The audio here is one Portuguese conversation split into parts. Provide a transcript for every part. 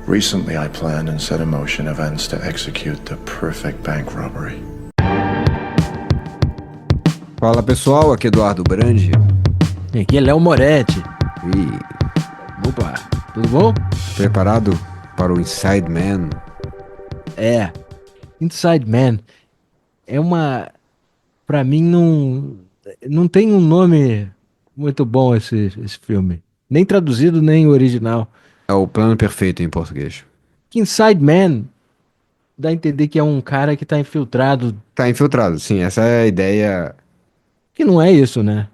Recently, I planned and set in motion events to execute the perfect bank robbery. Fala pessoal, aqui é Eduardo Brandi. Aqui é Léo Moretti. E Opa, tudo bom? preparado para o Inside Man? Inside Man é uma... Pra mim não tem um nome muito bom esse filme. Nem traduzido, nem original. É o plano perfeito em português. Inside Man dá a entender que é um cara que tá infiltrado, Tá infiltrado, sim, essa é a ideia. que não é isso, né?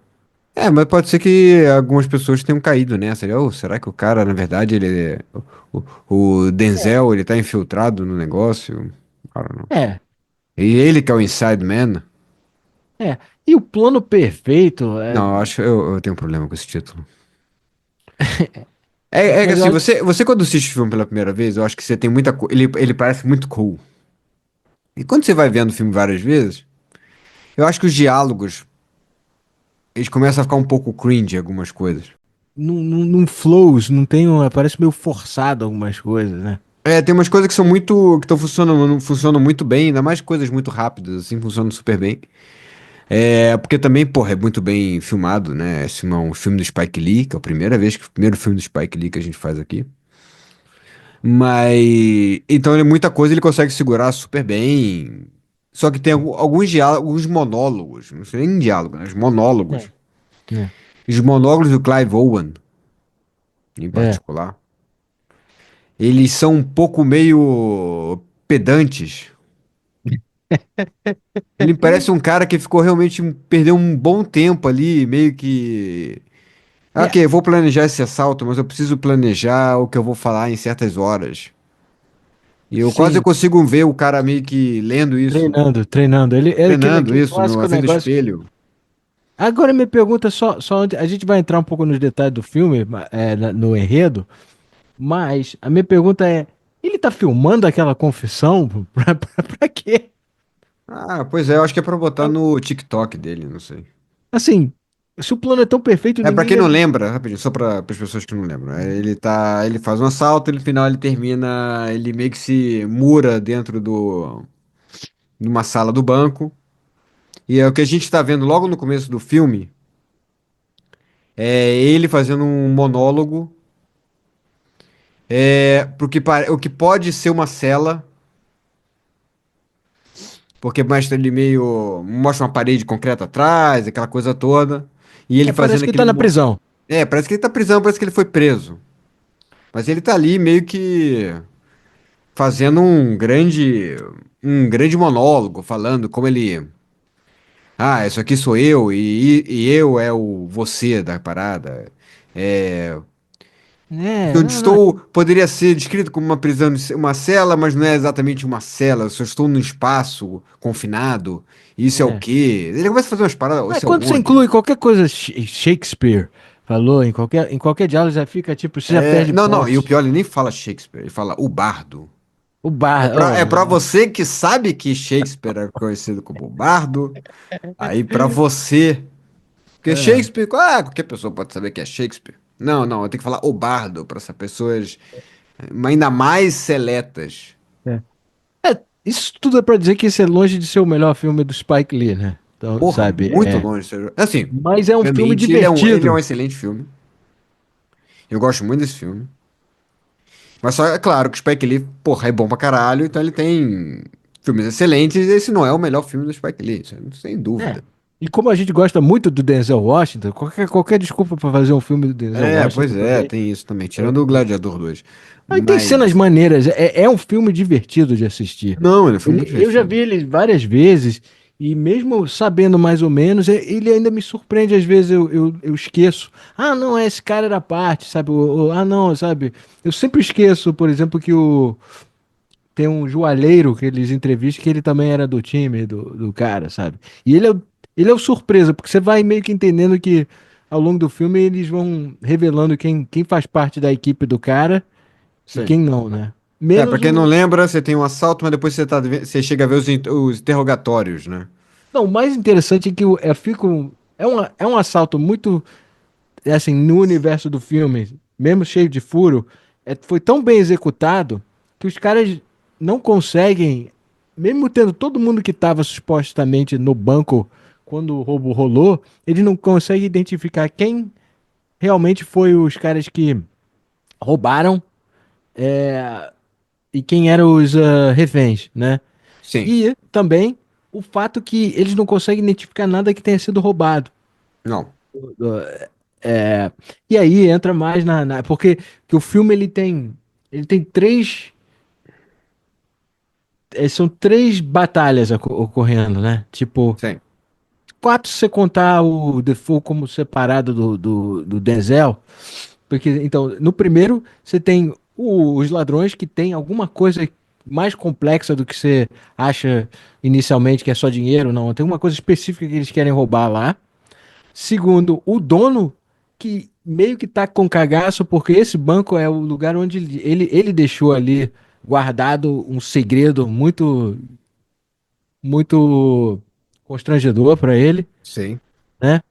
É, mas pode ser que algumas pessoas tenham caído nessa. Oh, será que o cara, na verdade, o Denzel, ele tá infiltrado no negócio? Cara, não. É, E ele que é o Inside Man? é. E o plano perfeito Não, eu acho que eu tenho um problema com esse título. É que mas eu assim, acho, você quando assiste o filme pela primeira vez, eu acho que você tem muita coisa. Ele parece muito cool. E quando você vai vendo o filme várias vezes, eu acho que os diálogos, eles começam a ficar um pouco cringe algumas coisas. não flows, não tem parece meio forçado algumas coisas, né? É, tem umas coisas que são que estão funcionando muito bem, ainda mais coisas muito rápidas, assim, funcionam super bem. É, porque também, porra, é muito bem filmado, né? Esse é um filme do Spike Lee, que é a primeira vez o primeiro filme do Spike Lee que a gente faz aqui. Mas, então ele muita coisa ele consegue segurar super bem. Só que tem alguns diálogos, alguns monólogos, não sei nem diálogo, né? Os monólogos. É, é, Os monólogos do Clive Owen, em é. particular, eles são um pouco meio pedantes. Ele parece um cara que ficou realmente, perdeu um bom tempo ali, meio que. É, Ok, eu vou planejar esse assalto, mas eu preciso planejar o que eu vou falar em certas horas. E eu quase sim, consigo ver o cara meio que lendo isso, treinando. Ele é treinando aquele isso clássico na frente do negócio. espelho. Agora me pergunta só onde a gente vai entrar um pouco nos detalhes do filme, no enredo, mas a minha pergunta é: ele tá filmando aquela confissão? Pra quê? Ah, pois é, eu acho que é pra botar no TikTok dele, não sei. Assim, se o plano é tão perfeito, É, pra ninguém quem não deve. lembra, rapidinho, só para as pessoas que não lembram. Ele faz um assalto e no final ele termina, ele meio que se mura dentro de uma sala do banco. E é o que a gente tá vendo logo no começo do filme, é ele fazendo um monólogo, o que pode ser uma cela, porque mostra ele mostra uma parede concreta atrás, aquela coisa toda, e ele É, parece fazendo que tá na prisão. parece que ele tá prisão, parece que ele foi preso. Mas ele tá ali meio que fazendo um grande monólogo, falando como ele, isso aqui sou eu e eu é o você da parada. É, É, onde não. estou poderia ser descrito como uma prisão, uma cela, mas não é exatamente uma cela. Eu só estou num espaço confinado. Isso é o É. quê? Ele começa a fazer umas paradas. É, Isso é quando você onde? inclui qualquer coisa Shakespeare falou, em qualquer diálogo já fica tipo, você já É, perde não, não. E o pontos. pior, ele nem fala Shakespeare. Ele fala o bardo. O bar. É Oh, pra você que sabe que Shakespeare é conhecido como o bardo. Aí pra você. Porque é, Shakespeare, qualquer pessoa pode saber que é Shakespeare. Não, não, eu tenho que falar o bardo para essas pessoas ainda mais seletas. é. Isso tudo é pra dizer que esse é longe de ser o melhor filme do Spike Lee, né? Então, Porra, sabe, muito longe. Assim, mas é um filme obviamente, ele é um divertido. excelente filme. Eu gosto muito desse filme. Mas só é claro que o Spike Lee, porra, é bom pra caralho, então ele tem filmes excelentes. E esse não é o melhor filme do Spike Lee, isso sem É. dúvida. E como a gente gosta muito do Denzel Washington, qualquer desculpa pra fazer um filme do Denzel É, pois Washington pra é, mim. tem isso também, tirando o Gladiador 2. Aí tem cenas Mas. maneiras, é um filme divertido de assistir. Não, ele foi muito Eu já divertido. vi ele várias vezes, e mesmo sabendo mais ou menos, ele ainda me surpreende, às vezes eu esqueço. Ah, não, esse cara era parte, sabe? Ah, não, sabe? Eu sempre esqueço, por exemplo, tem um joalheiro que eles entrevistam que ele também era do time do cara, sabe? E ele é o surpresa, porque você vai meio que entendendo que ao longo do filme eles vão revelando quem faz parte da equipe do cara e Sim. quem não, né? É, pra Menos quem não o. lembra, você tem um assalto, mas depois você chega a ver os interrogatórios, né? Não, o mais interessante é que é um assalto muito, assim, no universo do filme, mesmo cheio de furo, foi tão bem executado que os caras não conseguem, mesmo tendo todo mundo que estava supostamente no banco quando o roubo rolou, eles não conseguem identificar quem realmente foi os caras que roubaram e quem eram os reféns, né? Sim. E também o fato que eles não conseguem identificar nada que tenha sido roubado. Não. É, e aí entra mais porque que o filme ele tem três são três batalhas ocorrendo, né? Tipo, Sim. quatro se você contar o Defoe como separado do Denzel. Porque, então, no primeiro, você tem os ladrões que tem alguma coisa mais complexa do que você acha inicialmente que é só dinheiro, não. Tem uma coisa específica que eles querem roubar lá. Segundo, o dono que meio que tá com cagaço, porque esse banco é o lugar onde ele deixou ali guardado um segredo muito constrangedor para ele, Sim. né?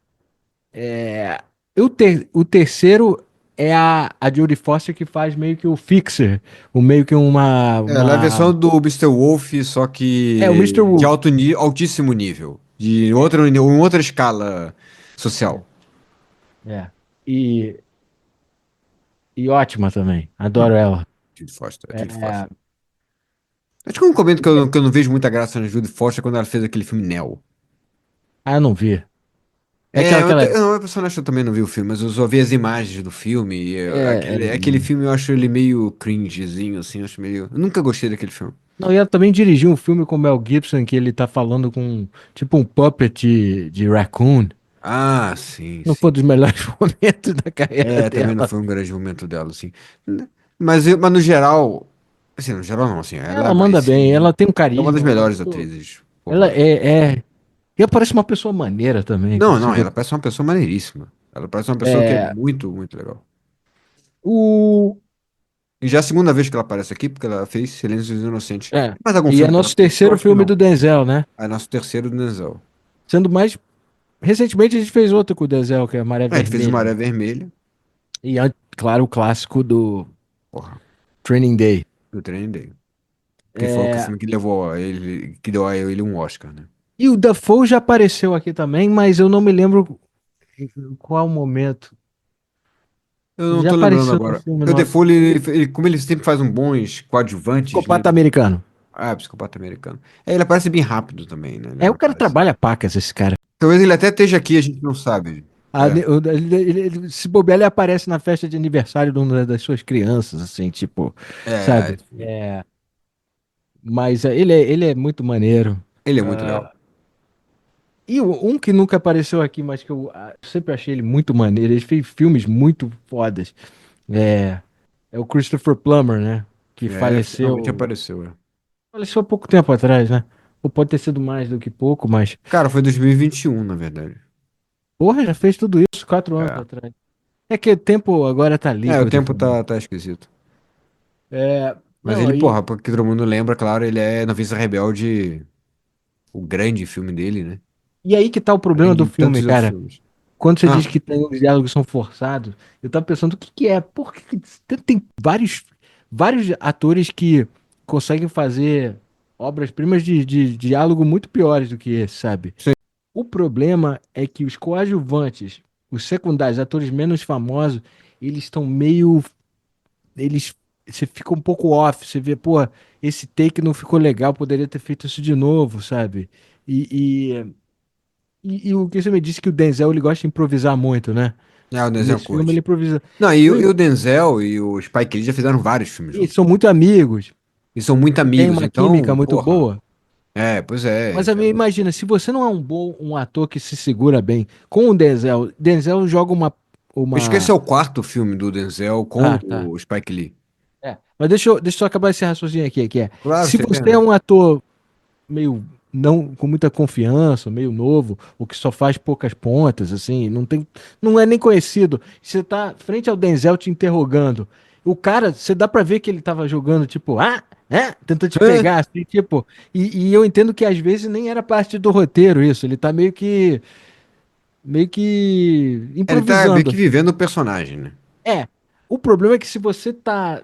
O terceiro é a Jodie Foster que faz meio que o fixer, o meio que Ela é a versão do Mr. Wolf, só o Mister que de Wolf. altíssimo nível. De outra, em outra escala social. É. E, e ótima também. Adoro ela. Judy Foster, Judy É, Foster. Acho que eu não comento que eu não vejo muita graça na Judy Foster quando ela fez aquele filme Neo. eu não vi. É É, aquela. não, a personagem eu também não vi o filme, mas eu só vi as imagens do filme. E aquele filme eu acho ele meio cringezinho, assim, eu acho meio. Eu nunca gostei daquele filme. Não, e ela também dirigiu um filme com o Mel Gibson que ele tá falando com tipo um puppet de Raccoon. Ah, sim, Não foi sim. um dos melhores momentos da carreira É, também não dela. foi um grande momento dela, assim. Mas no geral. Assim, no geral não, assim. Ela, Ela manda mas bem, ela tem um é uma das carisma, melhores atrizes. ela Porra. e ela parece uma pessoa maneira também, Não, cara. não, ela parece uma pessoa maneiríssima. Ela parece uma pessoa que é É, muito, muito legal. o, E já é a segunda vez que ela aparece aqui, porque ela fez Silêncio dos Inocentes. é, Tem mais algum e é filme que ela nosso fez? Eu terceiro acho que filme do não. Denzel, né? Ah, é nosso terceiro do Denzel. Sendo mais, recentemente a gente fez outro com o Denzel, que é Maré É, ele fez o Vermelha. Maré Vermelha. E, claro, o clássico do Porra, Training Day. do Training Day. Que foi o É, filme que levou a ele, que deu a ele um Oscar, né? e o Dafoe já apareceu aqui também, mas eu não me lembro em qual momento. Eu Ele não já tô lembrando apareceu no agora. filme O nosso. Default, como ele sempre faz um bons coadjuvantes, né? Psicopata americano. Ah, psicopata americano. É, ele aparece bem rápido também, né? Ele É, não o cara aparece. trabalha pacas, esse cara. Talvez ele até esteja aqui, a gente não sabe. É, Se bobear, ele aparece na festa de aniversário de uma das suas crianças, assim, tipo, sabe? sim. Mas ele é muito maneiro. Ele é muito legal. E um que nunca apareceu aqui, mas que eu sempre achei ele muito maneiro, ele fez filmes muito fodas. É, é o Christopher Plummer, né? Que É, finalmente faleceu. apareceu, é. Faleceu há pouco tempo atrás, né? Ou pode ter sido mais do que pouco, mas. Cara, foi 2021, na verdade. Porra, já fez tudo isso 4 anos É. atrás. É que o tempo agora tá É, o líquido tempo pra mim. tá esquisito. Mas Não, ele, aí. porra, porque todo mundo lembra, claro, ele é Noviça Rebelde, o grande filme dele, né? E aí que tá o Além problema do de filme, tantos outros cara. filmes. Quando você diz Ah, que tem os diálogos são forçados, eu tava pensando o que que é? Por que tem vários atores que conseguem fazer obras-primas de diálogo muito piores do que esse, sabe? sim. O problema é que os coadjuvantes, os secundários, atores menos famosos, eles estão meio. Eles. Você fica um pouco off, você vê, pô, esse take não ficou legal, poderia ter feito isso de novo, sabe? E o que você me disse que o Denzel ele gosta de improvisar muito, né? É, o E Denzel nesse filme ele curte. improvisa. Não, e, No- e o Denzel e o Spike Lee já fizeram vários filmes E juntos. são muito amigos E são muito e tem amigos, uma química então, muito porra. boa. É, pois é. Mas a minha, imagina, se você não é um ator que se segura bem com o Denzel joga Acho que esse uma. é o quarto filme do Denzel com Ah, tá. o Spike Lee. Mas deixa eu acabar esse raciocínio aqui, que é, Claro, se sem você é pena. um ator meio não com muita confiança, meio novo, ou que só faz poucas pontas, assim, não é nem conhecido. Você tá frente ao Denzel te interrogando. O cara, você dá pra ver que ele tava jogando, tipo, tentando te É, pegar, assim, tipo, e eu entendo que às vezes nem era parte do roteiro isso, ele tá meio que ele tá meio improvisando. que vivendo o personagem, né? É, O problema é que se você tá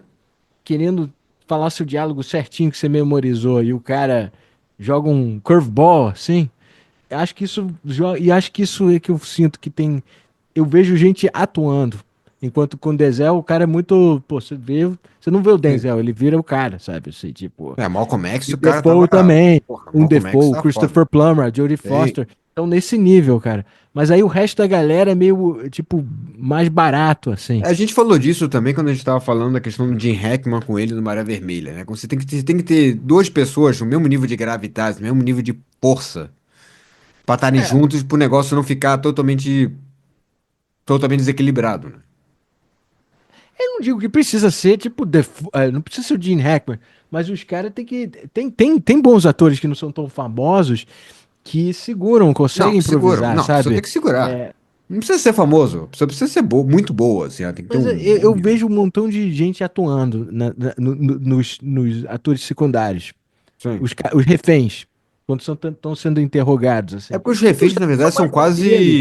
querendo falar seu diálogo certinho que você memorizou e o cara joga um curveball assim, acho que isso e acho que isso é que eu sinto que tem. Eu vejo gente atuando. Enquanto com o Denzel, o cara é muito. Pô, você vê. Você não vê o Sim. Denzel, ele vira o cara, sabe? Assim, tipo. Malcolm X, E o cara Defoe tava. também. Porra, Um Malcolm X Defoe, o tá foda. Christopher Plummer, a Jodie Sim. Foster. Estão nesse nível, cara. Mas aí o resto da galera é meio, tipo, mais barato, assim. A gente falou disso também quando a gente estava falando da questão do Jim Hackman com ele no Maré Vermelha, né? Você tem que ter duas pessoas no mesmo nível de gravidade, no mesmo nível de força, para estarem É, juntos para o negócio não ficar totalmente desequilibrado, né? eu não digo que precisa ser, tipo, não precisa ser o Gene Hackman, mas os caras têm que. Tem bons atores que não são tão famosos que seguram, Não, conseguem seguram. improvisar, Não, a pessoa tem sabe? que segurar. É, Não precisa ser famoso, a pessoa precisa ser muito boa, assim, ela tem que ter mas um bom eu nível. vejo um montão de gente atuando nos atores secundários. Sim. Os reféns, quando estão sendo interrogados, É assim. porque os Os reféns, na caras são verdade, mais maneiros.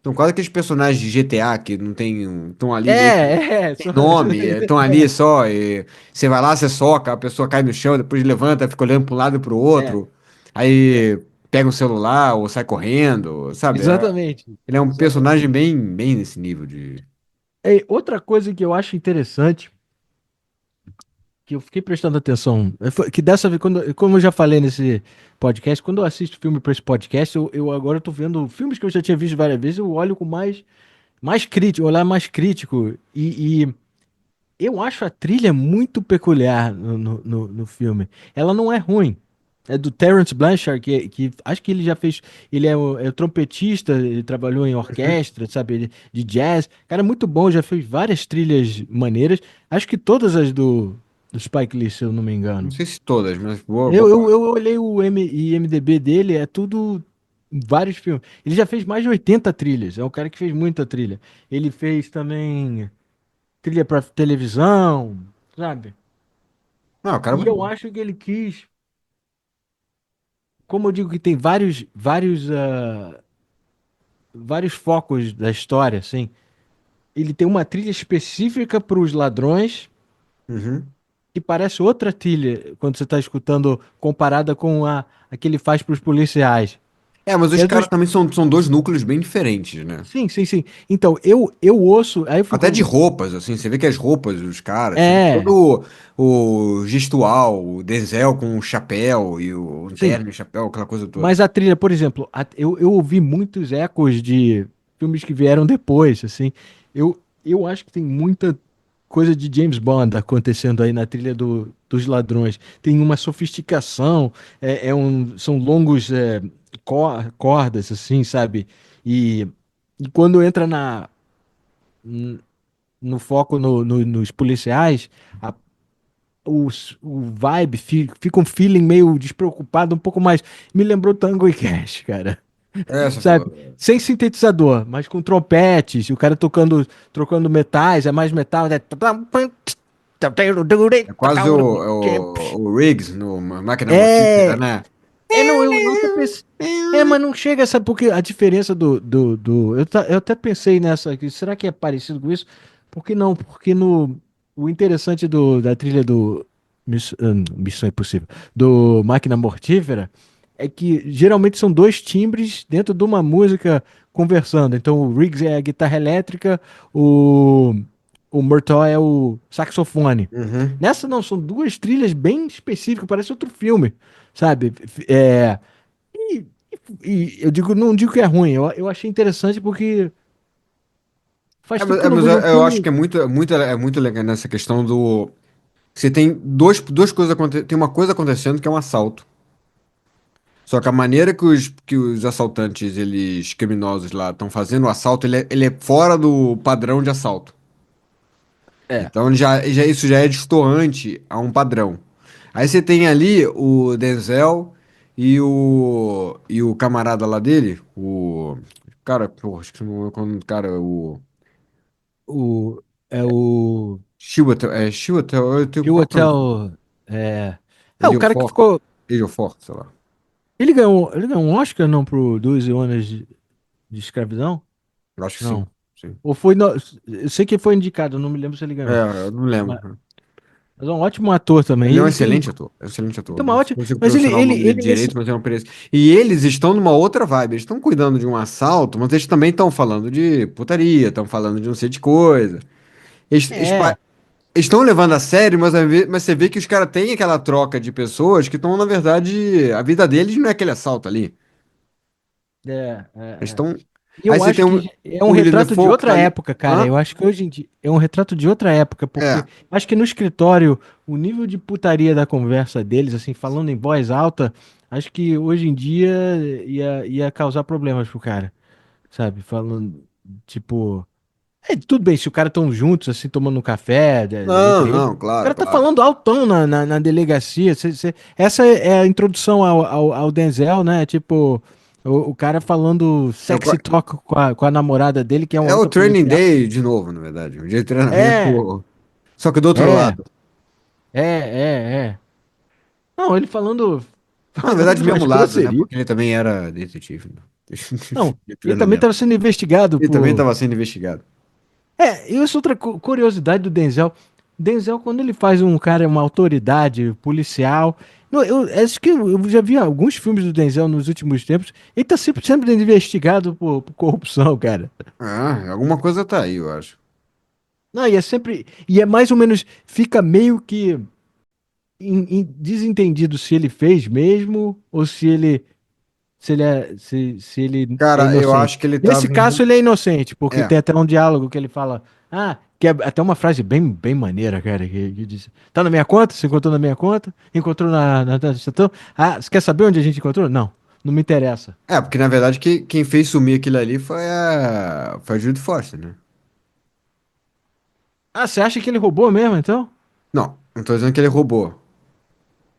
são quase aqueles personagens de GTA que não tem, estão ali meio que sem São, nome, estão ali só, e você vai lá, você soca, a pessoa cai no chão, depois levanta, fica olhando para um lado e para o é, outro, é, aí pega um celular ou sai correndo, sabe? exatamente. Ele é um personagem Exatamente. bem nesse nível de. Outra coisa que eu acho interessante, que eu fiquei prestando atenção, que dessa vez, como eu já falei nesse podcast, quando eu assisto filme para esse podcast, eu agora tô vendo filmes que eu já tinha visto várias vezes, eu olho com mais crítico, olhar mais crítico. E eu acho a trilha muito peculiar no filme. Ela não é ruim. É do Terence Blanchard, que acho que ele já fez. Ele é o trompetista, ele trabalhou em Uhum. orquestra, sabe? De jazz. Cara, muito bom, já fez várias trilhas maneiras. Acho que todas as do Spike Lee, se eu não me Não engano. sei se todas, mas boa Eu, eu, parte. eu olhei o IMDb dele, é tudo vários filmes. Ele já fez mais de 80 trilhas. É um cara que fez muita trilha. Ele fez também trilha pra televisão, sabe? Não, o cara é E muito eu bom. acho que ele quis, como eu digo que tem vários focos da história, assim, ele tem uma trilha específica para os ladrões Uhum. que parece outra trilha quando você está escutando comparada com a que ele faz para os policiais. É, mas E os é caras dos... também são dois núcleos bem diferentes, né? Sim, sim, sim. Então, eu ouço, aí eu Até de fico. roupas, assim, você vê que as roupas dos caras, você vê É, todo o gestual, o Denzel com o chapéu e o sim. terno e o chapéu, aquela coisa toda. Mas a trilha, por exemplo, eu ouvi muitos ecos de filmes que vieram depois, assim. Eu acho que tem muita coisa de James Bond acontecendo aí na trilha dos ladrões. Tem uma sofisticação, são longos cordas, assim, sabe? E, e quando entra n- no foco nos policiais, o vibe fica um feeling meio despreocupado, um pouco mais. Me lembrou Tango e Cash, cara. É, você Sabe? falou. Sem sintetizador, mas com trompetes, o cara trocando metais, é mais metal, né? É quase o Riggs no Máquina Mortífera, É, né? não, eu até pensei. Mas não chega, sabe? Porque a diferença eu até pensei nessa aqui. Será que é parecido com isso? Por que não? Porque o interessante da trilha do Missão Impossível, do Máquina Mortífera, é que geralmente são dois timbres dentro de uma música conversando. Então o Riggs é a guitarra elétrica, o Murtaugh é o saxofone. Uhum. Nessa não, são duas trilhas bem específicas, parece outro filme, sabe? E, e eu digo, não digo que é ruim, eu achei interessante porque faz tempo que eu não Mas vejo um eu acho que filme. é muito legal nessa questão do. Você tem duas coisas acontecendo. Tem uma coisa acontecendo que é um assalto. Só que a maneira que os assaltantes, eles, criminosos lá, estão fazendo o assalto, ele é fora do padrão de assalto. É. Então isso já é destoante a um padrão. Aí você tem ali o Denzel e o camarada lá dele, o. Cara, porra, acho que não é o cara, o. O, o Chiwetel, eu tenho qual que é o nome? Chiwetel, é, o cara que Ejiofor, ficou. Ejiofor, sei lá. Ele ganhou um Oscar, não, pro 12 anos de escravidão? Eu acho que sim. Não. sim. Ou foi. Eu sei que foi indicado, não me lembro se ele ganhou. É, eu não Mas, lembro. mas é um ótimo ator também. Ele E é um ele tem. excelente ator. É um excelente Ele ator. tem uma Não ótima. consigo Mas pronunciar o nome dele ele nesse. direito, mas é um preço. E eles estão numa outra vibe. Eles estão cuidando de um assalto, mas eles também estão falando de putaria, estão falando de não sei de coisa. É. Eles estão levando a sério, mas você vê que os caras têm aquela troca de pessoas que estão, na verdade, a vida deles não é aquele assalto ali. É, é, Eles é. estão. E Aí eu você acho tem que é um o William retrato de Dafoe que tá outra ali. época, cara. Hã? Eu acho que hoje em dia é um retrato de outra época, porque É. acho que no escritório, o nível de putaria da conversa deles, assim, falando em voz alta, acho que hoje em dia ia causar problemas pro cara, sabe? Falando, tipo. Tudo bem, se o cara tão juntos, assim, tomando um café Não, entre eles. não, O claro, cara tá claro. falando altão na delegacia. Essa é a introdução ao Denzel, né? Tipo, o cara falando É o, sexy talk com a namorada dele, que é uma é o outra Training policial. Day de novo, na verdade. Um dia de É, treinamento. Só que do outro é, lado. é. Não, ele falando, Não, na verdade, falando do mesmo umas lado, né? grosserias. Porque ele também era detetive, né? Não, De ele também treinamento. estava sendo investigado Ele também por. estava sendo investigado. E isso é outra curiosidade do Denzel. Denzel, quando ele faz um cara, uma autoridade policial. Acho que eu já vi alguns filmes do Denzel nos últimos tempos. Ele tá sempre sendo investigado por corrupção, cara. Ah, alguma coisa tá aí, eu acho. Não, e é sempre. E é mais ou menos. Fica meio que desentendido se ele fez mesmo ou se ele é Cara, eu inocente. acho que ele Nesse tava caso, ele é inocente, porque É. tem até um diálogo que ele fala. Ah, que é até uma frase bem maneira, cara, que diz: Tá na minha conta? Você encontrou na minha conta? Encontrou na estação? Ah, você quer saber onde a gente encontrou? Não, não me interessa. É, porque na verdade quem fez sumir aquilo ali foi a Judy Foster, né? Ah, você acha que ele roubou mesmo, então? Não tô dizendo que ele roubou.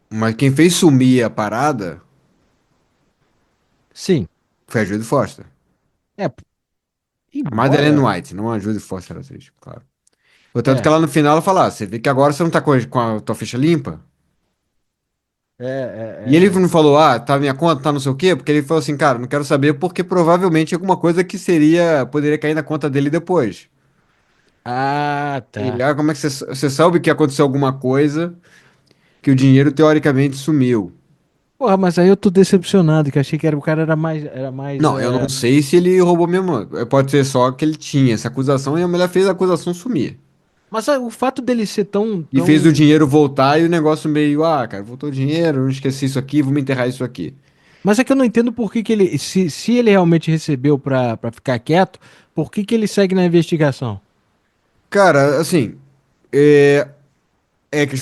Mas quem fez sumir a parada Sim. foi a Judy Foster. É, A Madeleine embora. White, não a Judy Foster, a atriz, claro. Portanto que É, ela no final ela fala, você vê que agora você não tá com a tua ficha limpa? E ele é. não falou, tá minha conta, tá não sei o quê, porque ele falou assim, cara, não quero saber porque provavelmente alguma coisa que poderia cair na conta dele depois. Ah, Ele, tá. como é que você sabe que aconteceu alguma coisa que o dinheiro teoricamente sumiu? Porra, mas aí eu tô decepcionado, que achei que o cara era mais. Não, eu não sei se ele roubou mesmo. Pode ser só que ele tinha essa acusação e a mulher fez a acusação sumir. Mas o fato dele ser tão, E fez tão. o dinheiro voltar e o negócio meio, cara, voltou o dinheiro, não esqueci isso aqui, vou me enterrar isso aqui. Mas é que eu não entendo por que que ele. Se ele realmente recebeu pra ficar quieto, por que que ele segue na investigação? Cara, assim, é,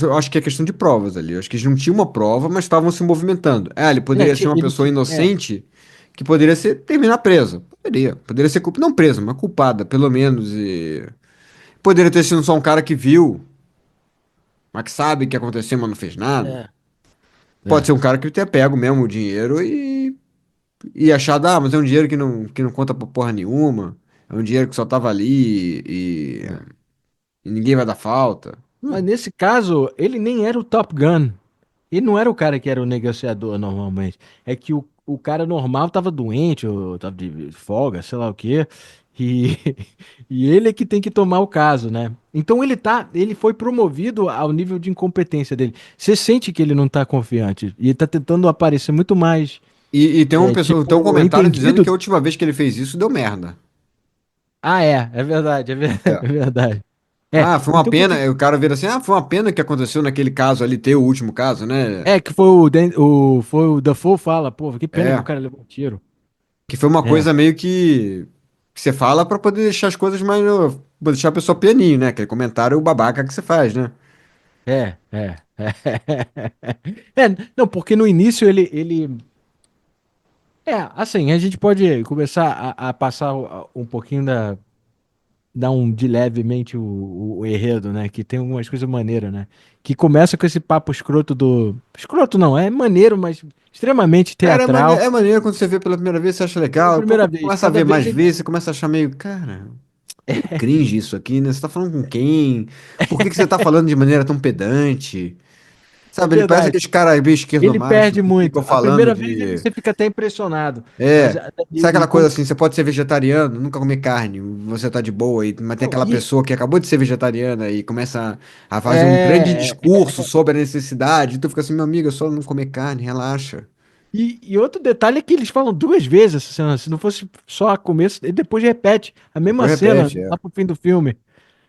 eu acho que é questão de provas ali. Eu acho que eles não tinham uma prova, mas estavam se movimentando. Ele poderia ser uma Ele. pessoa inocente que poderia terminar preso. Poderia ser não preso, mas culpada, pelo menos. E poderia ter sido só um cara que viu, mas que sabe o que aconteceu, mas não fez nada. É, Pode é, ser um cara que tenha pego mesmo o dinheiro e achado, mas é um dinheiro que não conta pra porra nenhuma. É um dinheiro que só tava ali é. e ninguém vai dar falta. Mas nesse caso, ele nem era o Top Gun. Ele não era o cara que era o negociador normalmente. É que o cara normal tava doente, ou tava de folga, sei lá o quê. E, e ele é que tem que tomar o caso, né? Então ele foi promovido ao nível de incompetência dele. Você sente que ele não tá confiante. E ele tá tentando aparecer muito mais, E tem um tipo, comentário dizendo que entendido. a última vez que ele fez isso deu merda. Ah, é verdade, É. é verdade. É, Foi uma então pena. porque Aí o cara vira assim, foi uma pena que aconteceu naquele caso ali, ter o último caso, né? que foi o Dafoe fala, pô, que pena que o É. cara levou um tiro. Que foi uma É, coisa meio que você fala pra poder deixar as coisas mais. Pra deixar a pessoa pianinho, né? Aquele comentário babaca que você faz, né? é. Não, porque no início ele. Assim, a gente pode começar a passar um pouquinho dar um de levemente o enredo, né? Que tem algumas coisas maneiras, né? Que começa com esse papo escroto do. Escroto não, é maneiro, mas extremamente Cara, teatral. é maneiro quando você vê pela primeira vez, você acha Pela legal. Depois primeira quando vez. começa a Cada ver vez mais ele. vezes, você começa a achar meio, cara, meio cringe isso aqui, né? Você tá falando com quem? Por que que você tá falando de maneira tão pedante? É Sabe, ele parece verdade. aqueles caras meio esquerdo Ele macho perde que ficam muito. A falando primeira vez de. você fica até impressionado. Mas É. Sabe aquela como. coisa assim, você pode ser vegetariano, nunca comer carne, você tá de boa, mas tem Não, aquela e, pessoa que acabou de ser vegetariana e começa a fazer um grande é, discurso sobre a necessidade, e tu fica assim, meu amigo, é só não comer carne, relaxa. e outro detalhe é que eles falam duas vezes essa cena. Se não fosse só a começo, ele depois repete a mesma Depois cena repete, é. lá pro fim do filme,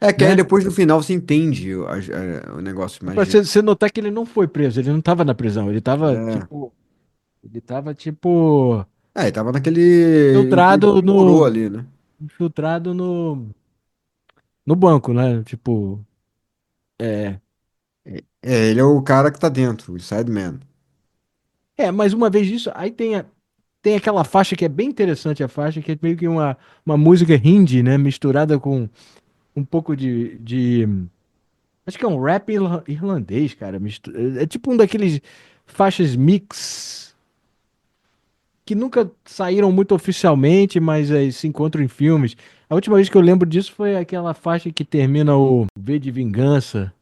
É que aí né? depois no final você entende o negócio, É pra mas. você notar que ele não foi preso, ele não tava na prisão, É. ele tava tipo É, ele tava naquele. Ele filtrado figurou ali, né? infiltrado no banco, né? Tipo, é, É, ele é o cara que tá dentro, o Sideman. mais uma vez isso, aí tem aquela faixa que é bem interessante a faixa, que é meio que uma música hindi, né? Misturada com um pouco de acho que é um rap irlandês, cara. É tipo um daqueles faixas mix que nunca saíram muito oficialmente, mas se encontram em filmes. A última vez que eu lembro disso foi aquela faixa que termina o V de Vingança,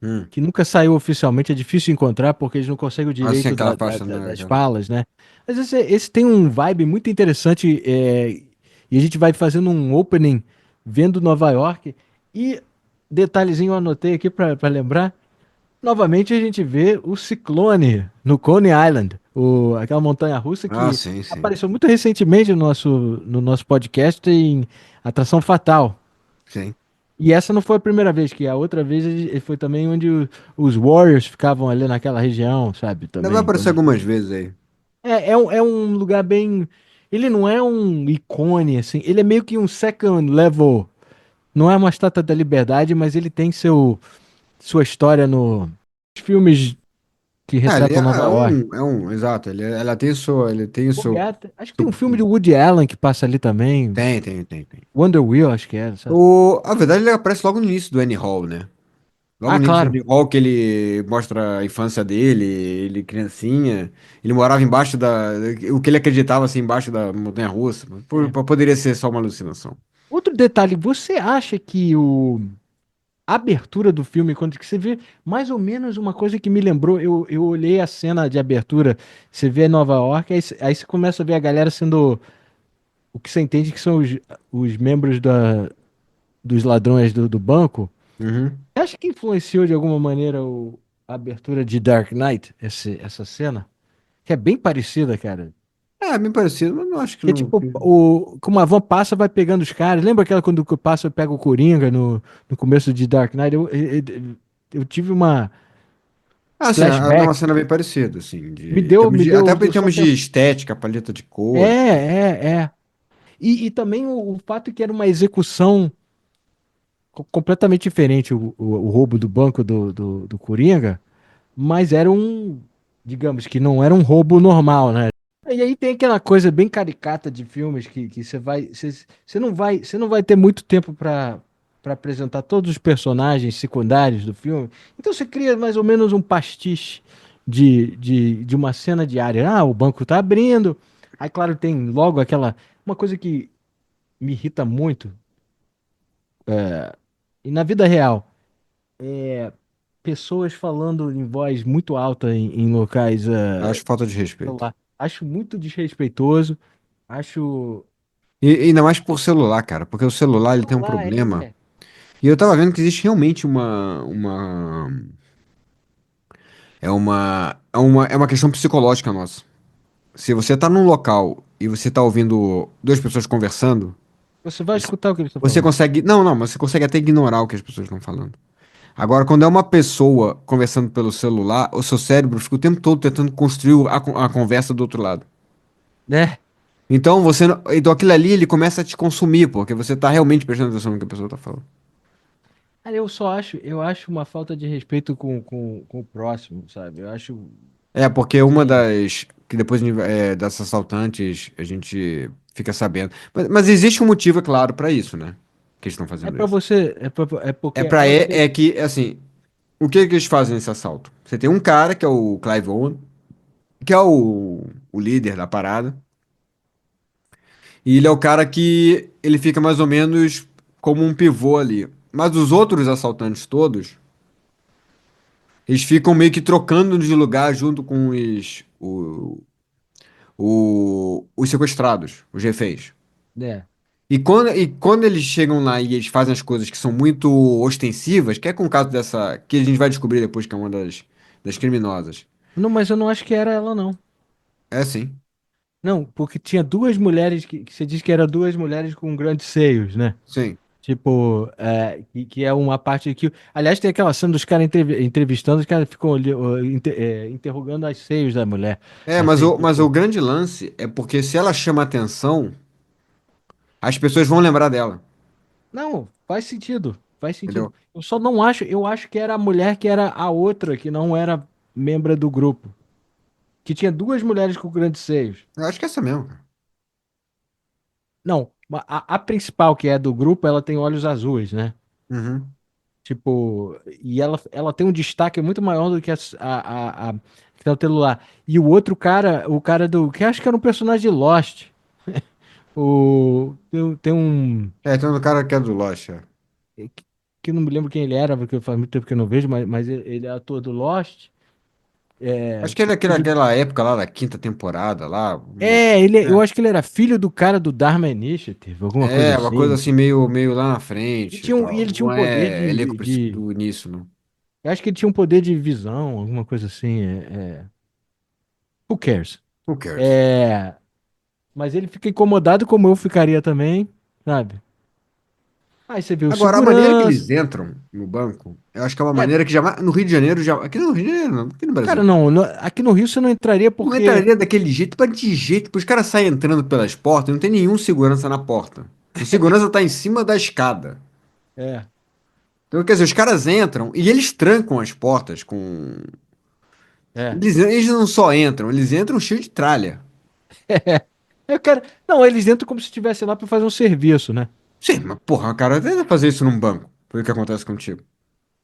Hum. que nunca saiu oficialmente, é difícil encontrar porque eles não conseguem o Assim, direito aquela faixa, das né? falas, né? Mas esse tem um vibe muito interessante, e a gente vai fazendo um opening vendo Nova York. E detalhezinho eu anotei aqui para lembrar. Novamente a gente vê o ciclone no Coney Island, aquela montanha-russa Ah, que sim, sim. apareceu muito recentemente no nosso podcast em Atração Fatal. Sim. E essa não foi a primeira vez, que a outra vez foi também onde os Warriors ficavam ali naquela região, sabe? Ainda vai Também. aparecer algumas vezes aí. É um lugar bem. Ele não é um icone, assim. Ele é meio que um second level. Não é uma estátua da liberdade, mas ele tem sua história nos filmes que É, ele retratam Nova York. exato, ele tem o seu, Acho que tem um filme de Woody Allen que passa ali também. tem. Wonder Wheel, acho que era, sabe? A verdade, ele aparece logo no início do Annie Hall, né? Logo Ah, no início do claro. Annie Hall que ele mostra a infância dele, ele criancinha, ele morava embaixo o que ele acreditava assim, embaixo da montanha-russa, É. poderia ser só uma alucinação. Outro detalhe, você acha que a abertura do filme, quando que você vê mais ou menos uma coisa que me lembrou, eu olhei a cena de abertura, você vê Nova York, aí você começa a ver a galera sendo, o que você entende que são os membros dos ladrões do banco. Uhum. Você acha que influenciou de alguma maneira a abertura de Dark Knight, essa cena? Que é bem parecida, cara. É, bem parecido, mas não acho que Que é não. tipo, como a van passa, vai pegando os caras. Lembra aquela quando o passa pega o Coringa no começo de Dark Knight? Eu tive uma Ah, sim, é uma flashback. cena bem parecida, assim, Me em deu, termos me até deu, em deu só termos até. de estética, paleta de É, cores. é. E também o fato que era uma execução completamente diferente, o roubo do banco do Coringa, mas era digamos que não era um roubo normal, né? E aí tem aquela coisa bem caricata de filmes que você não vai ter muito tempo para apresentar todos os personagens secundários do filme. Então você cria mais ou menos um pastiche de uma cena diária. Ah, o banco tá abrindo. Aí, claro, tem logo uma coisa que me irrita muito, e na vida real, pessoas falando em voz muito alta em locais, Eu acho falta de respeito. celular. Acho muito desrespeitoso. Acho. E ainda mais por celular, cara, porque o celular ele tem um Celular problema. E eu tava vendo que existe realmente é uma questão psicológica nossa. Se você tá num local e você tá ouvindo duas pessoas conversando, Você vai você escutar o que eles estão você falando. consegue, não, mas você consegue até ignorar o que as pessoas estão falando. Agora, quando é uma pessoa conversando pelo celular, o seu cérebro fica o tempo todo tentando construir a conversa do outro lado. Né? Então, então aquilo ali ele começa a te consumir, porque você tá realmente prestando atenção no que a pessoa tá falando. Cara, eu acho uma falta de respeito com o próximo, sabe? Eu acho, É, porque uma sim, que depois das assaltantes a gente fica sabendo. Mas existe um motivo, é claro, pra isso, né? Que eles estão é fazendo pra isso. você, é É porque para elas têm, é que assim, o que que eles fazem nesse assalto? Você tem um cara que é o Clive Owen, que é o líder da parada, e ele é o cara que ele fica mais ou menos como um pivô ali. Mas os outros assaltantes todos, Eles ficam meio que trocando de lugar junto com os sequestrados, os reféns. É. E quando eles chegam lá e eles fazem as coisas que são muito ostensivas, que é com o caso dessa, que a gente vai descobrir depois que é uma das criminosas. Não, mas eu não acho que era ela, não. É sim, Não, porque tinha duas mulheres que você diz que eram duas mulheres com grandes seios, né? sim. Tipo, que é uma parte que. Aliás, tem aquela cena dos caras entrevistando, os caras ficam ali, interrogando as seios da mulher. É, mas Assim, o tipo. grande lance é porque se ela chama atenção, as pessoas vão lembrar dela, Não, faz sentido. Faz sentido. entendeu? Eu só não acho. Eu acho que era a mulher que era a outra, que não era membro do grupo. Que tinha duas mulheres com grandes seios. Eu acho que é essa mesmo, cara. Não, a principal, que é do grupo, ela tem olhos azuis, né? Uhum. Tipo, e ela tem um destaque muito maior do que que tá o celular. E o outro cara, o cara do. Que acho que era um personagem de Lost. Tem um. É, tem um cara que é do Lost, é. Que eu não me lembro quem ele era, porque faz muito tempo que eu não vejo, mas ele é ator do Lost. Acho que ele é aquela época lá da quinta temporada lá. Eu É, acho que ele era filho do cara do Dharma Initiative, alguma coisa uma coisa assim. assim meio lá na E, frente e tinha um, e tal. ele tinha Não um poder é elenco de. do início, não. Eu acho que ele tinha um poder de visão, alguma coisa assim. Who cares? Who cares? É, mas ele fica incomodado como eu ficaria também, sabe? Aí você vê o Agora, a maneira que segurança. eles entram no banco, eu acho que é uma É, maneira que jamais. No Rio de Janeiro, já. Aqui no Rio de Janeiro, não, aqui no cara, Brasil. não, aqui no Rio você não entraria Não porque. entraria daquele jeito, mas de jeito, os caras saem entrando pelas portas, não tem nenhum segurança na porta. O segurança tá em cima da escada. É, Então, quer dizer, os caras entram e eles trancam as portas com. é. Eles não só entram, eles entram cheio de tralha. Eu quero. Não, eles entram como se estivesse lá pra fazer um serviço, né? Sim, mas porra, cara, tenta fazer isso num banco. Foi o que acontece contigo.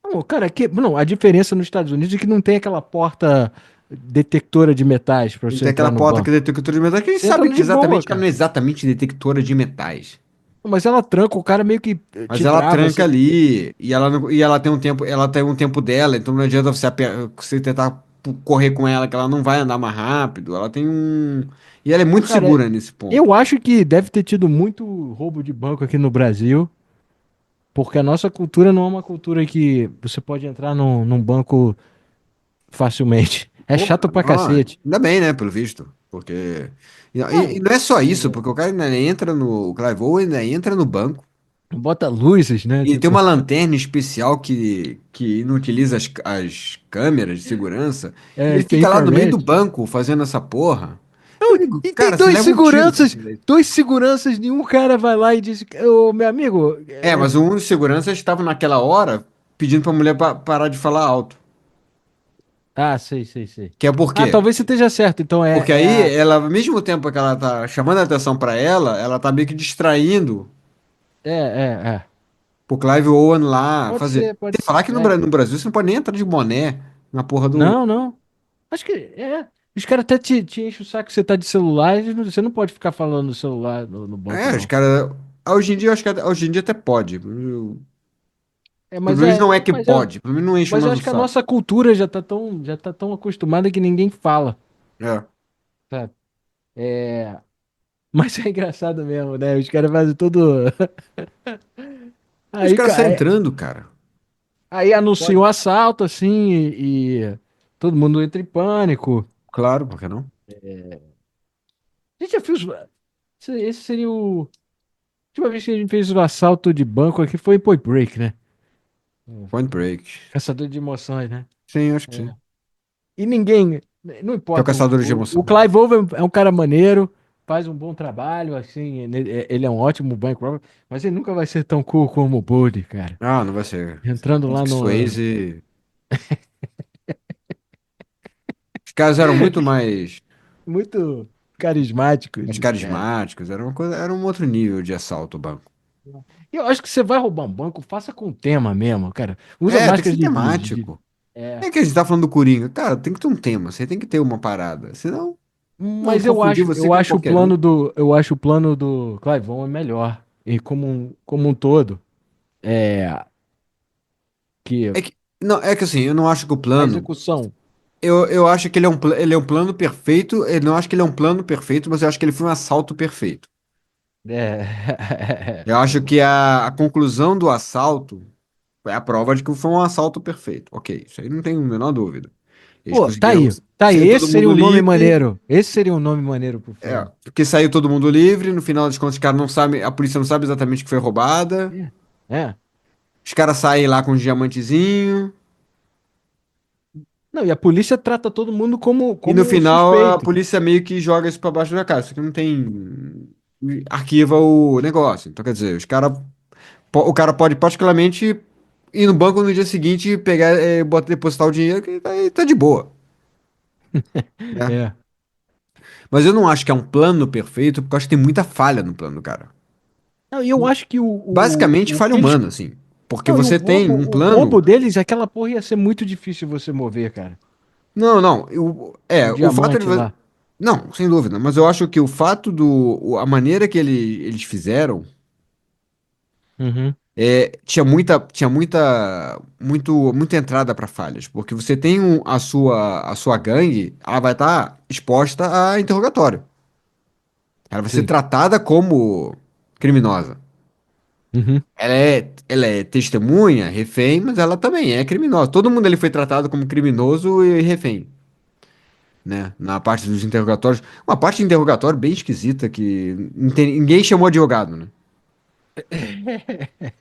Não, cara, não, a diferença nos Estados Unidos é que não tem aquela porta detectora de metais pra Ele você tem entrar aquela no porta que é banco. detectora de metais, que a gente Você entra sabe que de boa, exatamente que ela cara. não é exatamente detectora de metais. Mas ela tranca, o cara meio que Mas te ela trava, tranca você. ali e ela tem um tempo, ela tem um tempo dela, então não adianta você tentar correr com ela, que ela não vai andar mais rápido. Ela tem um. E ela é muito Cara, segura nesse ponto. eu acho que deve ter tido muito roubo de banco aqui no Brasil, porque a nossa cultura não é uma cultura que você pode entrar num banco facilmente. É chato Porra, pra não, cacete. ainda bem, né, pelo visto. Porque. E Não, não é só isso, é, porque o cara ainda entra no. O Clive Owen ainda entra no banco. bota luzes, né? E tem Tipo, uma lanterna especial que não utiliza as câmeras de segurança. E ele que é fica lá no meio do infrared. banco fazendo essa porra. Eu Não, digo, e tem cara, você leva um tiro se você fizer isso. dois seguranças, nenhum cara vai lá e diz, ô, meu amigo, É, mas um dos seguranças estava naquela hora pedindo pra mulher parar de falar alto. sei, sei, sei. Que é por Ah, quê? talvez você esteja certo, então Porque aí ela, ao mesmo tempo que ela tá chamando a atenção pra ela, ela tá meio que distraindo é. pro Clive Owen lá Pode fazer. ser, pode Tem que ser. falar que no Brasil você não pode nem entrar de boné na porra do. Não, não. Acho que Os caras até te enchem o saco que você tá de celular, você não pode ficar falando no celular no banco, É, os não. caras. Hoje em dia, eu acho que hoje em dia até pode. É, Pelo mas menos é, não é que mas é, pode. Pelo menos não enche mas eu mais o acho que a saco. nossa cultura já tá tão acostumada que ninguém fala, É. sabe? É, mas é engraçado mesmo, né? Os caras fazem tudo. Os Aí, caras ca- saem aí, entrando, cara. aí anunciam Pode. o assalto, assim, e todo mundo entra em pânico. Claro, por que não? A gente já fez. Esse seria o. A última vez que a gente fez o assalto de banco aqui foi em Point Break, né? Point Break. Caçador de emoções, né? Sim, acho que sim. É. E ninguém, não Que é o importa, caçador de emoção. o Clive Owen é um cara maneiro, faz um bom trabalho, assim, ele é um ótimo bank robber, mas ele nunca vai ser tão cool como o Buddy, cara. Ah, não vai ser. Entrando lá Patrick no. Swayze. Os caras eram muito Muito carismáticos. mais É. carismáticos. Era uma coisa, era um outro nível de assalto ao banco. E eu acho que você vai roubar um banco, faça com tema mesmo, cara. Usa É, tem que máscara ser temático. é. É que a gente tá falando do Coringa. Cara, tem que ter um tema. Você tem que ter uma parada. Senão, vão Mas confundir você com qualquer um. eu acho o plano do Clive Owen melhor. E como um todo, é, que É que, Não, é que assim, eu não acho que o A plano. execução. Eu acho que ele é um plano perfeito. Eu não acho que ele é um plano perfeito, mas eu acho que ele foi um assalto perfeito. É. Eu acho que a conclusão do assalto foi a prova de que foi um assalto perfeito. Ok, isso aí não tem a menor dúvida. Eles Pô, tá conseguiram. aí. Tá aí. Saiu Esse todo seria mundo um nome livre. maneiro. Esse seria um nome maneiro pro É, filme. porque saiu todo mundo livre. No final das contas, os caras não sabem. A polícia não sabe exatamente o que foi roubada. É. É. Os caras saem lá com os diamantezinhos. Não, e a polícia trata todo mundo como, E no como final a suspeito. polícia meio que joga isso pra baixo da casa. Isso aqui não tem. Arquiva o negócio. Então, quer dizer, o cara pode particularmente ir no banco no dia seguinte e pegar, depositar o dinheiro que tá de boa, né? É. Mas eu não acho que é um plano perfeito, porque eu acho que tem muita falha no plano, cara. Não, e eu acho que Basicamente, o falha que eles. humana, assim. Porque Não, e você tem um o roubo plano. deles, aquela porra ia ser muito difícil você mover, cara. Não, não. O O fato de. diamante lá. Não, sem dúvida. Mas eu acho que o fato a maneira que eles fizeram. Uhum. Muita entrada para falhas, porque você tem a sua gangue, ela vai estar exposta a interrogatório. Ela vai ser Sim. tratada como criminosa. Uhum. Ela é testemunha, refém, mas ela também é criminosa. Todo mundo ali foi tratado como criminoso e refém, né? Na parte dos interrogatórios. Uma parte de interrogatório bem esquisita que ninguém chamou advogado, né?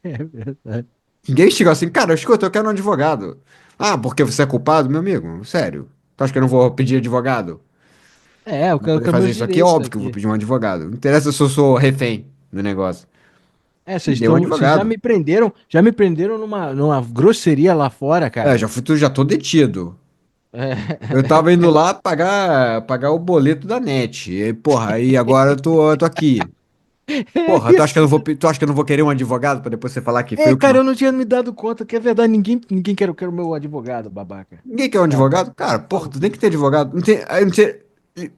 É verdade. Ninguém chegou assim, cara, escuta, eu quero um advogado. Ah, porque você é culpado, meu amigo? Sério? Tu acha que eu não vou pedir advogado? É, Pra eu poder quero fazer meus isso aqui, é direitos óbvio que eu vou aqui. pedir um advogado. Não interessa se eu sou refém do negócio. É, Me dê um vocês advogado. já me prenderam numa grosseria lá fora, É, cara. já tô detido. Eu É. tava indo lá pagar o boleto da net. E, porra, aí agora eu tô aqui. É Porra, isso. tu acha que eu não vou querer um advogado pra depois você falar que foi É, eu que cara, não. eu não tinha me dado conta que é verdade. Ninguém quer o meu advogado, babaca. Ninguém quer um Tá, advogado? Cara, pau porra, no tu tem cu. que ter advogado. Não tem, aí não tem-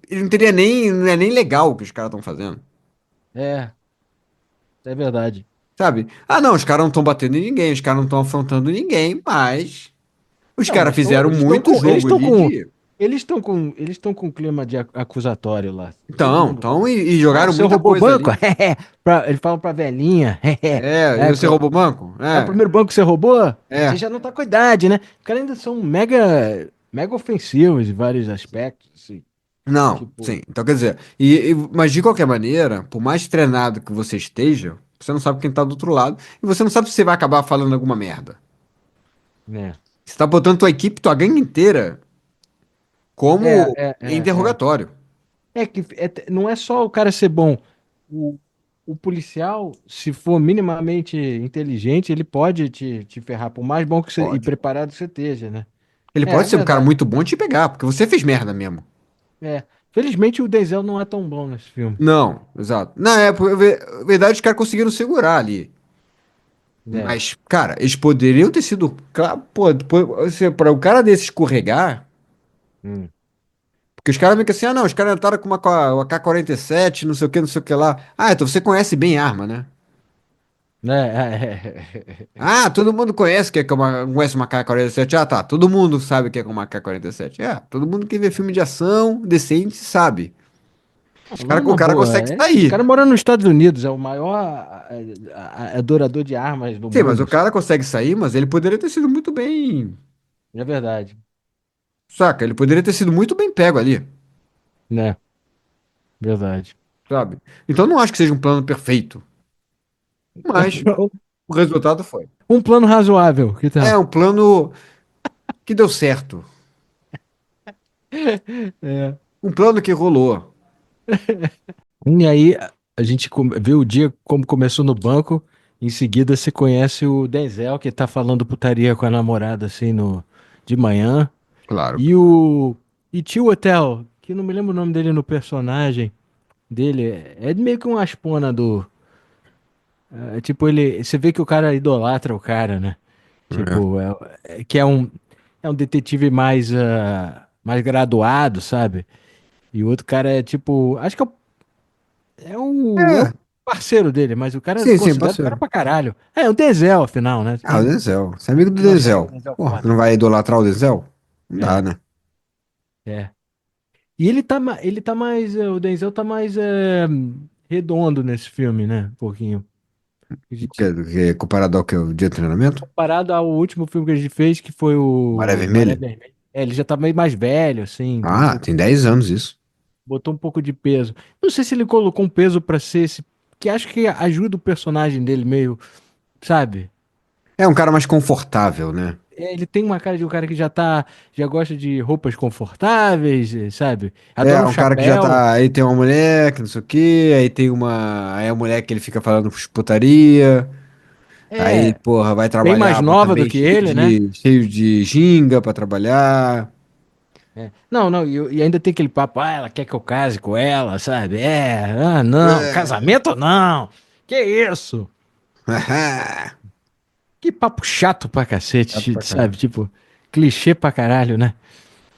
ele não teria nem. Não é nem legal o que os caras estão fazendo. É, é verdade. Sabe? Ah, não, os caras não estão batendo em ninguém, os caras não estão afrontando ninguém, mas os Não, caras mas fizeram muito eles jogo estão ali com, de. eles estão com clima de acusatório lá. Todo Então, mundo então tá. e Ah, jogaram você muita roubou o coisa banco? ali. Eles falam pra velhinha. É, e É, você roubou o banco? é o primeiro banco que você roubou? Você É. já não tá com idade, né? Os caras ainda são mega ofensivos em vários aspectos, assim. Não, Tipo, sim. Então, quer dizer, mas de qualquer maneira, por mais treinado que você esteja, você não sabe quem tá do outro lado, e você não sabe se você vai acabar falando alguma merda. né? Você tá botando tua equipe, tua gangue inteira como É. interrogatório. Não é só o cara ser bom. O, o policial, se for minimamente inteligente, ele pode te ferrar, por mais bom que você e Pode. preparado que você esteja, né? Ele É pode ser um cara verdade. muito bom e te pegar, porque você fez merda mesmo. É. Felizmente o Denzel não é tão bom nesse filme. Não, exato. Na época, na verdade, os caras conseguiram segurar ali. É. Mas, cara, eles poderiam ter sido. Para o cara desse escorregar, Hum. porque os caras ficam assim, ah, não, os caras entraram com uma K-47, não sei o que, não sei o que lá. Ah, então você conhece bem arma, né? Ah, todo mundo conhece que conhece uma K-47. Ah, tá, todo mundo sabe que é com uma K-47. É, todo mundo que vê filme de ação decente sabe. O Numa cara boa. consegue O sair. cara mora nos Estados Unidos, é o maior adorador de armas do Sim, mas o mundo. cara consegue sair, mas ele poderia ter sido muito bem. É verdade, Saca? Ele poderia ter sido muito bem pego ali, né? Verdade. sabe? Então não acho que seja um plano perfeito, mas o resultado foi. Um plano razoável, que É tal? um plano que deu certo. É. Um plano que rolou. E aí a gente vê o dia como começou no banco. Em seguida você conhece o Denzel, que tá falando putaria com a namorada assim no, de manhã. Claro. E o e Tio Hotel, que não me lembro o nome dele no personagem dele. É meio que uma espona do. Tipo, você vê que o cara idolatra o cara, né? É. Tipo, que é um detetive mais graduado, sabe? E o outro cara é tipo. Acho que é o É. parceiro dele, mas o cara é Sim, sim, considerado cara parceiro. pra caralho. É o Denzel, afinal, né? Ah, o Denzel. Você é amigo do Não, achei o Denzel. Denzel Porra, tu foda. não vai idolatrar o Denzel? Não dá, É, né? é. E ele tá mais, o Denzel tá mais redondo nesse filme, né? Um pouquinho. Comparado ao que o dia de treinamento? Comparado ao último filme que a gente fez, que foi Maré o Maré Vermelha? Vermelha. É, ele já tá meio mais velho, assim, tem um Ah, pouco, tem 10 anos isso. botou um pouco de peso. Não sei se ele colocou um peso pra ser esse, que acho que ajuda o personagem dele meio, sabe? É um cara mais confortável, né? É, ele tem uma cara de um cara que já gosta de roupas confortáveis, sabe? É, Adora um um cara que já chapéu. tá. Aí tem uma mulher, que não sei o quê. Aí tem uma. Aí a mulher que ele fica falando putaria. Aí, É, porra, vai bem mais trabalhar, mas nova do também que ele, né? cheio de ginga pra trabalhar. É. Não, não, e ainda tem aquele papo, ela quer que eu case com ela, sabe? Não, É. casamento não. Que isso? Que papo chato pra Chato cacete, pra sabe? caralho. Tipo, clichê pra caralho, né?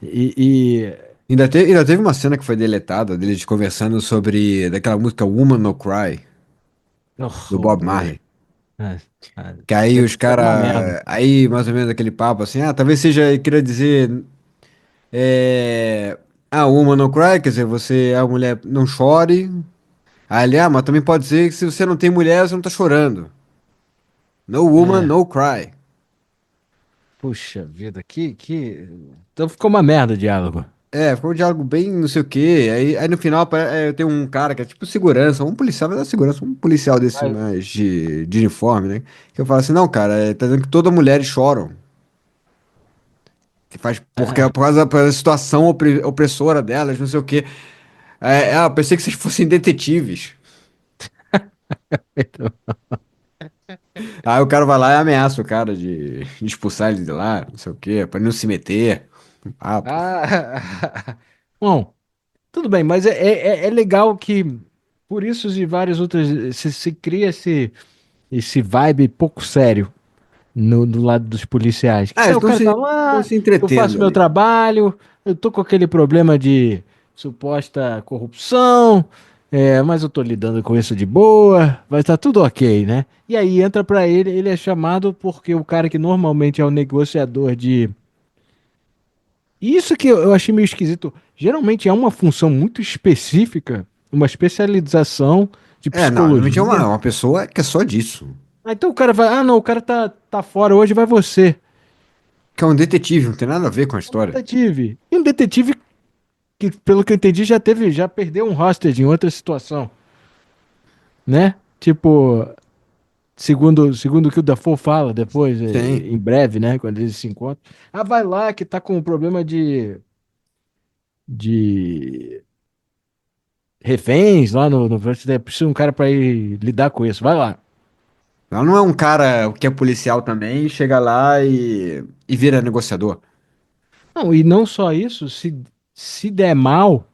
E, Ainda teve uma cena que foi deletada deles conversando sobre daquela música Woman No Cry, do oh Bob boy. Marley. Ah, ah, Que aí deve os ter ficado uma merda. caras. Aí, mais ou menos, aquele papo assim, talvez seja, ele queria dizer. É, Woman No Cry, quer dizer, você, a mulher não chore. Aí ele, mas também pode dizer que se você não tem mulher, você não tá chorando. No woman, É, no cry. puxa vida, Então ficou uma merda o diálogo. É, ficou um diálogo bem não sei o quê. Aí no final tem um cara que é tipo segurança, um policial, mas não é segurança, um policial desse Mas, mais de uniforme, né? Que eu falo assim, não, cara, tá dizendo que todas as mulheres choram. Que faz, porque é ah, por causa da situação opressora delas, não sei o quê. Eu pensei que vocês fossem detetives. então, Aí o cara vai lá e ameaça o cara de expulsar ele de lá, não sei o quê, pra ele não se meter. Papo. bom, tudo bem, mas é legal que, por isso e várias outras, se cria esse vibe pouco sério do lado dos policiais. Que Ah, eles sai o cara fala, estão se eu faço entretendo meu ali. trabalho, eu tô com aquele problema de suposta corrupção, mas eu tô lidando com isso de boa, vai estar tudo ok, né? E aí entra pra ele, ele é chamado porque o cara que normalmente é o negociador de. Isso que eu achei meio esquisito. Geralmente é uma função muito específica, uma especialização de Não, normalmente é psicologia. uma pessoa que é só disso. Então o cara vai, não, o cara tá fora hoje, vai você. Que é um detetive, não tem nada a ver com a É um história. detetive. E um detetive que, pelo que eu entendi, já perdeu um hostage em outra situação, né? Tipo, segundo o que o Dafoe fala depois, Sim. em breve, né? Quando eles se encontram. Ah, vai lá que tá com um problema de reféns lá no precisa de um cara pra ir lidar com isso. Vai lá. Ela não é um cara que é policial também, chega lá e vira negociador. Não, e não só isso, se der mal,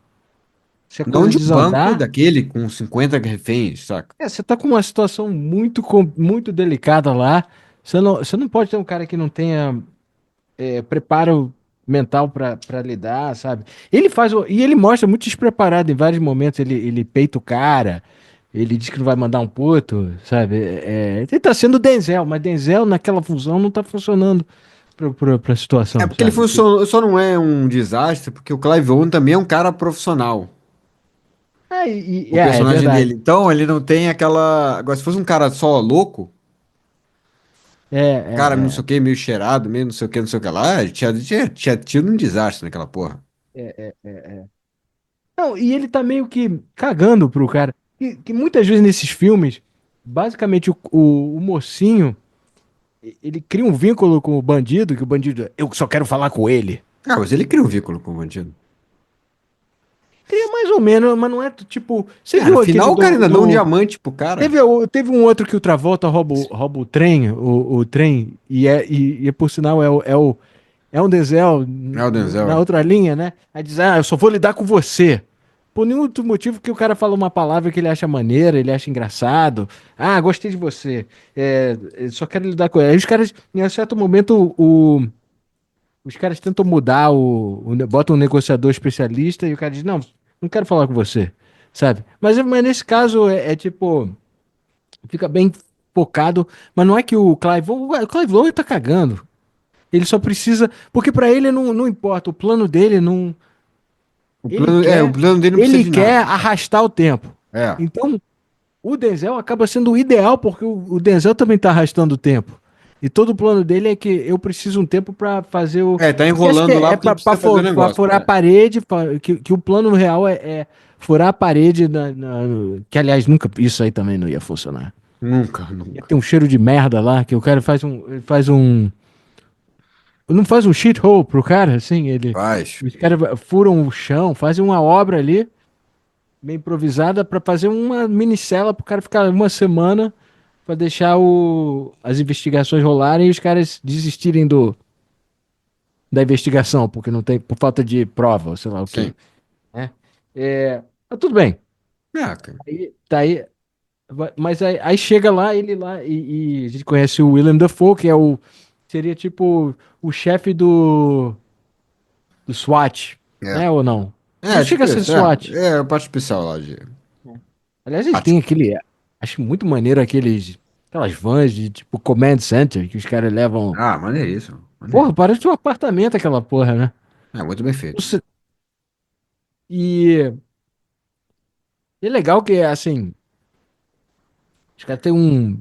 se a Não coisa de um banco desandar, daquele com 50 reféns, saca? você tá com uma situação muito delicada lá. Você não pode ter um cara que não tenha preparo mental pra lidar, sabe? E ele mostra muito despreparado em vários momentos. Ele peita o cara, ele diz que não vai mandar um puto, sabe? Ele tá sendo Denzel, mas Denzel naquela função não tá funcionando pra É situação, porque ele sabe? só não é um desastre, porque o Clive Owen também é um cara profissional. O É personagem verdade. dele. Então, ele não tem aquela. Agora, se fosse um cara só louco, cara, não sei É, o que, meio cheirado, meio não sei o que, não sei o que lá, tinha tido um desastre naquela porra. Não, e ele tá meio que cagando pro cara. Que muitas vezes nesses filmes, basicamente o mocinho, ele cria um vínculo com o bandido, que o bandido, eu só quero falar com ele. Ah, mas ele cria um vínculo com o bandido. Cria mais ou menos, mas não é tipo. Você Ah, no viu final aquele o cara ainda dá um diamante pro cara. Teve um outro que o Travolta rouba o trem, o trem, por sinal é um Denzel É o Denzel, na é. outra linha, né? Aí diz, eu só vou lidar com você. Por nenhum outro motivo que o cara fala uma palavra que ele acha maneira, ele acha engraçado. Ah, gostei de você. Eu só quero lidar com ele. Aí os caras, em um certo momento, os caras tentam mudar botam um negociador especialista e o cara diz, não, não quero falar com você, sabe? Mas nesse caso é tipo. Fica bem focado, mas não é que o Clive Owen tá cagando. Ele só precisa, porque pra ele não importa, o plano dele não, ele O quer, plano dele não precisa ele de quer nada. arrastar o tempo. É. Então, o Denzel acaba sendo o ideal porque o Denzel também tá arrastando o tempo. E todo o plano dele é que eu preciso um tempo pra fazer o. É, tá Porque acho que enrolando lá é porque ele precisa fazer o pra negócio. furar a É. parede, que o plano real é furar a parede, que aliás nunca isso aí também não ia funcionar. Nunca, Ia nunca. ter um cheiro de merda lá, que o cara faz um. Não faz um shithole pro cara, assim, Faz. os caras furam o chão, fazem uma obra ali, meio improvisada, pra fazer uma minicela pro cara ficar uma semana pra deixar as investigações rolarem e os caras desistirem da investigação, porque não tem, por falta de prova, ou sei lá o quê. Sim. Né? Mas tudo bem. É, cara. Tá aí, mas aí chega lá, ele lá, e a gente conhece o Willem Dafoe, que seria tipo o chefe do SWAT, né? É. Ou não? Não É, chega tipo a ser isso. SWAT. É a parte especial lá de Aliás, eles têm tático. aquele. Acho muito maneiro aquelas vans de tipo Command Center que os caras levam. Ah, maneiríssimo. Porra, Maneiríssimo. parece um apartamento aquela porra, né? É, muito bem feito. Você- E é legal que, assim, os caras têm um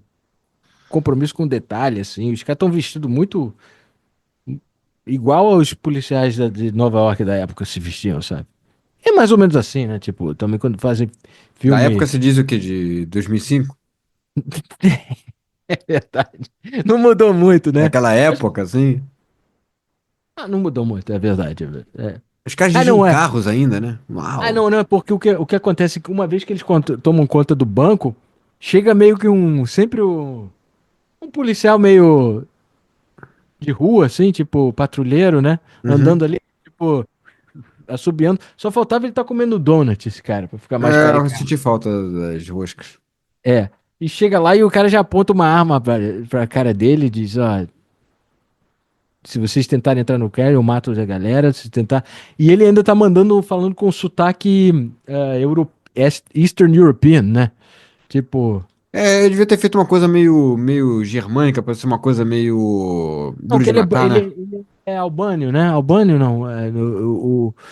compromisso com detalhe, assim. Os caras estão vestidos muito igual aos policiais de Nova York da época se vestiam, sabe? É mais ou menos assim, né? Tipo, também quando fazem Da época filme. se diz o quê? De 2005? É verdade. Não mudou muito, né? Daquela época, assim. Não mudou muito, é verdade. É. Os caras Ah, dirigiam não é. carros ainda, né? Ah, Uau. não, não, é porque o que acontece é que uma vez que eles tomam conta do banco, chega meio que sempre um policial meio de rua, assim, tipo, patrulheiro, né? Uhum. Andando ali, tipo, assobiando. Só faltava ele estar comendo donut, esse cara, pra ficar mais É, eu caricato. senti falta das roscas. É. E chega lá e o cara já aponta uma arma pra cara dele e diz, ó, se vocês tentarem entrar no carro, eu mato a galera, se tentar... E ele ainda tá falando com sotaque Eastern European, né? Tipo... É, eu devia ter feito uma coisa meio germânica, pra ser uma coisa meio Não, duro que de matar, né? ele é albânio, né? Albânio não.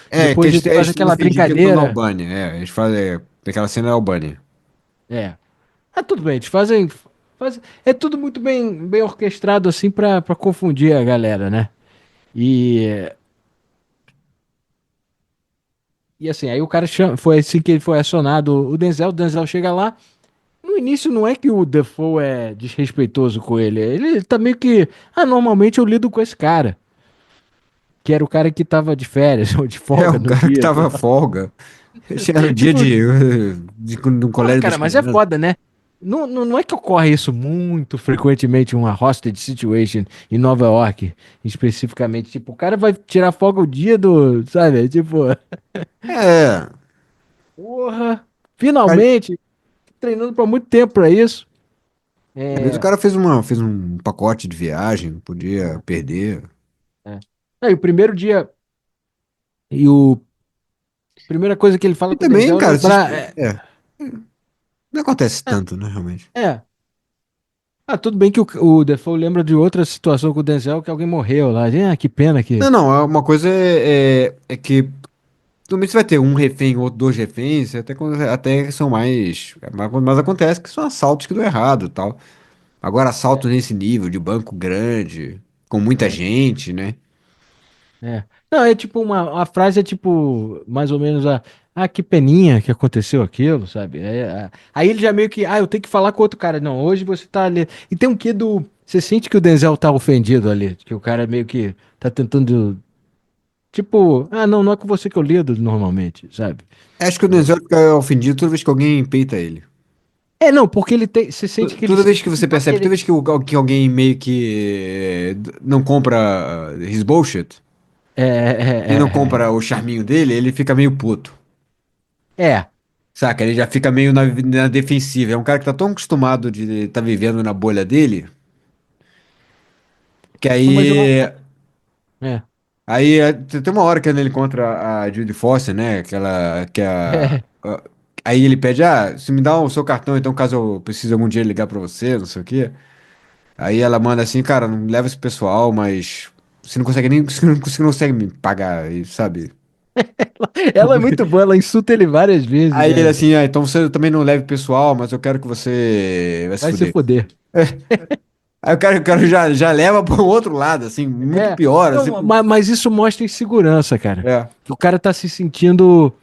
É, que Depois ele é faz estilo aquela fingindo que eles estão na brincadeira. Albânia. É, eles fazem. Aquela cena é Albânia. É. Ah, tudo bem, eles é tudo muito bem orquestrado assim pra confundir a galera, né? E, e assim, aí o cara foi assim que ele foi acionado o Denzel chega lá. No início não é que o Defoe é desrespeitoso com ele, ele tá meio que, normalmente eu lido com esse cara, que era o cara que tava de férias ou de É, folga o no cara que dia, sei tava lá. folga. Esse era o dia Tipo, do porra, colégio das cara, mas é crianças. foda, né? Não é que ocorre isso muito frequentemente, uma hostage situation em Nova York, especificamente. Tipo, o cara vai tirar folga o dia sabe? Tipo, É, porra, cara, finalmente, treinando pra muito tempo pra isso. às vezes o É, cara fez um pacote de viagem, podia perder. é. Aí o primeiro dia, e o primeira coisa que ele fala E com o também, Denzel é cara, lembrar. não acontece tanto, né, realmente. É. Tudo bem que o Defoe lembra de outra situação com o Denzel, que alguém morreu lá. Que pena que. Não, uma coisa é que também você vai ter um refém ou dois reféns, até são mais. Mas acontece que são assaltos que dão errado e tal. Agora, assalto nesse nível, de banco grande, com muita É. gente, né? É. Não, é tipo a frase é tipo, mais ou menos que peninha que aconteceu aquilo, sabe? Aí ele já meio que, eu tenho que falar com outro cara. Não, hoje você tá ali. E tem um quê você sente que o Denzel tá ofendido ali, que o cara meio que tá tentando, tipo, não é com você que eu lido normalmente, sabe? Acho que o Denzel fica ofendido toda vez que alguém peita ele. Não, porque você sente que ele Toda vez sempre que você tá percebe, toda querendo. vez que alguém meio que não compra his bullshit, e não compra o charminho dele, ele fica meio puto. É. Saca? Ele já fica meio na defensiva. É um cara que tá tão acostumado de estar vivendo na bolha dele, que Não, mas eu. aí. É. Tem uma hora que ele encontra a Judy Foster, né? Aquela. Que é É. Aí ele pede, ah, se me dá o seu cartão, então caso eu precise algum dia ligar pra você, não sei o quê. Aí ela manda assim, cara, não leva esse pessoal, mas você não consegue nem, você não consegue me pagar, aí, sabe? Ela é muito boa, ela insulta ele várias vezes, Aí ele né? assim, ah, então você também não leve pessoal, mas eu quero que você vai se Vai se fuder. foder. Aí o cara já leva para um outro lado, assim, muito É, pior, assim. não, mas isso mostra insegurança, cara. É. Que o cara tá se sentindo,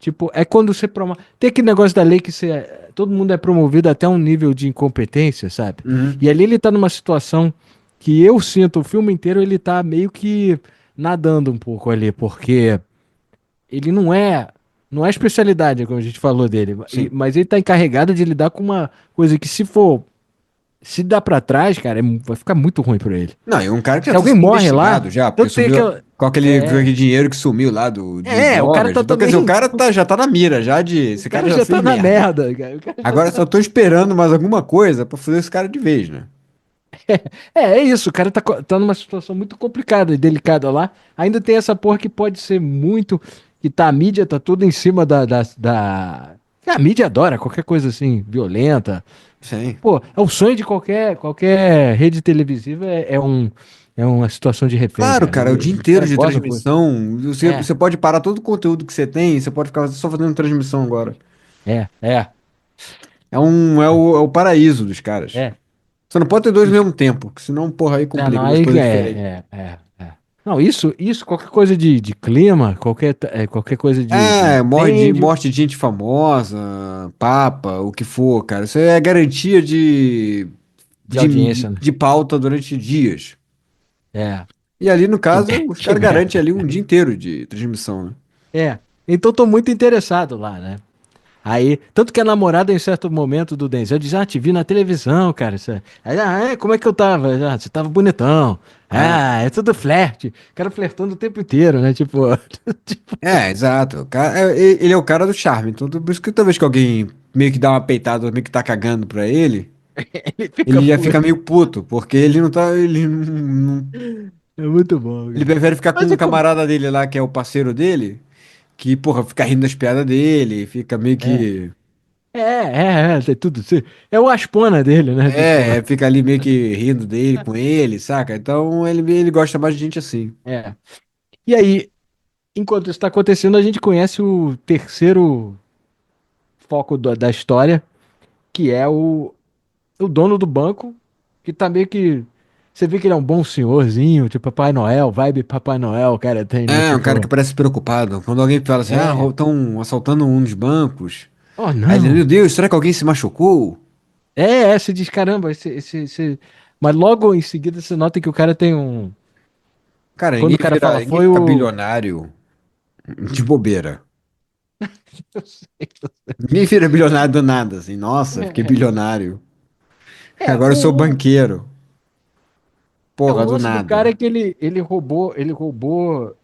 tipo, é quando você promove. Tem aquele negócio da lei que você, todo mundo é promovido até um nível de incompetência, sabe? Uhum. E ali ele tá numa situação que eu sinto o filme inteiro ele tá meio que nadando um pouco ali, porque ele não é especialidade, como a gente falou dele, Sim. mas ele tá encarregado de lidar com uma coisa que se dá pra trás, cara, vai ficar muito ruim pra ele. Não, e um cara que Se já tá alguém sendo morre lá, investigado já, eu porque tenho sumiu aquela. com aquele dinheiro que sumiu lá de O cara drogas. tá Então, quer dizer, o também. cara já tá na mira, já de. O Esse cara cara já já fez tá na merda. merda, cara. O cara já Agora só tô esperando mais alguma coisa pra fazer esse cara de vez, né? é isso, o cara tá numa situação muito complicada e delicada lá. Ainda tem essa porra que pode ser muito. Que tá, a mídia tá toda em cima A mídia adora qualquer coisa assim, violenta. Sim. Pô, é o sonho de qualquer rede televisiva é uma situação de refém, Claro, cara. cara, o dia Os inteiro caras de gostam, pô. transmissão. É, Você pode parar todo o conteúdo que você tem, você pode ficar só fazendo transmissão agora. é. É o paraíso dos caras. É. Você não pode ter dois ao mesmo tempo, porque senão, porra, aí Não, não, complica das aí coisas diferentes. Não, isso, qualquer coisa de clima, qualquer coisa de É, incêndio, morte de gente famosa, papa, o que for, cara. Isso é garantia de audiência, né? de pauta durante dias. É. E ali, no caso, os Que caras garantem merda. ali um dia inteiro de transmissão, né? É. Então tô muito interessado lá, né? Aí, tanto que a namorada, em certo momento do Denzel, diz: Ah, te vi na televisão, cara. Aí, como é que eu tava? Ah, você tava bonitão. É, Ah, é tudo flerte. O cara flertando o tempo inteiro, né? Tipo, tipo, exato. Ele é o cara do charme. Então, por isso que toda vez que alguém meio que dá uma peitada, meio que tá cagando pra ele, ele fica ele já fica puto. meio puto, porque ele não tá. É muito bom, Ele cara. prefere ficar com Mas um é como. camarada dele lá, que é o parceiro dele, que, porra, fica rindo das piadas dele, fica meio É. que. Tem tudo. É o Aspona dele, né? Tipo, Fica ali meio que rindo dele com ele, saca? Então ele gosta mais de gente assim. é. E aí, enquanto isso está acontecendo, a gente conhece o terceiro foco da história, que é o dono do banco, que tá meio que. Você vê que ele é um bom senhorzinho, tipo Papai Noel, vibe Papai Noel, o cara tem, né? É, um cara que Tipo, parece preocupado. Quando alguém fala assim, ah, é. estão assaltando um dos bancos. Oh, Aí ele, meu não. Deus, será que alguém se machucou? Você diz, caramba, Mas logo em seguida você nota que o cara tem um. Cara, Quando o cara fala, ninguém foi fica o. bilionário de bobeira. Eu sei. Ninguém vira bilionário do nada, assim. Nossa, fiquei bilionário. É, Agora eu sou banqueiro. o Porra, do lance do cara é nada. que ele roubou.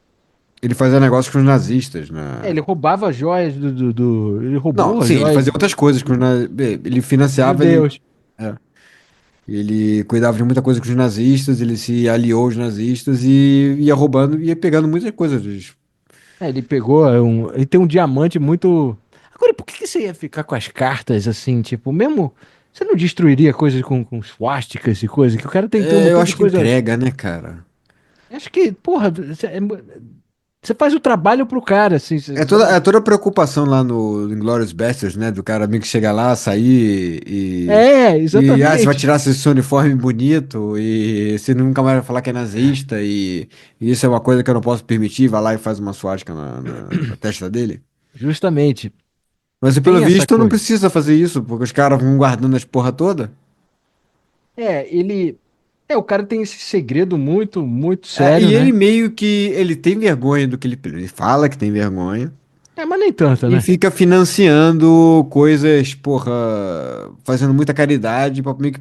Ele fazia negócio com os nazistas, né? Ele roubava joias ele Não, roubou sim, ele joias fazia outras coisas com ele dos financiava, judeus. é, ele cuidava de muita coisa com os nazistas, ele se aliou aos nazistas e ia roubando, ia pegando muitas coisas. Ele pegou ele tem um diamante muito. Agora, por que você ia ficar com as cartas assim, tipo, mesmo. Você não destruiria coisas com swasticas e coisas, que o cara tem um É, eu montão de acho que coisa. entrega, né, cara? Acho que, porra, você faz o trabalho pro cara, assim. É toda a preocupação lá no Inglourious Basterds, né? Do cara meio que chega lá, sair você vai Exatamente. tirar esse uniforme bonito e você nunca mais vai falar que é nazista e isso é uma coisa que eu não posso permitir, vai lá e faz uma suástica na testa dele. Justamente. Mas pelo Tem essa visto não coisa. precisa fazer isso, porque os caras vão guardando as porra toda. Ele. O cara tem esse segredo muito, muito É, sério, e ele né? meio que ele tem vergonha do que ele fala que tem vergonha. Mas nem tanto, E né? fica financiando coisas, porra, fazendo muita caridade pra, meio que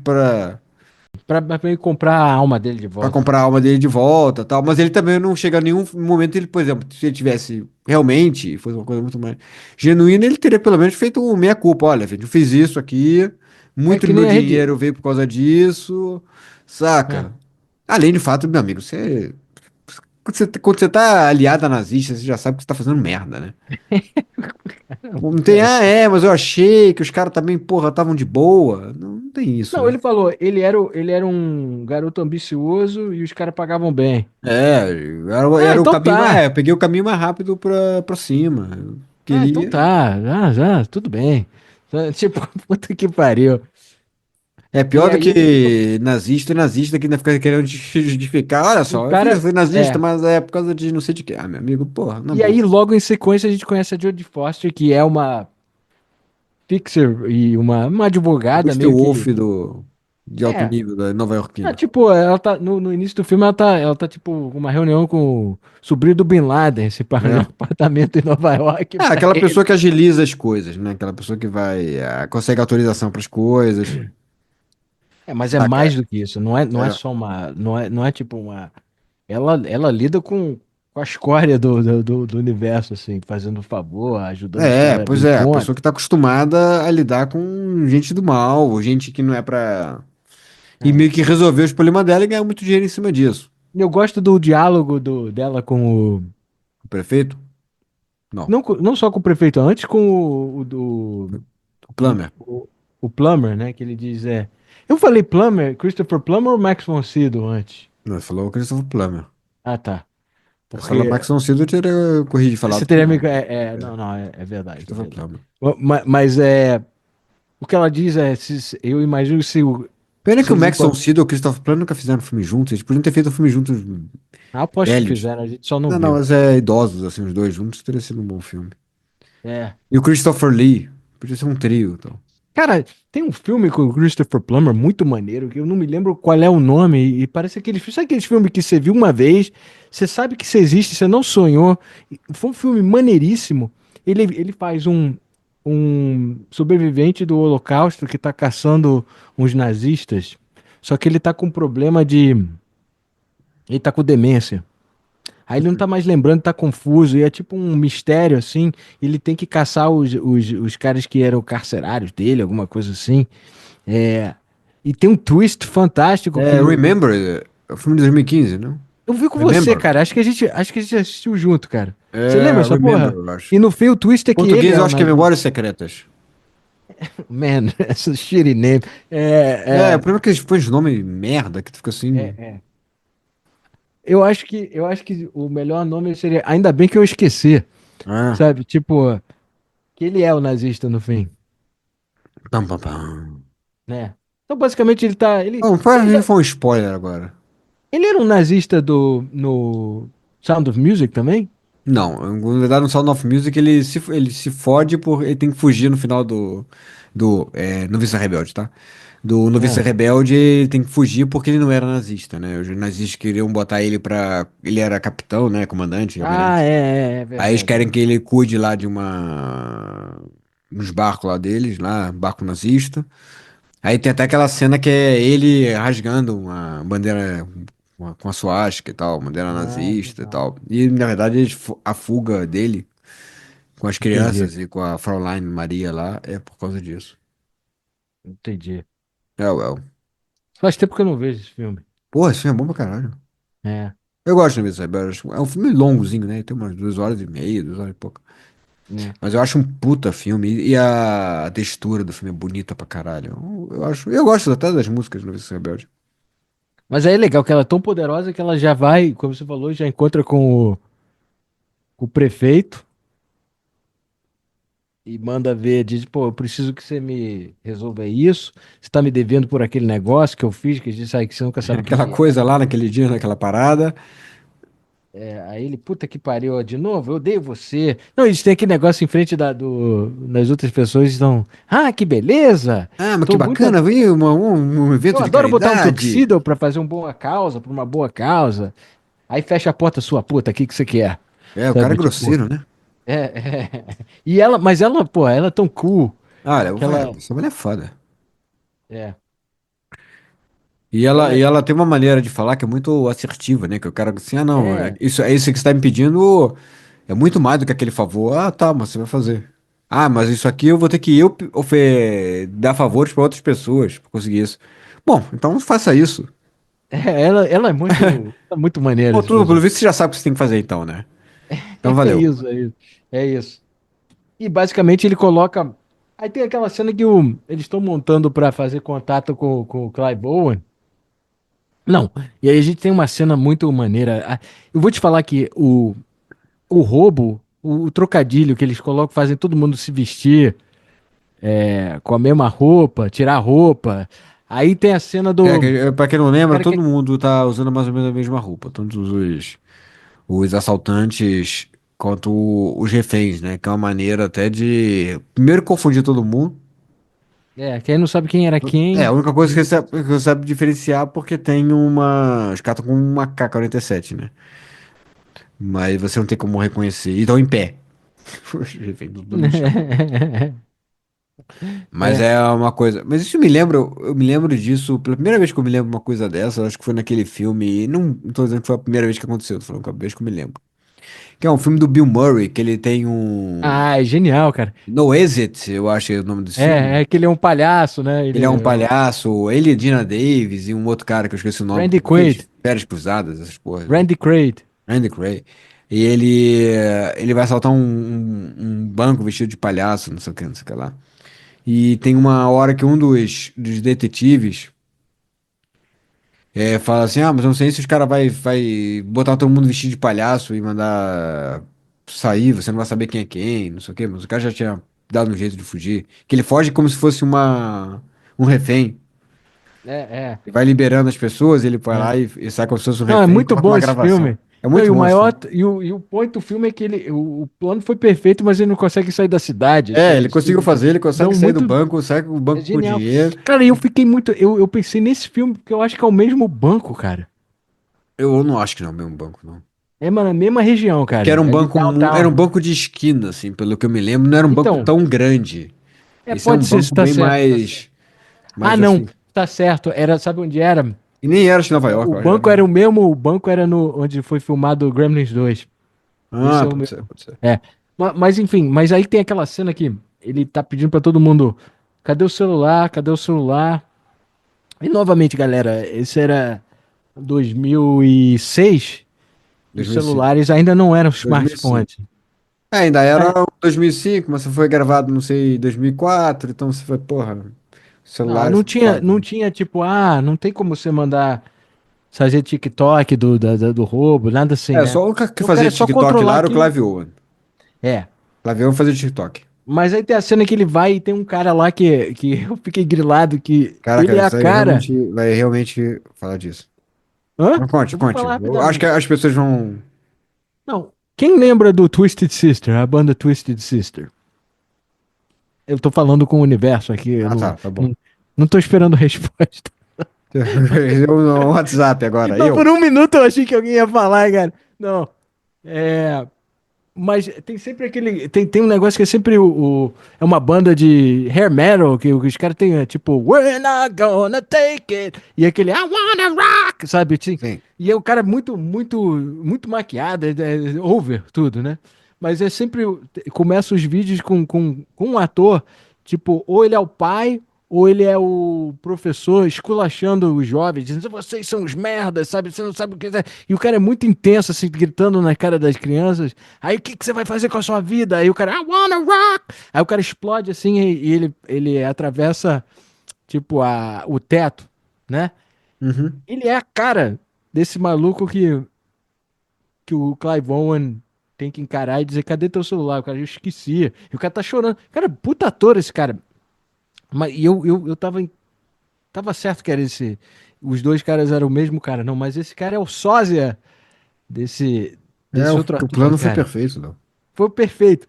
Pra ele comprar a alma dele de pra volta. comprar a alma dele de volta tal. Mas ele também não chega a nenhum momento, ele, por exemplo, se ele tivesse realmente, fosse uma coisa muito mais genuína, ele teria pelo menos feito um meia-culpa. Olha, gente, eu fiz isso aqui, É muito do que meu nem a rede. dinheiro veio por causa disso, É. saca? Além do fato, meu amigo, quando você tá aliado a nazista, você já sabe que você tá fazendo merda, né? Não tem, mas eu achei que os caras também, porra, estavam de boa. Não, não tem isso, Não, né? ele falou, ele era um garoto ambicioso e os caras pagavam bem. Ah, Era o então caminho mais, tá. eu peguei o caminho mais rápido pra cima. Eu Ah, então queria. tá. Já, tudo bem. Tipo, puta que pariu. É E pior do aí que nazista e nazista que ainda fica querendo justificar. Olha o só, eu cara. fui nazista, É. mas é por causa de não sei de quê. Ah, meu amigo, porra, na E aí, boa. logo em sequência, a gente conhece a Jodie Foster, que é uma fixer e uma O advogada Christian meio Wolf que. de alto É. nível da Nova Yorkina. Tipo, ela tá. No início do filme, ela tá, tipo, uma reunião com o sobrinho do Bin Laden, se arranjar um É. apartamento em Nova York Ah, pra aquela ele. pessoa que agiliza as coisas, né? Aquela pessoa que vai, consegue autorização para as coisas, É, mas é saca? mais do que isso. Não é É, só uma. Não é tipo uma. Ela lida com a escória do universo, assim, fazendo favor, ajudando os caras pois bem é, a conta. pessoa que tá acostumada a lidar com gente do mal, gente que não é pra. E É. meio que resolver os problemas dela e ganhar muito dinheiro em cima disso. Eu gosto do diálogo dela com o. O prefeito? Não. Não, não só com o prefeito, antes com O Plummer. o Plummer, né? Que ele diz, é. Eu falei Plummer, Christopher Plummer ou Max von Sydow antes? Não, ele falou o Christopher Plummer. Ah, tá. Se falar Porque Max von Sydow, eu teria corrigido e você falado que teria me. não. É, Não, é verdade, é Christopher verdade. Plummer. Mas é. O que ela diz é, eu imagino que Pena que se o eles Max von encontram. Sydow e o Christopher Plummer nunca fizeram filme juntos. Eles podiam ter feito um filme juntos Aposto que velhos. fizeram, a gente só não Não, viu. mas é idosos, assim, os dois juntos, teria sido um bom filme. É. E o Christopher Lee, podia ser um trio, então. Cara, tem um filme com o Christopher Plummer muito maneiro, que eu não me lembro qual é o nome, e parece aquele filme. Sabe aquele filme que você viu uma vez, você sabe que você existe, você não sonhou. Foi um filme maneiríssimo. Ele faz um sobrevivente do Holocausto que tá caçando uns nazistas, só que ele tá com problema de. Ele tá com demência. Aí ele não tá mais lembrando, tá confuso, e é tipo um mistério, assim. Ele tem que caçar os caras que eram carcerários dele, alguma coisa assim. É, e tem um twist fantástico que É, Remember, é o filme de 2015, não? eu vi com você, Remember? cara. Acho que a gente assistiu junto, cara. Você lembra É, essa Remember, porra? eu acho. E no fim o twist Em é que ele português, é eu o acho que é nazista. Memórias Secretas. Man, essa shitty name. O problema é que eles põem os nomes merda, que tu fica assim. É. Eu acho que o melhor nome seria Ainda bem que eu esqueci, Ah, sabe? Tipo, que ele é o nazista no fim, pam, pam, pam. né? Então basicamente ele tá, Bom, foi um spoiler agora. ele era um nazista no Sound of Music também? Não, na verdade, no Sound of Music ele se fode por. Ele tem que fugir no final do Noviça Rebelde, tá? Do Noviça Ah, Rebelde, ele tem que fugir porque ele não era nazista, né? Os nazistas queriam botar ele pra. Ele era capitão, né? Comandante, almirante. é Aí eles verdade. querem que ele cuide lá de uma. Uns barcos lá deles, lá, barco nazista. Aí tem até aquela cena que é ele rasgando uma bandeira com a suástica e tal, bandeira Ah, nazista e legal. tal. E na verdade a fuga dele com as Entendi, crianças e com a Fraulein Maria lá é por causa disso. entendi. É, well. Faz tempo que eu não vejo esse filme. Pô, esse filme é bom pra caralho. É, Eu gosto de Navios Rebeldes. É um filme longozinho, né? Tem umas 2 horas e meia, 2 horas e pouco. né? Mas eu acho um puta filme. E a textura do filme é bonita pra caralho. Eu acho. Eu gosto até das músicas do Navios Rebeldes. Mas aí é legal que ela é tão poderosa que ela já vai, como você falou, já encontra com o prefeito e manda ver, diz, pô, eu preciso que você me resolva isso. Você tá me devendo por aquele negócio que eu fiz, que diz aí que você nunca sabe o que Aquela que é. coisa lá naquele dia, naquela parada. É, aí ele, puta que pariu, ó, de novo, eu odeio você. Não, eles têm aquele negócio em frente das outras pessoas, estão, ah, que beleza! Ah, mas que Tô muito, bacana, viu? Um eu evento de adoro botar um caridade. tuxedo pra fazer uma boa causa, pra uma boa causa. Aí fecha a porta, sua puta, o que que você quer? É, o cara é Sabe, tipo, grosseiro, né? E ela, mas ela, pô, ela é tão cool Olha, que ela, essa mulher é foda. é, E ela ela, é, e ela tem uma maneira de falar que é muito assertiva, né? Que o cara assim, ah, não, é, é isso que você tá me pedindo é muito mais do que aquele favor. Ah, tá, mas você vai fazer. Ah, mas isso aqui eu vou ter que dar favores para outras pessoas para conseguir isso. Bom, então faça isso. ela é muito maneira Bom, esse pelo personagem. visto você já sabe o que você tem que fazer então, né? Então É valeu. isso, é isso, é isso. E basicamente ele coloca. Aí tem aquela cena que eles estão montando pra fazer contato com o Clive Owen. Não, e aí a gente tem uma cena muito maneira. Eu vou te falar que o roubo, o trocadilho que eles colocam, fazem todo mundo se vestir com a mesma roupa, tirar a roupa. Aí tem a cena É, do pra quem não lembra, cara que. todo mundo tá usando mais ou menos a mesma roupa. Tanto os assaltantes quanto os reféns, né? Que é uma maneira até de, primeiro, confundir todo mundo. Que aí não sabe quem era É, a quem. única coisa que você sabe diferenciar porque tem uma. Os caras estão com uma AK-47, né? Mas você não tem como reconhecer. E estão em pé. Os reféns tudo no chão. Mas É. é uma coisa. Mas isso me lembra, eu me lembro disso. Pela primeira vez que eu me lembro de uma coisa dessa, eu acho que foi naquele filme. E não tô dizendo que foi a primeira vez que aconteceu, tô falando que é a vez que eu me lembro. Que é um filme do Bill Murray, que ele tem um. Ah, é genial, cara. No Exit, eu acho que é o nome desse filme. É que ele é um palhaço, né? Ele é um palhaço, ele e Dina Davis e um outro cara que eu esqueci o nome, Randy que fez Quaid. Férias Cruzadas, essas porras. Randy Quaid. Andy Cray. E ele vai assaltar um banco vestido de palhaço, não sei o que, não sei o que lá. E tem uma hora que um dos detetives fala assim, ah, mas eu não sei se os caras vai botar todo mundo vestido de palhaço e mandar sair, você não vai saber quem é quem, não sei o que, mas o cara já tinha dado um jeito de fugir. Que ele foge como se fosse um refém. É, Ele vai liberando as pessoas, ele vai é. lá e sai como se fosse um Não, é refém e muito coloca bom uma esse gravação. filme. É Não, e muito o bom esse maior. filme. E o point do filme é que o plano foi perfeito, mas ele não consegue sair da cidade. É, ele conseguiu fazer, ele Dão consegue sair do muito. banco, sai com o É banco com genial. dinheiro. Cara, e eu fiquei muito. Eu pensei nesse filme, porque eu acho que é o mesmo banco, cara. Eu não acho que não é o mesmo banco, não. É, mano, a mesma região, Porque cara. É ali era um downtown. banco de esquina, assim, pelo que eu me lembro, não era um banco Então, tão grande. Esse é um pode ser, se banco tá bem certo, tá certo. Ah, mais não, assim. tá certo. Era, sabe onde era? E nem era de Nova York, O eu acho. banco era o mesmo, o banco era no onde foi filmado o Gremlins 2. Esse Ah, é o pode meu. ser, pode ser. É. Mas, enfim, mas aí tem aquela cena que ele tá pedindo pra todo mundo: cadê o celular? Cadê o celular? E novamente, galera, esse era 2006 e os 2005. celulares ainda não eram 2005. smartphones. Ainda era É. 2005, mas você foi gravado, não sei, 2004, então você foi, porra, Não, celulares. não tinha tipo, não tem como você mandar fazer TikTok do roubo, nada assim, É, né? só o que Então o cara fazia é só TikTok controlar lá era o aquilo. Clive Owen. É. Clive Owen fazia TikTok. Mas aí tem a cena que ele vai e tem um cara lá que eu fiquei grilado que Caraca, ele é a você cara. vai realmente falar disso. Hã? Mas conte, Eu vou conte. falar Eu acho que rapidamente. as pessoas vão. Não. Quem lembra do Twisted Sister, a banda Twisted Sister? Eu tô falando com o universo aqui, eu Ah, não, tá bom. não, não tô esperando resposta. Eu no WhatsApp agora, Não, por eu. um minuto eu achei que alguém ia falar, cara. Não. É. Mas tem sempre aquele. Tem um negócio que é sempre é uma banda de hair metal, que os caras têm, tipo, We're not gonna take it. E aquele I wanna rock, sabe? Assim, Sim. e é o cara muito maquiado, é over tudo, né? Mas é sempre. Começa os vídeos com um ator, tipo, ou ele é o pai, ou ele é o professor esculachando os jovens, dizendo, vocês são os merdas, sabe? Você não sabe o que é. E o cara é muito intenso, assim, gritando na cara das crianças. Aí o que você vai fazer com a sua vida? Aí o cara, I wanna rock! Aí o cara explode assim e ele atravessa, tipo, o teto, né? Uhum. Ele é a cara desse maluco que o Clive Owen tem que encarar e dizer, cadê teu celular? O cara, eu esqueci. E o cara tá chorando. Cara, puta ator esse cara. Mas eu tava certo que era esse. Os dois caras eram o mesmo cara, não, mas esse cara é o sósia desse, É, desse o, outro o ator, plano foi cara. perfeito, não. Foi perfeito.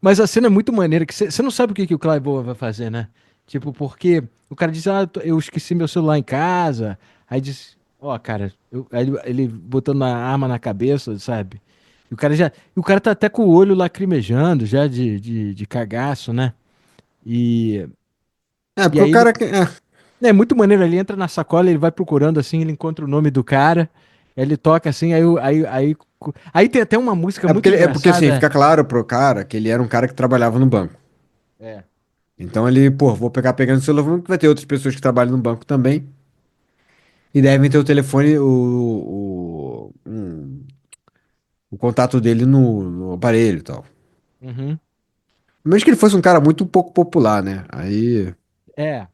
Mas a cena é muito maneira, que você não sabe o que o Clive Owen vai fazer, né? Tipo, porque o cara diz, eu esqueci meu celular em casa. Aí diz, cara, aí ele botando a arma na cabeça, sabe? E o cara tá até com o olho lacrimejando já de cagaço, né? E, É, e porque o aí ele, cara. é muito maneiro, ele entra na sacola, ele vai procurando assim, ele encontra o nome do cara, ele toca assim, aí tem até uma música muito É porque assim, engraçada. fica claro pro cara que ele era um cara que trabalhava no banco. É. Então ele, pô, vou pegar pegando o celular, que vai ter outras pessoas que trabalham no banco também. E devem ter o telefone, o contato dele no aparelho e tal. Uhum. Mesmo que ele fosse um cara muito pouco popular, né? Aí. É.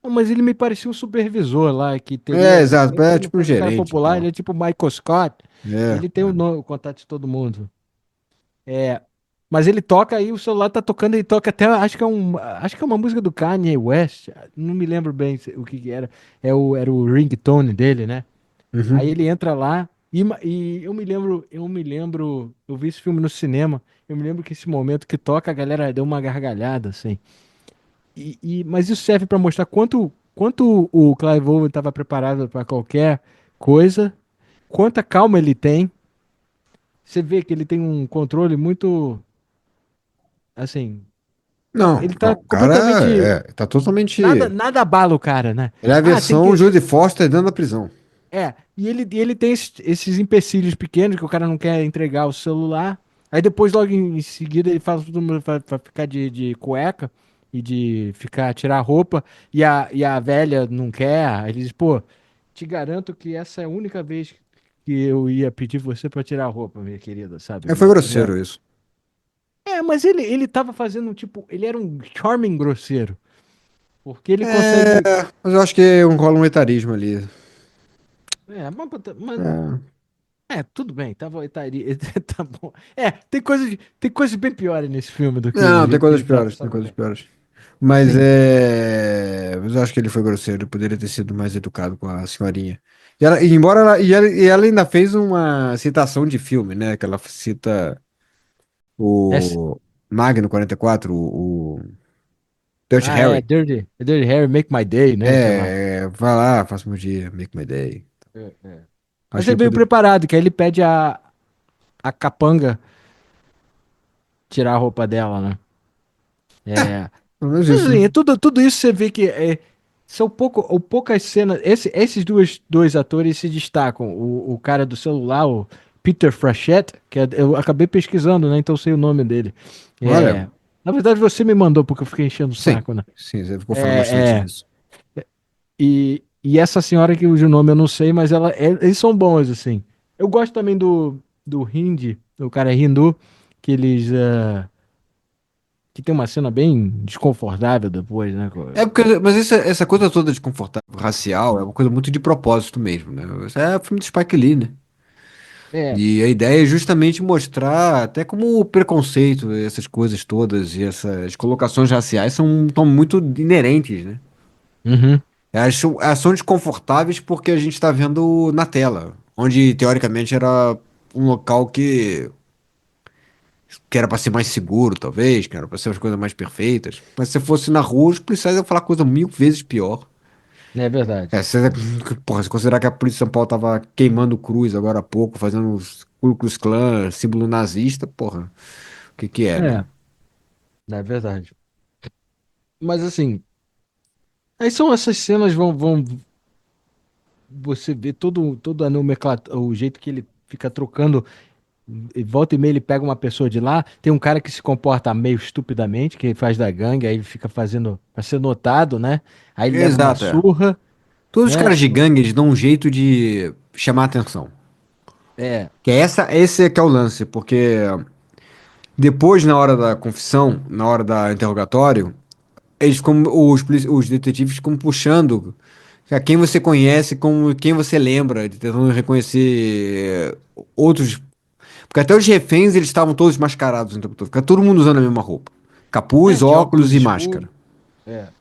Não, mas ele me parecia um supervisor lá, que É, teria. exato, Mesmo que é ele não tipo um fosse um cara gerente e popular, ele tal. é tipo o Michael Scott. É. Ele tem o contato de todo mundo. É. Mas ele toca aí, o celular tá tocando, ele toca até, acho que é uma música do Kanye West, não me lembro bem o que que era. Era o ringtone dele, né? Aí Uhum. ele entra lá e eu vi esse filme no cinema, eu me lembro que esse momento que toca, a galera deu uma gargalhada, assim. Mas isso serve para mostrar quanto o Clive Owen estava preparado para qualquer coisa, quanta calma ele tem. Você vê que ele tem um controle muito, assim, Não, ele tá não, o cara completamente, tá totalmente. nada abala o cara, né? Ele é a Ah, tem versão que, Jodie Foster dentro da prisão. e ele tem esses empecilhos pequenos que o cara não quer entregar o celular. Aí depois, logo em seguida, ele faz todo mundo pra ficar de cueca e de ficar, tirar a roupa. E a velha não quer. Aí ele diz, pô, te garanto que essa é a única vez que eu ia pedir você pra tirar a roupa, minha querida, sabe? É, foi grosseiro isso. Mas ele tava fazendo, tipo, ele era um charming grosseiro. Porque ele É, consegue. mas eu acho que rola um etarismo ali. Mas É. tudo bem, estaria, tá bom. Tem coisas bem piores nesse filme do que o Não, tem jeito que coisas ele trata piores, essa tem coisas mulher. piores. Mas Sim. mas eu acho que ele foi grosseiro, ele poderia ter sido mais educado com a senhorinha. E embora ela ainda fez uma citação de filme, né? Que ela cita Essa- o Magno 44, o Dirty Harry. Dirty Harry, Make My Day, né? Sei lá. Vai lá, faça meu dia, make my day. É. Acho Mas que ele ele veio poderia. preparado, que aí ele pede a capanga tirar a roupa dela, né? É. Pelo menos Mas isso, assim, né? tudo isso você vê que são poucas cenas. Esses dois atores se destacam. O cara do celular, o Peter Frachette, eu acabei pesquisando, né? Então eu sei o nome dele. Olha, É, na verdade, você me mandou, porque eu fiquei enchendo o sim, saco, né? sim, você ficou falando bastante É, é. disso. E essa senhora que o nome eu não sei, mas eles são bons, assim. Eu gosto também do Hindi, o cara é hindu, que eles. Que tem uma cena bem desconfortável depois, né? É porque, mas essa coisa toda de confortável racial é uma coisa muito de propósito mesmo, né? Isso é filme do Spike Lee, né? É. E a ideia é justamente mostrar até como o preconceito, essas coisas todas e essas colocações raciais tão muito inerentes, né? Uhum. Elas são desconfortáveis porque a gente está vendo na tela, onde teoricamente era um local que era para ser mais seguro, talvez, que era para ser as coisas mais perfeitas. Mas se fosse na rua, os policiais iam falar coisa 1000 vezes pior. É verdade. Porra, se considerar que a polícia de São Paulo tava queimando cruz agora há pouco, fazendo os Ku Klux Klan, símbolo nazista, porra, o que que é, né? É, é verdade. Mas assim, aí são essas cenas vão você vê todo a nomenclatura, o jeito que ele fica trocando, e volta e meia ele pega uma pessoa de lá, tem um cara que se comporta meio estupidamente, que faz da gangue, aí ele fica fazendo pra ser notado, né? Aí ele leva uma Exato, é. surra, Todos os né? caras de gangue, eles dão um jeito de chamar atenção. É, Esse é que é o lance, porque depois, na hora da confissão, na hora da interrogatório, os detetives ficam puxando a quem você conhece, com quem você lembra, tentando reconhecer outros. Porque até os reféns, eles estavam todos mascarados o tempo todo. Fica todo mundo usando a mesma roupa. Capuz, de óculos óculos e escuros. máscara. É,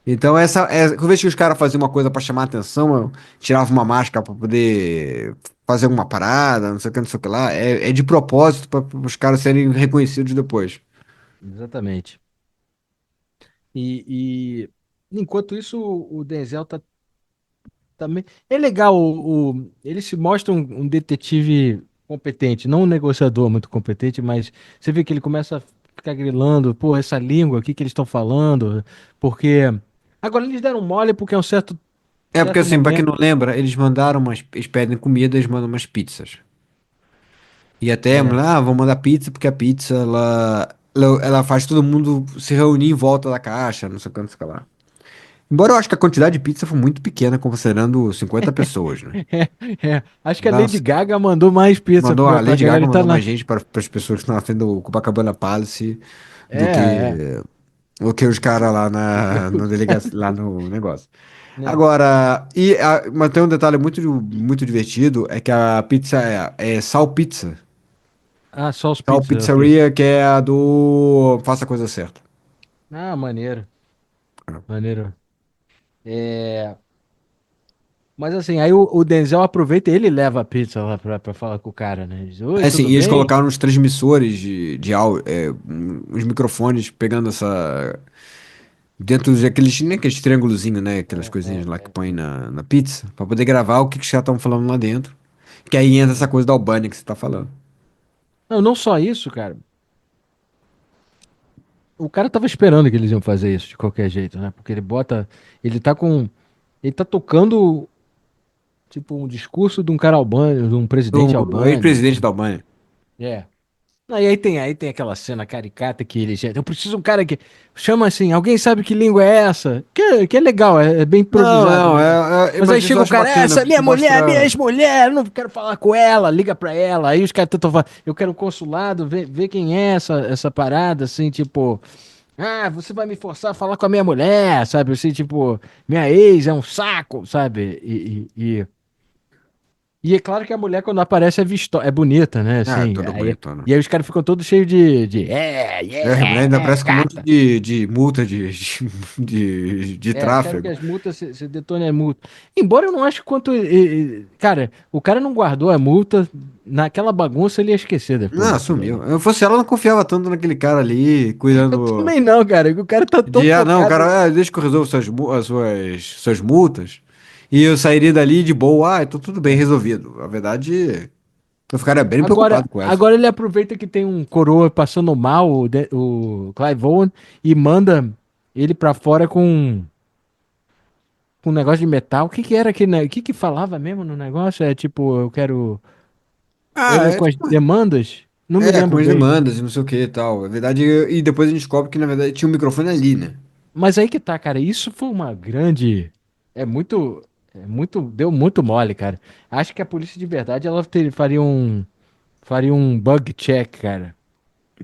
Então, cada vez que os caras faziam uma coisa pra chamar atenção, eu tirava uma máscara pra poder fazer alguma parada, não sei o que, não sei o que lá. É de propósito para os caras serem reconhecidos depois. exatamente. Enquanto isso, o Denzel tá também. É legal, ele se mostra um detetive competente, não um negociador muito competente, mas você vê que ele começa a ficar grilando, pô, essa língua, o que que eles estão falando? Porque. Agora eles deram mole porque é um certo, É porque certo assim, pra quem não momento. lembra, eles pedem comida, eles mandam umas pizzas. E até, É, vou mandar pizza porque a pizza, ela faz todo mundo se reunir em volta da caixa, não sei o que, não sei o que lá. Embora eu acho que a quantidade de pizza foi muito pequena, considerando 50 pessoas, né? Acho que a Lady Nossa, Gaga mandou mais pizza mandou a pra Lady galera Gaga que tá mandou lá. mais gente para as pessoas que estão na frente do Copacabana Palace do É. do que os caras lá no lá no negócio. Né? Agora, mas tem um detalhe muito divertido, é que a pizza é Sal Pizza. Ah, só os Sal pizzas, ok. Pizzeria, que é a do Faça a Coisa Certa. Ah, maneiro, maneiro. É, mas assim, aí o Denzel aproveita e ele leva a pizza lá pra falar com o cara, né? Ele diz, oi, É assim, tudo e eles bem? colocaram uns transmissores de áudio, uns microfones pegando essa. Dentro daqueles, nem aqueles triângulozinhos, né? Aquelas coisinhas lá que põe na pizza, pra poder gravar o que que os caras estão falando lá dentro. Que aí entra essa coisa da Albânia que você tá falando. Não, não só isso, cara. O cara tava esperando que eles iam fazer isso de qualquer jeito, né? Porque ele bota. Ele tá com. Ele tá tocando, tipo, um discurso de um cara albânio, de um presidente Do albânio. ex-presidente da Albânia. É. Aí tem aquela cena caricata que ele já. Eu preciso de um cara que chama assim, alguém sabe que língua é essa? Que é legal, é bem Não, improvisado, não, né? mas Mas aí isso eu chega o acho cara, bacana, essa é porque minha mulher, minha mostra. ex-mulher, não quero falar com ela, liga pra ela. Aí os caras tentam falar, eu quero um consulado, vê quem é essa parada, assim, tipo, ah, você vai me forçar a falar com a minha mulher, sabe? Assim, tipo, minha ex é um saco, sabe? E é claro que a mulher, quando aparece, é bonita, né? Ah, Assim, toda aí, bonitona. e aí os caras ficam todos cheios de A mulher ainda parece com um monte gata. de multa de É, quero que tráfego. as multas se detone a multa. Embora eu não acho quanto. Cara, o cara não guardou a multa, naquela bagunça ele ia esquecer depois Não, daquilo ali. sumiu. Eu fosse ela, eu não confiava tanto naquele cara ali, Eu cuidando também não, cara. O cara tá tão não, o focado. cara, deixa que eu resolvo suas multas. E eu sairia dali de boa, então tudo bem, É. resolvido. A verdade, eu ficaria bem Agora, preocupado com essa. agora ele aproveita que tem um coroa passando mal, o Clive Owen, e manda ele pra fora com um negócio de metal. O que que era o que que falava mesmo no negócio? É tipo, eu quero. Ah, Ele com as demandas? Não me com lembro as bem. demandas e não sei o que e tal. Na verdade, e depois a gente descobre que, na verdade, tinha um microfone ali, né? Mas aí que tá, cara. Isso foi uma grande. É muito. Deu muito mole, cara. Acho que a polícia de verdade ela faria um bug check, cara.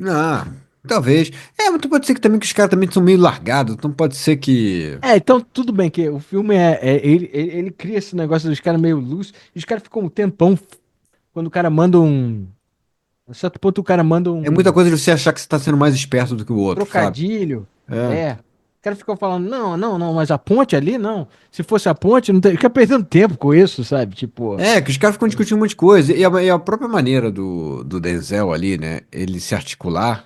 Ah, talvez. Mas pode ser que também que os caras também são meio largados, então pode ser que. É, então tudo bem que o filme ele cria esse negócio dos caras meio luz, e os caras ficam um tempão quando o cara manda um. A certo ponto o cara manda É muita um coisa de você achar que você tá sendo mais esperto do que o outro, sabe? trocadilho. É. É. O cara ficou falando, não, não, não, mas a ponte ali, não. Se fosse a ponte, não tem. Fica perdendo tempo com isso, sabe? Tipo. Que os caras ficam discutindo um monte de coisa. E a própria maneira do Denzel ali, né? Ele se articular.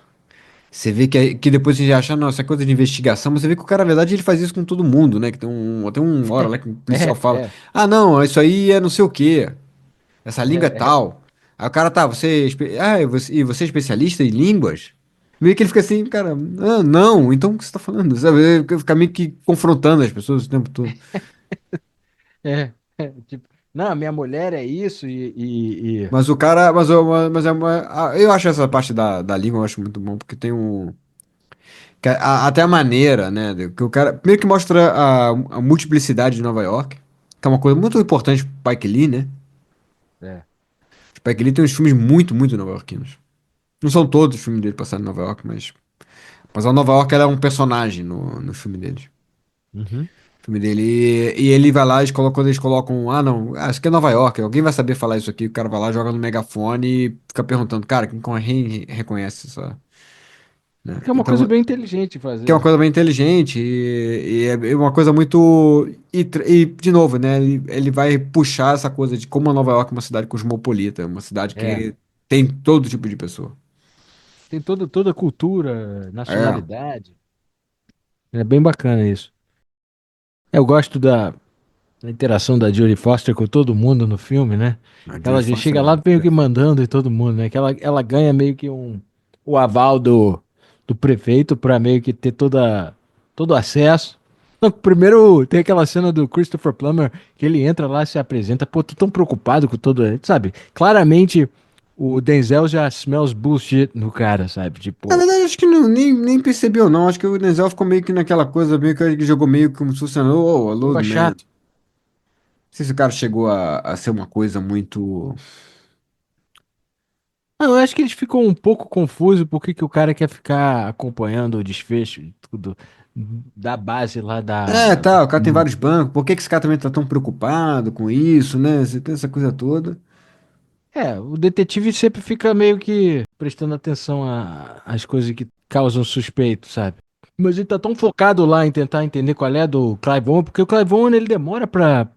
Você vê que depois você já acha, não, essa coisa de investigação, mas você vê que o cara, na verdade, ele faz isso com todo mundo, né? Que tem uma hora lá que o policial É, fala: é, Ah, não, isso aí é não sei o quê. Essa língua é é. tal. Aí o cara tá, e você é especialista em línguas? Meio que ele fica assim, cara, não, então o que você tá falando? Sabe? Ele fica meio que confrontando as pessoas o tempo todo. Tipo, não, minha mulher é isso Mas o cara, eu acho essa parte da língua, eu acho muito bom, porque tem um, até a maneira, né, que o cara, primeiro que mostra a multiplicidade de Nova York, que é uma coisa muito importante pro Spike Lee, né? é. O Spike Lee tem uns filmes muito nova-iorquinos. Não são todos os filmes dele passados em Nova York, mas a Nova York ela é um personagem no filme dele. Uhum. Filme dele. E ele vai lá, quando eles colocam, ah, não, isso aqui é Nova York, alguém vai saber falar isso aqui. O cara vai lá, joga no megafone e fica perguntando, cara, quem reconhece essa, né? Que é uma coisa Então, bem inteligente de que é uma fazer. coisa bem inteligente e é uma coisa muito. De novo, né? Ele vai puxar essa coisa de como a Nova York é uma cidade cosmopolita, uma cidade É. que tem todo tipo de pessoa. Tem toda a cultura, É, nacionalidade. É bem bacana isso. Eu gosto da interação da Jodie Foster com todo mundo no filme, né? a Ela Jodie já Foster chega lá é meio que perfeita. mandando em todo mundo, né? Que ela ganha meio que o aval do prefeito para meio que ter todo o acesso. Não, primeiro tem aquela cena do Christopher Plummer que ele entra lá, se apresenta, pô, tô tão preocupado com todo, sabe? Claramente o Denzel já smells bullshit no cara, sabe? Na Tipo, verdade, acho que nem percebeu, não. Acho que o Denzel ficou meio que naquela coisa, meio que ele jogou meio como se fosse, oh, hello, ficou man. Não chato. sei se o cara chegou a ser uma coisa muito. Não, eu acho que eles ficam um pouco confusos porque que o cara quer ficar acompanhando o desfecho e tudo da base lá É, da. tá, o cara tem vários bancos. Por que que esse cara também tá tão preocupado com isso, né? Você tem essa coisa toda. É, o detetive sempre fica meio que prestando atenção às coisas que causam suspeito, sabe? Mas ele tá tão focado lá em tentar entender qual é do Clive Owen, porque o Clive Owen ele demora pra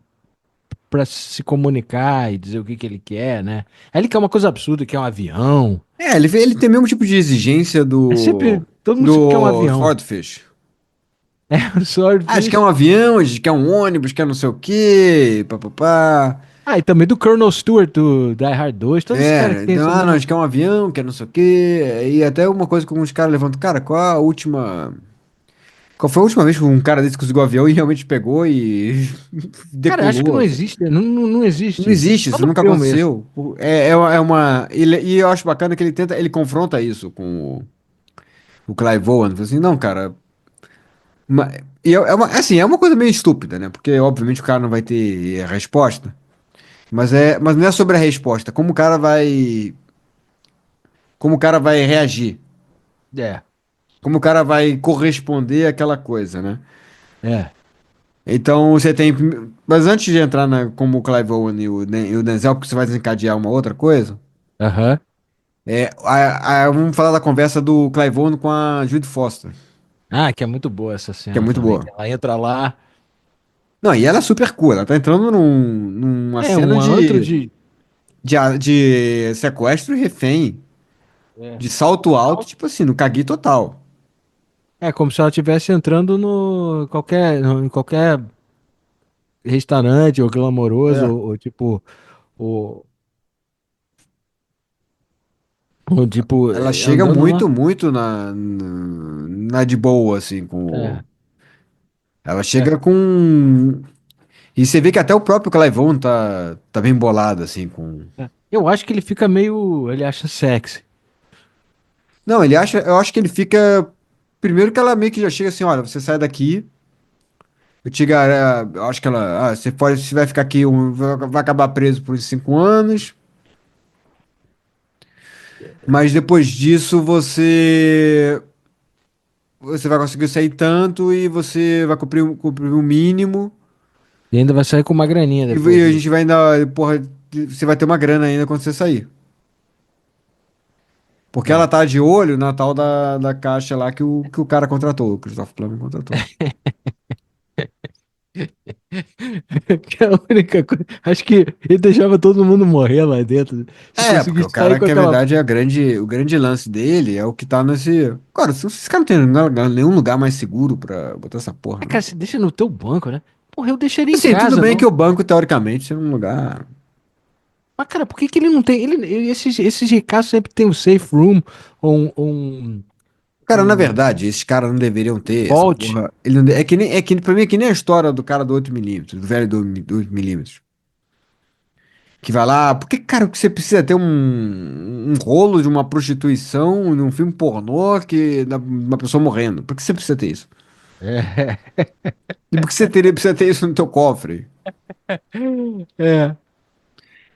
se comunicar e dizer o que que ele quer, né? Aí ele quer uma coisa absurda, quer um avião. É, ele tem o mesmo tipo de exigência É sempre, todo mundo sempre quer um do avião. Swordfish. É, o Ah, a gente quer Swordfish. um avião, a gente quer um ônibus, quer não sei o quê, papapá. Ah, e também do Colonel Stewart do Die Hard 2, todos esses caras que É, tem então, essa não, a mesma. gente quer um avião, quer não sei o quê. E até uma coisa que alguns caras levantam, cara, qual a última. Qual foi a última vez que um cara desse conseguiu um avião e realmente pegou e Cara, acho que não decolou? existe, não Não existe. existe, Só isso no nunca filme isso. aconteceu. É uma. E eu acho bacana que ele tenta, ele confronta isso com o Clive Owen. Fala assim, não, cara. Assim, é uma coisa meio estúpida, né? Porque, obviamente, o cara não vai ter a resposta. Mas não é sobre a resposta, como o cara vai reagir, É, como o cara vai corresponder àquela coisa, né? é. Então você tem, mas antes de entrar como o Clive Owen e o Denzel, porque você vai desencadear uma outra coisa, Aham. vamos falar da conversa do Clive Owen com a Judy Foster, Ah, que é muito boa essa que é cena muito também. boa. Que ela entra lá. Não, e ela é super cool, ela tá entrando numa É, cena um antro de. de sequestro e refém. É. De salto alto, tipo assim, no caguei total. É como se ela estivesse entrando em qualquer restaurante ou glamouroso, É. ou tipo, ou, ou tipo, Ela chega andando lá. muito na de boa, assim, com. É, Ela é, chega com. E você vê que até o próprio Clive Owen tá bem bolado, assim, com. é. Eu acho que ele fica meio. Ele acha sexy. Não, eu acho que ele fica. Primeiro que ela meio que já chega assim, olha, você sai daqui, eu acho que ela, você vai ficar aqui, vai acabar preso por uns 5 anos, mas depois disso você vai conseguir sair tanto e você vai cumprir o mínimo. E ainda vai sair com uma graninha E depois a disso. gente vai ainda, porra, você vai ter uma grana ainda quando você sair. Porque ela É. tá de olho na tal da caixa lá que o cara contratou, o Christopher Plummer contratou. Que é a única coisa. Acho que ele deixava todo mundo morrer lá dentro. Se É, porque o conseguisse sair cara com que, na aquela. verdade, o grande lance dele é o que tá nesse. Cara, esse cara não tem nenhum lugar mais seguro pra botar essa porra, Ah, não. cara, você deixa no teu banco, né? Porra, eu deixaria em Assim, tudo casa, bem que não. o banco, teoricamente, é um lugar. Mas, cara, por que que ele não tem. Esses ricaços sempre tem um safe room ou Cara, na um verdade, esses caras não deveriam ter essa vault. porra. Pra mim, é que nem a história do cara do 8 mm, do velho do 8 mm. Que vai lá, por que, cara, que você precisa ter um rolo de uma prostituição num filme pornô uma pessoa morrendo? Por que você precisa ter isso? É. E por que precisa ter isso no teu cofre? É.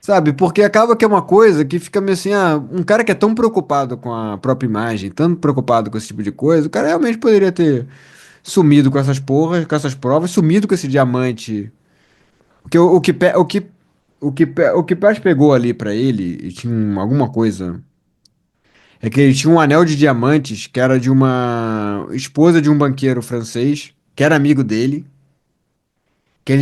Sabe? Porque acaba que é uma coisa que fica meio assim, um cara que é tão preocupado com a própria imagem, tão preocupado com esse tipo de coisa, o cara realmente poderia ter sumido com essas porras, com essas provas, sumido com esse diamante. Porque o que Paz pegou ali pra ele, e tinha alguma coisa. É que ele tinha um anel de diamantes que era de uma esposa de um banqueiro francês, que era amigo dele, que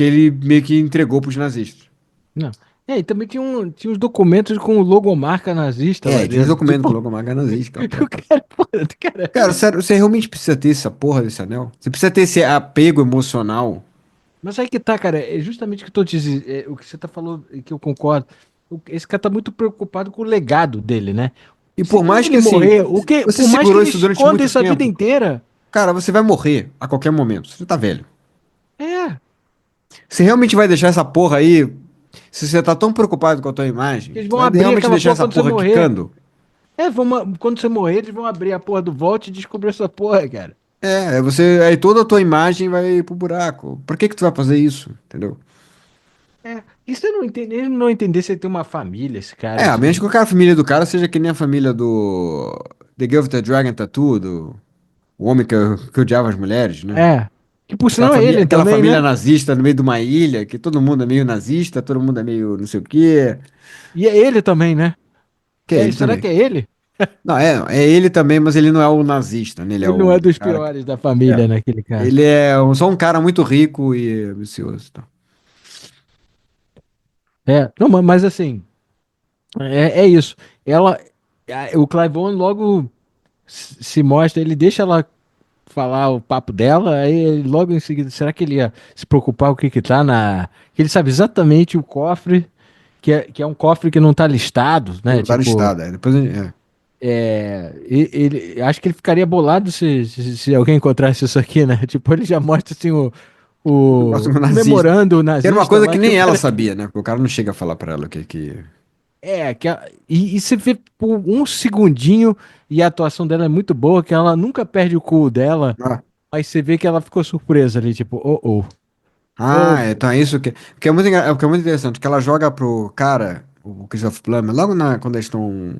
ele meio que entregou pros nazistas. Não. É, e também tinha uns documentos com logomarca nazista lá É, tinha uns dentro. documentos com Tipo, logomarca nazista, aquela o porra. cara, pô, cara. Cara, sério, você realmente precisa ter essa porra desse anel? Você precisa ter esse apego emocional? Mas aí que tá, cara, é justamente o que eu tô te dizendo, o que você tá falando, e que eu concordo. Esse cara tá muito preocupado com o legado dele, né? E Se por mais que ele assim, morrer, o que, você por mais que segurou ele isso durante esconda muito isso a vida tempo, inteira, cara, você vai morrer a qualquer momento. Você tá velho. é. Você realmente vai deixar essa porra aí? Se você tá tão preocupado com a tua imagem, Eles tu vão vai abrir realmente aquela deixar porra essa quando você porra morrer. quicando? Quando você morrer, eles vão abrir a porra do Vault e descobrir essa porra, cara. Aí toda a tua imagem vai pro buraco. Por que que tu vai fazer isso? Entendeu? E você não entende, ele não entender se ele tem uma família, esse cara, A menos assim. que a família do cara seja que nem a família do The Girl with the Dragon Tattoo, o homem que odiava as mulheres, né? É. Que por sinal é ele Aquela também, família né? nazista no meio de uma ilha, que todo mundo é meio nazista, todo mundo é meio não sei o quê. E é ele também, né? Que é ele Será que também. é ele? Não, é ele também, mas ele não é o nazista, né? Ele é Ele não o é dos cara que. piores da É. família, naquele caso. Ele é só um cara muito rico e ambicioso. Tá? Não, mas assim, é isso. Ela, o Clive Owen logo se mostra, ele deixa ela falar o papo dela, aí ele logo em seguida, será que ele ia se preocupar com o que que tá na... Que ele sabe exatamente o cofre, que é um cofre que não tá listado, Que né? não tá Tipo, listado. Aí depois ele. acho que ele ficaria bolado se alguém encontrasse isso aqui, né? Tipo, ele já mostra assim Eu gosto o do nazista. memorando Que era uma nazista coisa lá que que o nem ela cara... sabia, né? Porque o cara não chega a falar pra ela o que. E você vê por um segundinho, e a atuação dela é muito boa, que ela nunca perde o cool dela, Ah, mas você vê que ela ficou surpresa ali, tipo, então é isso que. Porque é muito, que é muito interessante, que ela joga pro cara, o Christopher Plummer, quando eles estão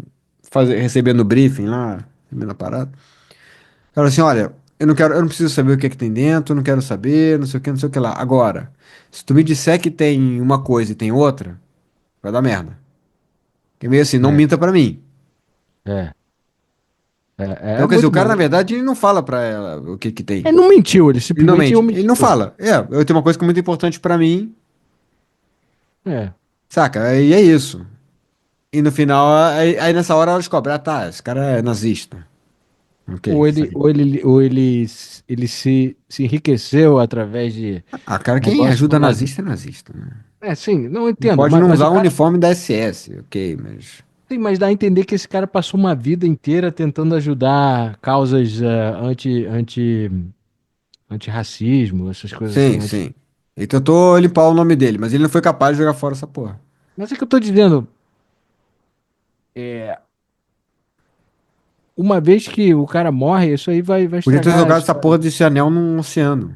recebendo o briefing lá, recebendo a parada. Ela assim, olha, eu não preciso saber o que é que tem dentro, eu não quero saber, não sei o que, não sei o que lá. Agora, se tu me disser que tem uma coisa e tem outra, vai dar merda. Que é meio assim, não é, minta pra mim. é, é Então, quer dizer, o muito cara, na maneiro. verdade, ele não fala pra ela o que que Ele tem. não mentiu, ele Ele não simplesmente mente. Ele não omitiu. fala. Eu tenho uma coisa que é muito importante pra mim, É. saca? E é isso. E no final, aí nessa hora ela descobre, tá, esse cara é nazista. Ok, Ou isso ele, aí. ou ele, ou ele, ele se enriqueceu através de Cara, quem negócio com ajuda nada. nazista é nazista, né? Sim, não Não entendo, pode não mas o usar o cara. uniforme da SS, ok, mas... Sim, mas dá a entender que esse cara passou uma vida inteira tentando ajudar causas antirracismo, essas coisas assim. Sim, sim. Ele tentou limpar o nome dele, mas ele não foi capaz de jogar fora essa porra. Mas é que eu tô dizendo, é, uma vez que o cara morre, isso aí vai Podia ter estragar a jogado essa história. porra desse anel num oceano.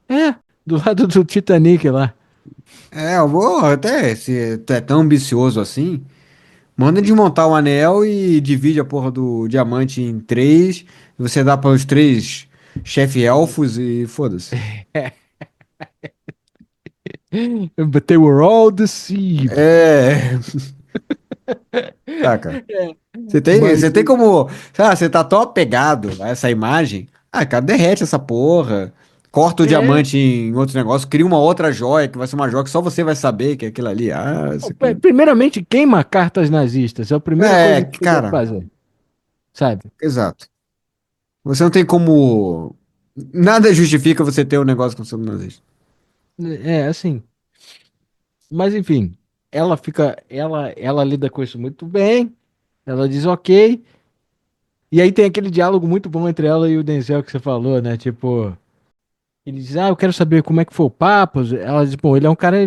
É, do lado do Titanic lá. Eu vou até, se tu é tão ambicioso assim, manda desmontar o anel e divide a porra do diamante em três. Você dá para os três chefe elfos e foda-se. But they were all deceived. É, saca? Você Mas, tem como. Você tá tão apegado a essa imagem. Cara, derrete essa porra. Corta o é, diamante em outro negócio, cria uma outra joia, que vai ser uma joia que só você vai saber que é aquilo ali. Isso aqui. primeiramente, queima cartas nazistas. É a primeira coisa que você deve Cara, fazer, sabe? exato. Você não tem como. Nada justifica você ter um negócio com o seu nazista. Assim. Mas enfim, ela lida com isso muito bem. Ela diz ok. E aí tem aquele diálogo muito bom entre ela e o Denzel que você falou, né? Tipo, ele diz, eu quero saber como é que foi o papo. Ela diz, pô, ele é um cara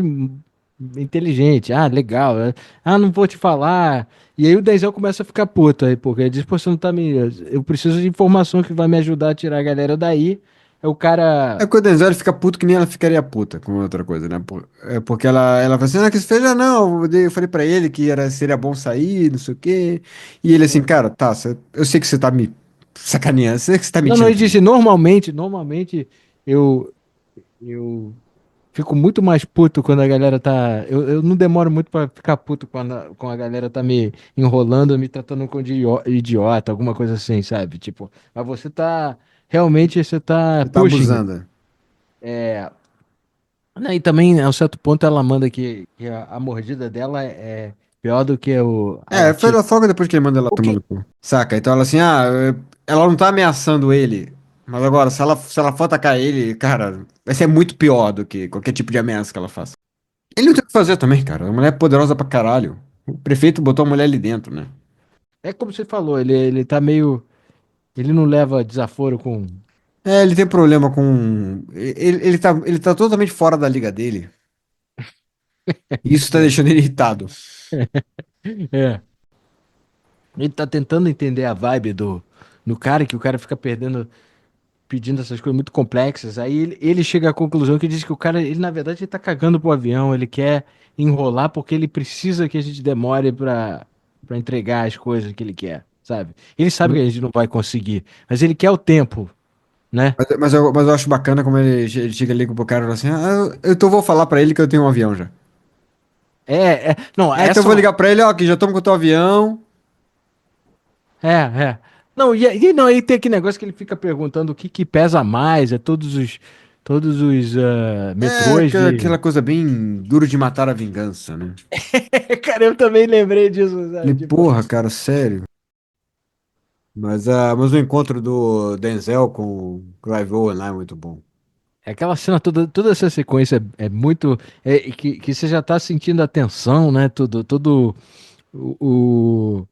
inteligente. Legal. Não vou te falar. E aí o Denzel começa a ficar puto aí, porque ele diz, pô, você não tá me... Eu preciso de informação que vai me ajudar a tirar a galera daí. É o É cara... que o Denzel ele fica puto que nem ela ficaria puta com outra coisa, né? É porque ela fala assim, que você fez, não. Eu falei pra ele que seria bom sair, não sei o quê. E ele assim, cara, tá, eu sei que você tá me sacaneando, eu sei que você tá Não, mentindo ele pra mim. disse, normalmente eu, eu fico muito mais puto quando a galera tá. Eu não demoro muito pra ficar puto quando a galera tá me enrolando, me tratando como de idiota, alguma coisa assim, sabe? Tipo, mas você tá. Realmente você tá Você tá pushing. abusando. Né, e também, a um certo ponto, ela manda que a mordida dela é pior do que a Foi latida. da folga depois que ele manda ela O tomar que? no cu. Saca? Então ela assim, ela não tá ameaçando ele. Mas agora, se ela for atacar ele, cara, vai ser muito pior do que qualquer tipo de ameaça que ela faça. Ele não tem o que fazer também, cara. A mulher é poderosa pra caralho. O prefeito botou a mulher ali dentro, né? É como você falou, ele tá meio. Ele não leva desaforo com. Ele tem problema com. Ele tá totalmente fora da liga dele. Isso tá deixando ele irritado. É. Ele tá tentando entender a vibe do cara, que o cara fica pedindo essas coisas muito complexas. Aí ele chega à conclusão que diz que o cara, ele na verdade, ele tá cagando pro avião, ele quer enrolar porque ele precisa que a gente demore pra entregar as coisas que ele quer, sabe? Ele sabe que a gente não vai conseguir, mas ele quer o tempo, né? Mas eu acho bacana como ele chega ali pro cara e fala assim: ah, vou falar pra ele que eu tenho um avião já. Não, Ah, então eu vou ligar pra ele, ó, que já estamos com o teu avião. é. Não, não, aí tem aquele negócio que ele fica perguntando o que que pesa mais, todos os É metrôs aquela de... coisa bem duro de matar a vingança, né? Cara, eu também lembrei disso, sabe? Ele, Tipo, porra, cara, sério. Mas o encontro do Denzel com o Clive Owen lá é muito bom. aquela cena toda essa sequência é muito. Que você já tá sentindo a tensão, né? Todo o,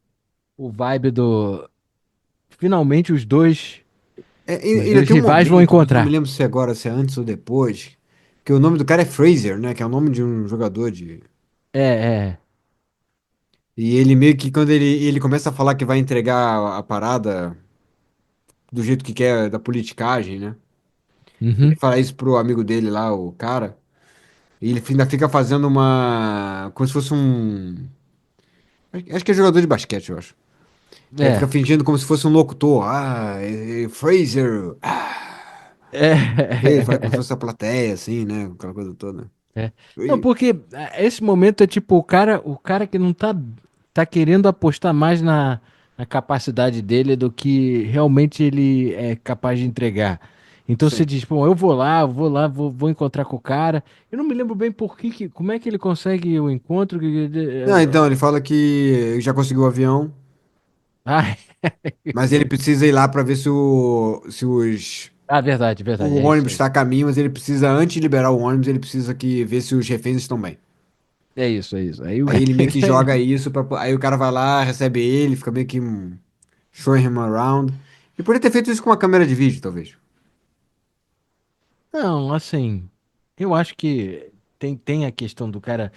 o vibe do. Finalmente os Ainda dois tem um rivais vão momento, mas eu não me encontrar. lembro se agora, se é antes ou depois, que o nome do cara é Fraser, né? Que é o nome de um jogador de. É, é. E ele meio que quando ele começa a falar que vai entregar a parada do jeito que quer, da politicagem, né? Ele Uhum. fala isso pro amigo dele lá, o cara, e ele ainda fica fazendo uma. Como se fosse um. Acho que é jogador de basquete, eu acho. Que aí fica É. fingindo como se fosse um locutor. Fraser. Ele fala como se É. fosse a plateia, assim, né? Aquela coisa toda. É. Não, E- porque esse momento é tipo o cara que não tá querendo apostar mais na capacidade dele do que realmente ele é capaz de entregar. Então você Sim. diz, bom, eu vou encontrar com o cara. Eu não me lembro bem como é que ele consegue o encontro. Não, então, ele fala que já conseguiu o avião, Ah, mas ele precisa ir lá pra ver verdade, verdade, o é isso ônibus aí. está a caminho, mas ele precisa, antes de liberar o ônibus, ele precisa ver se os reféns estão bem. É isso, é isso. Aí o... Aí ele meio que joga isso, aí o cara vai lá, recebe ele, fica meio que showing him around. E poderia ter feito isso com uma câmera de vídeo, talvez. Não, assim, eu acho que tem a questão do cara.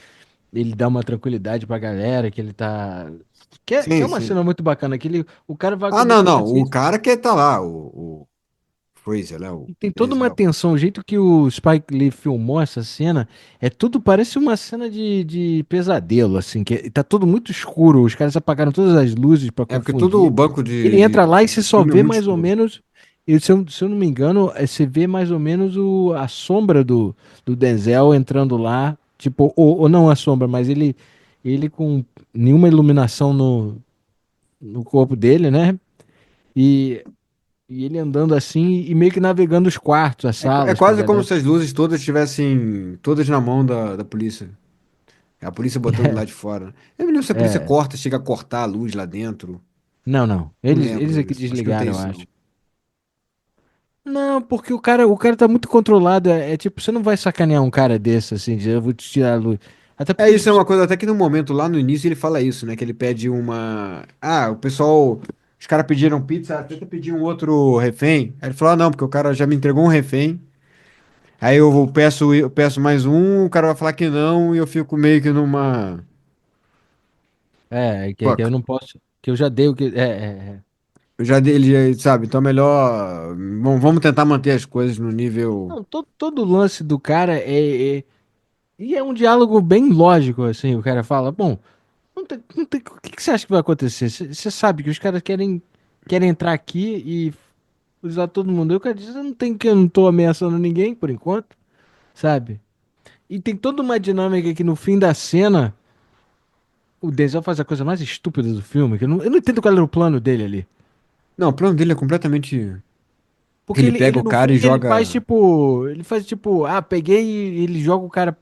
Ele dá uma tranquilidade pra galera, que ele tá. Que é Sim, uma sim. cena muito bacana, o cara vai Ah, não, conversando não. assim, O cara quer tá lá, o Fraser, né? O e tem toda uma Denzel. tensão, o jeito que o Spike Lee filmou essa cena, parece uma cena de pesadelo, assim, tá tudo muito escuro, os caras apagaram todas as luzes pra É porque todo o confundir. banco Ele entra lá e você de só filme é vê muito mais ou escuro. menos, se eu não me engano, você vê mais ou menos a sombra do Denzel entrando lá, tipo, ou não a sombra, mas ele com nenhuma iluminação no corpo dele, né? E, e ele andando assim e meio que navegando os quartos, as É salas pra quase como galera. se as luzes todas estivessem todas na mão da polícia. A polícia botando lá de fora. Eu me lembro se a polícia É, corta, chega a cortar a luz lá dentro. não, não. Não Eles lembro é que isso. Acho que não tem desligaram, eu isso, acho. não. Não, porque o cara tá muito controlado. É tipo, você não vai sacanear um cara desse assim, eu vou te tirar a luz. Até É, porque, isso é tipo, uma coisa, até que no momento, lá no início, ele fala isso, né? Que ele pede uma. Ah, o pessoal. Os caras pediram pizza, tenta pedir um outro refém. Aí ele falou: ah, não, porque o cara já me entregou um refém. Aí eu peço mais um, o cara vai falar que não, e eu fico meio que numa. que eu Fuck. não posso, que eu já dei o que. Eu já dei, ele, sabe? Então é melhor. Vamos tentar manter as coisas no nível. Não, todo o lance do cara e é um diálogo bem lógico, assim. O cara fala, bom, o que que você acha que vai acontecer? Você sabe que os caras querem entrar aqui e usar todo mundo. Eu quero dizer, não tem que eu não tô ameaçando ninguém por enquanto, sabe? E tem toda uma dinâmica que no fim da cena o Denzel faz a coisa mais estúpida do filme, que eu não entendo qual era o plano dele ali. Não, o plano dele é completamente. Porque Ele ele, pega ele o no cara e fim joga. ele faz tipo, peguei e ele joga o cara,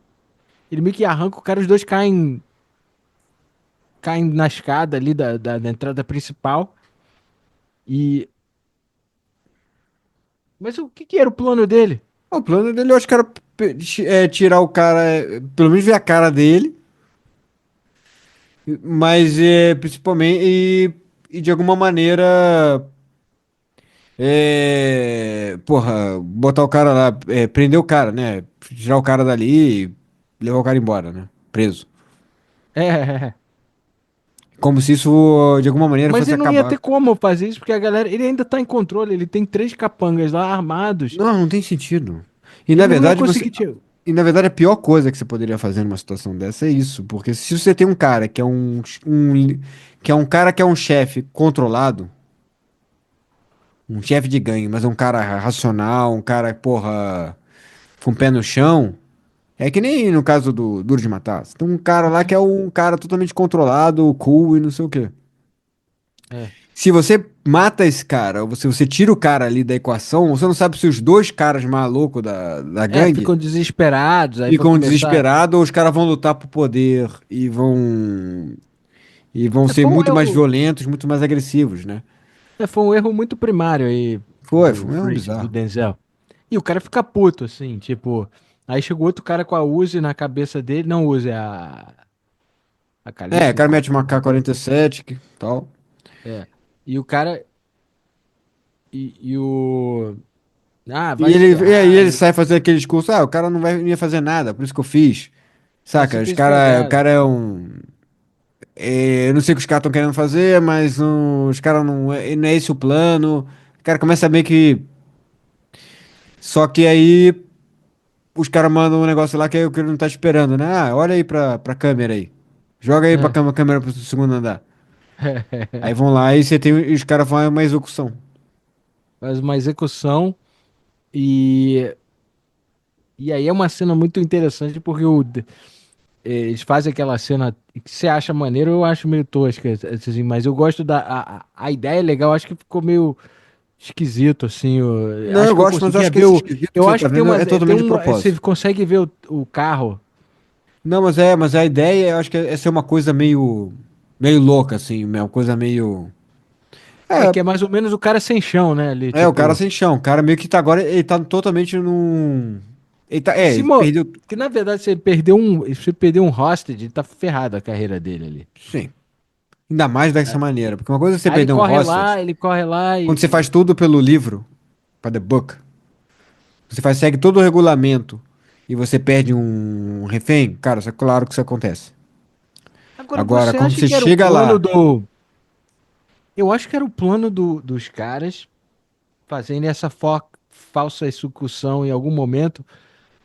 ele meio que arranca o cara, os dois caem na escada ali da entrada principal. E mas o que que era o plano dele? O plano dele, eu acho que era tirar o cara, pelo menos ver a cara dele, mas principalmente, e de alguma maneira, porra, botar o cara lá, prender o cara, né? Tirar o cara dali e levar o cara embora, né? preso. É, é, é. Como se isso, de alguma maneira, Mas fosse ele não ia acabar. ter como fazer isso, porque a galera, ele ainda tá em controle, ele tem três capangas lá armados. Não, não tem sentido. E na Ele não ia verdade, você. conseguir te... E na verdade, a pior coisa que você poderia fazer numa situação dessa é isso. Porque se você tem um cara que é que é um cara que é um chefe controlado, um chefe de gangue, mas é um cara racional, um cara, porra, com o pé no chão. É que nem no caso do Duro de Matar. Você tem um cara lá que é um cara totalmente controlado, cool e não sei o quê. É. Se você mata esse cara, ou se você tira o cara ali da equação, você não sabe se os dois caras malucos da É, gangue ficam desesperados, aí vai ficam começar. desesperados ou os caras vão lutar por poder e vão É, ser muito mais violentos, muito mais agressivos, né? foi um erro muito primário aí Foi do um erro Freeze, do bizarro. Denzel. E o cara fica puto, assim, tipo. Aí chegou outro cara com a Uzi na cabeça dele. Não Uzi, é a É, o Caliça. cara mete uma K-47 e tal. É. E o cara. E o. Ah, vai E se e aí ferrar. ele sai fazendo aquele discurso, o cara não ia fazer nada, por isso que eu fiz. Você Saca? fez O cagada. cara é um. Eu não sei o que os caras estão querendo fazer, mas os caras não é esse o plano. O cara começa a meio que. Só que aí os caras mandam um negócio lá que é o que ele não tá esperando, né? Ah, olha aí pra câmera aí. Joga aí pra É. câmera pro segundo andar. Aí vão lá e você tem. E os caras fazem uma execução. Faz uma execução. E. E aí é uma cena muito interessante porque eles fazem aquela cena que você acha maneiro, eu acho meio tosca, assim, mas eu gosto a ideia é legal, acho que ficou meio esquisito, assim, Não, acho eu que eu gosto, mas eu conseguia acho que ver esse esquisito que eu você acho tá que tem vendo é tem totalmente de você propósito. consegue ver o carro, Não, mas a ideia, eu acho que é ser uma coisa meio louca, assim, uma coisa meio. É, que é mais ou menos o cara sem chão, né, ali, o cara tipo, sem chão. O cara meio que tá agora, ele tá totalmente num. se Ele mo... perdeu. que na verdade se perdeu um hostage, tá ferrado a carreira dele ali. Sim. Ainda mais dessa maneira. Porque uma coisa é você Aí perder um hostage, ele corre lá quando você faz e tudo pelo livro, para the book, segue todo o regulamento e você perde um refém, cara, isso é claro que isso acontece. agora Agora, você quando acha você que era o chega plano lá, do eu acho que era o plano dos caras fazendo essa falsa execução em algum momento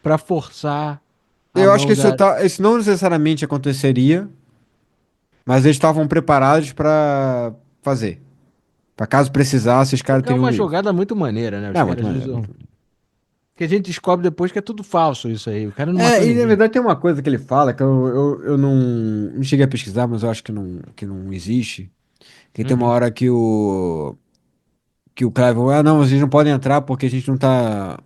para forçar a eu acho que mão da. isso não necessariamente aconteceria, mas eles estavam preparados para fazer. Para caso precisasse, os caras Porque é uma teriam isso. jogada muito maneira, né? Os É, muito caras maneiro. usam. Que a gente descobre depois que é tudo falso isso aí. O cara não matou É, e na ninguém. verdade tem uma coisa que ele fala que eu não cheguei a pesquisar, mas eu acho que não existe. Que tem uma Uhum. hora que o Clive, não, vocês não podem entrar porque a gente não tá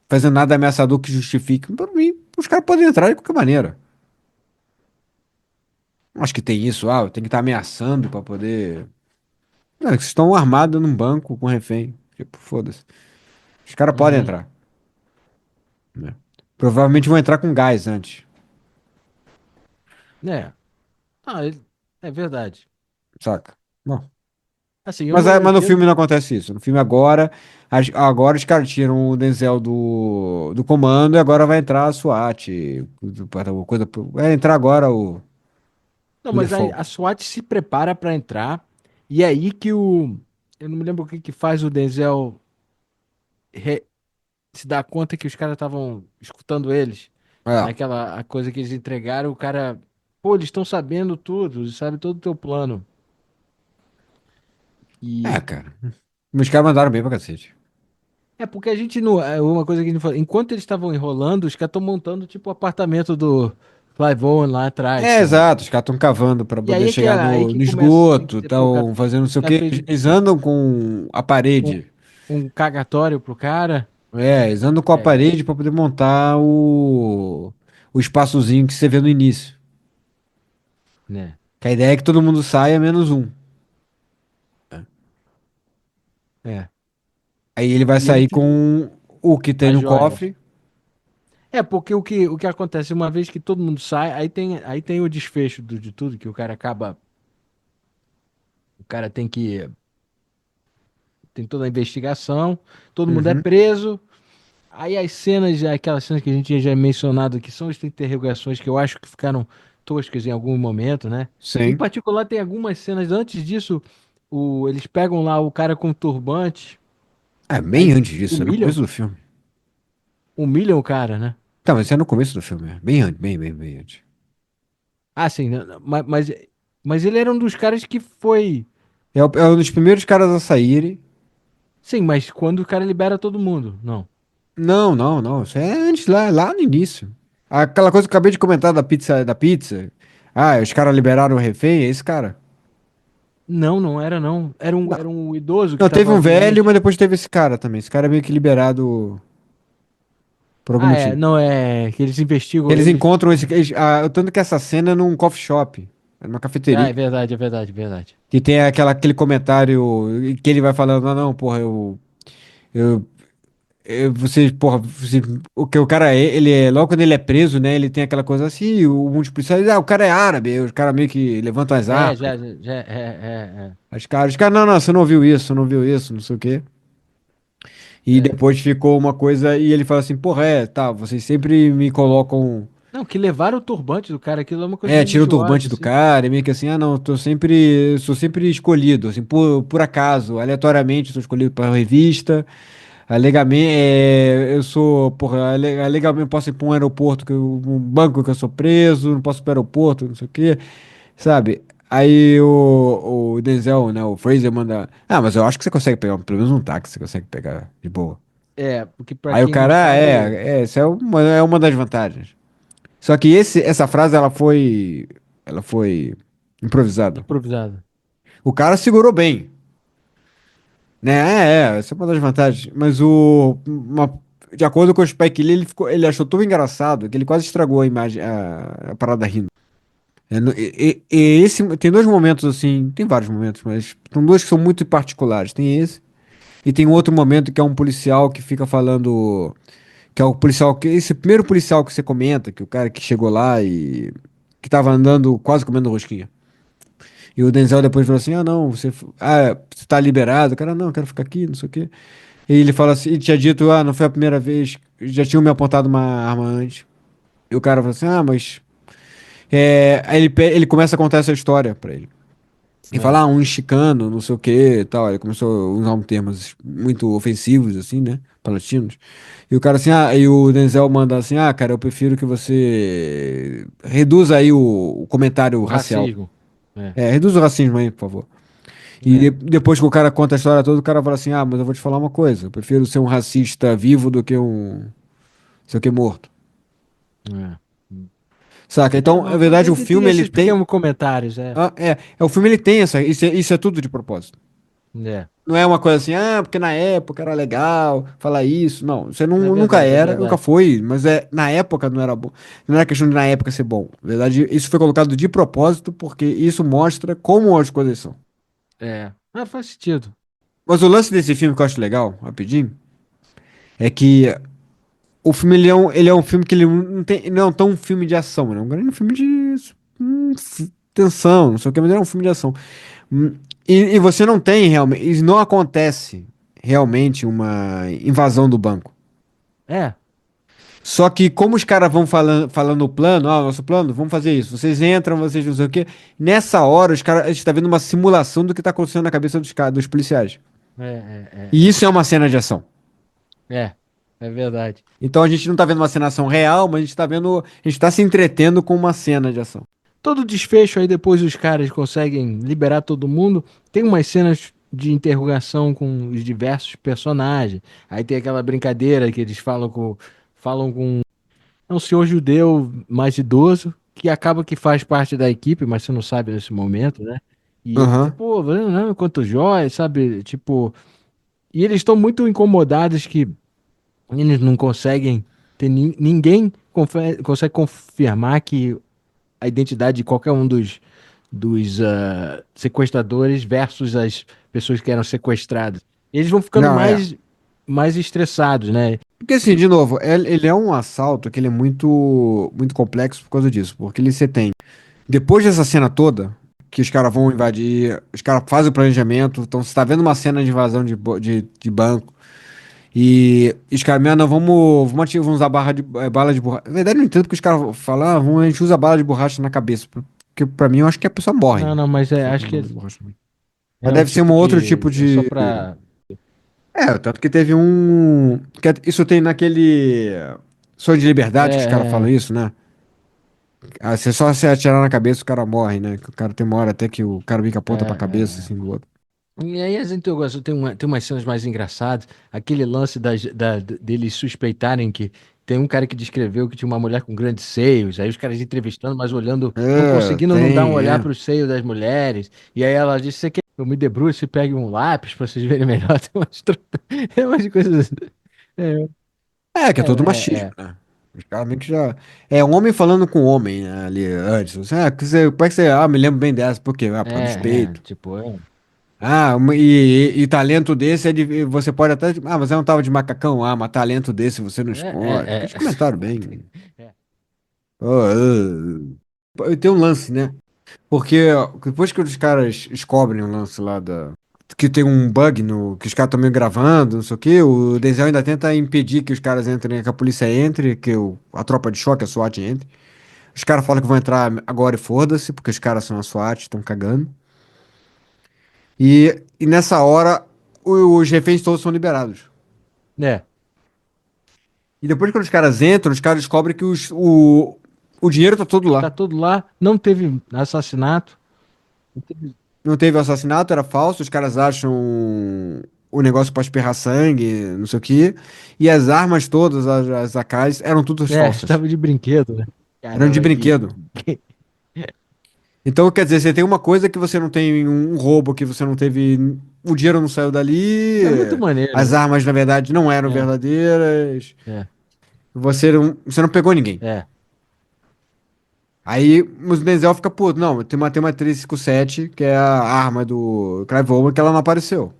fazendo nada ameaçador que justifique. Pra mim, os caras podem entrar de qualquer maneira. Não acho que tem isso, tem que estar ameaçando pra poder. Não, vocês estão armados num banco com refém. Tipo, foda-se. Os caras podem Uhum. entrar, né? Provavelmente vão entrar com gás antes, É. Ah, é verdade. saca? Bom. Assim, eu não. Mas no filme não acontece isso. No filme agora, agora os caras tiram o Denzel do comando e agora vai entrar a SWAT. Vai entrar agora Não, o mas Default. a SWAT se prepara para entrar. E é aí que o. Eu não me lembro o que que faz o Denzel se dar conta que os caras estavam escutando eles. É, Naquela a coisa que eles entregaram, o cara. Pô, eles estão sabendo tudo, eles sabem todo o teu plano. E cara. Os caras mandaram bem pra cacete. é porque a gente não. É uma coisa que a gente fala. Enquanto eles estavam enrolando, os caras estão montando tipo o apartamento do Clive Owen lá atrás, É, cara. exato. Os caras estão cavando pra E poder aí é que, chegar aí que no começa. Tem esgoto, que ser, pô, o cara, estão fazendo não sei o cara quê. fez Eles andam com a um, parede. um cagatório pro cara. Eles andam com a É, parede pra poder montar o espaçozinho que você vê no início. né? Que a ideia é que todo mundo saia, menos um. É. Aí ele vai E ele sair tem com o que tem as no joias. cofre. É, porque o que acontece, uma vez que todo mundo sai, aí tem o desfecho de tudo, que o cara acaba. O cara tem que. Tem toda a investigação, todo mundo é Uhum. preso. Aí as cenas, aquelas cenas que a gente tinha já mencionado, que são as interrogações que eu acho que ficaram toscas em algum momento, né? Em Sim. particular, tem algumas cenas antes disso, eles pegam lá o cara com turbante, É bem aí antes disso, é no humilham, começo do filme. humilham o cara, né? Tá, mas isso é no começo do filme, bem antes, bem antes. Ah, sim, mas ele era um dos caras que foi. É um dos primeiros caras a saírem. Sim, mas quando o cara libera todo mundo, não. Não, isso é antes, lá no início. Aquela coisa que eu acabei de comentar da pizza. Ah, os caras liberaram o refém, é esse cara. Não, não era não. Não, Era um idoso que não, teve tava um velho, doente. mas depois teve esse cara também. Esse cara é meio que liberado por algum Ah, é, motivo. não é que eles investigam, Eles eles. encontram tanto que essa cena é num coffee shop, é numa Ah, cafeteria. é verdade, é verdade, é verdade. Que tem aquele comentário que ele vai falando, não, porra, eu, você, porra, o que o cara é, ele é, logo quando ele é preso, né, ele tem aquela coisa assim, um dos policiais, o cara é árabe, os caras meio que levantam as É, armas. é. Os caras, não, você não viu isso, você não viu isso, não sei o quê. E É. depois ficou uma coisa, e ele fala assim, porra, tá, vocês sempre me colocam, Não, que levaram o turbante do cara, aquilo é uma coisa tira o turbante religiosa, do assim. cara, e meio que assim, não, sou sempre escolhido, assim, por acaso, aleatoriamente, sou escolhido para revista. Alegamente, eu sou, porra, alegalmente posso ir para um aeroporto, um banco que eu sou preso, não posso ir para o aeroporto, não sei o quê, sabe? Aí o Denzel, né, o Fraser manda, mas eu acho que você consegue pegar, pelo menos um táxi você consegue pegar de boa. É, porque pra Aí o quem não cara, sabe, essa é uma das vantagens. Só que essa frase, ela foi improvisada. improvisado. O cara segurou bem. Né, essa é uma das vantagens. Mas de acordo com o Spike Lee, ele achou tão engraçado que ele quase estragou a imagem, a parada rindo. Tem dois momentos assim, tem vários momentos, mas são dois que são muito particulares. Tem esse, e tem outro momento que é um policial que fica falando, que é o policial, esse primeiro policial que você comenta, que o cara que chegou lá e que tava andando quase comendo rosquinha. E o Denzel depois falou assim: não, você tá liberado. O cara, não, eu quero ficar aqui, não sei o quê. E ele fala assim, e tinha dito, não foi a primeira vez, já tinham me apontado uma arma antes. E o cara falou assim, mas. Aí ele começa a contar essa história pra ele. E É. fala, um mexicano, não sei o que e tal. Ele começou a usar uns termos muito ofensivos, assim, né? Palestinos. E o cara assim, e o Denzel manda assim, cara, eu prefiro que você reduza aí o comentário O racial. racismo. É. Reduza o racismo aí, por favor. E É. depois que o cara conta a história toda, o cara fala assim, mas eu vou te falar uma coisa, eu prefiro ser um racista vivo do que sei o que morto. É. Saca? É, Então, na mas verdade, o tem filme ele esses tem. pequenos comentários, é. O filme ele tem isso é tudo de propósito. É. Não é uma coisa assim, porque na época era legal falar isso. Não, isso É nunca verdade, é era, nunca verdade. foi, mas na época não era bom. Não era questão de na época ser bom. Na verdade, isso foi colocado de propósito porque isso mostra como as coisas são. É. Ah, faz sentido. Mas o lance desse filme que eu acho legal, rapidinho, é que o filme ele é um filme que ele não tem, ele não é tão um filme de ação, ele é um grande filme de tensão, não sei o que, mas ele é um filme de ação. Hum, e você não tem realmente, e não acontece realmente uma invasão do banco. É. Só que como os caras vão falando o plano, nosso plano, vamos fazer isso. Vocês entram, vocês não sei o quê. Nessa hora, os caras, a gente tá vendo uma simulação do que tá acontecendo na cabeça dos policiais. E isso é uma cena de ação. É verdade. Então a gente não tá vendo uma cena ação real, mas a gente tá se entretendo com uma cena de ação. Todo desfecho aí depois os caras conseguem liberar todo mundo. Tem umas cenas de interrogação com os diversos personagens. Aí tem aquela brincadeira que eles falam com é um senhor judeu mais idoso que acaba que faz parte da equipe, mas você não sabe nesse momento, né? E ele fica, Aham. pô, não, quanto jóia, sabe? Tipo, e eles estão muito incomodados que eles não conseguem ter ninguém consegue confirmar que a identidade de qualquer um dos sequestradores versus as pessoas que eram sequestradas. Eles vão ficando Não, mais estressados, né? Porque assim, de novo, ele é um assalto que ele é muito, muito complexo por causa disso. Porque você tem, depois dessa cena toda, que os caras vão invadir, os caras fazem o planejamento, então você tá vendo uma cena de invasão de banco, E os caras, não, vamos usar bala de borracha. Na verdade, eu não entendo porque os caras falam, a gente usa bala de borracha na cabeça. Porque pra mim, eu acho que a pessoa morre. Não, não, mas Se acho usa que bala de borracha. Mas é um deve ser um tipo outro tipo de. É só de. pra. Tanto que teve um. Isso tem naquele. Sonho de Liberdade, que os caras falam É, isso, né? Ah, você só se atirar na cabeça, o cara morre, né? Que o cara tem uma hora até que o cara vem com a é, ponta pra cabeça, é. assim, do outro. E aí as interrogações tem umas cenas mais engraçadas. Aquele lance deles suspeitarem que tem um cara que descreveu que tinha uma mulher com grandes seios. Aí os caras entrevistando, mas olhando, não conseguindo não dar um Tem, olhar é. para o seio das mulheres. E aí ela disse: Você quer que eu me debruce e pegue um lápis para vocês verem melhor? Tem umas coisas assim. É, Que é todo machismo, é. né? Os caras meio que já. É um homem falando com homem, né, ali antes. Como é que você. Ah, me lembro bem dessa, por quê? Ah, por causa do peito. Tipo, E talento desse é de. Você pode até. Ah, você não tava de macacão? Ah, mas talento desse você não esconde. Aqueles comentários bem. é. Tem um lance, né? Porque ó, depois que os caras descobrem o lance lá da. Que tem um bug no. Que os caras estão meio gravando, não sei o quê. O Denzel ainda tenta impedir que os caras entrem, que a polícia entre, que a tropa de choque, a SWAT entre. Os caras falam que vão entrar agora e foda-se, porque os caras são a SWAT, estão cagando. E nessa hora, os reféns todos são liberados. É, E depois, quando os caras entram, os caras descobrem que o dinheiro tá todo tá lá. tudo lá, não teve assassinato. Não teve o assassinato, era falso. Os caras acham o negócio pra espirrar sangue, não sei o quê. E as armas todas, as AKs, eram todas falsas. Tava de brinquedo, né? Eram de Caramba, brinquedo. Então, quer dizer, você tem uma coisa que você não tem um roubo, que você não teve. O dinheiro não saiu dali. É muito maneiro, As né? armas, na verdade, não eram É, verdadeiras. é, Você não pegou ninguém. é, Aí o Denzel fica puto. Não, tem uma 357, que é a arma do Clive Owen, que ela não apareceu.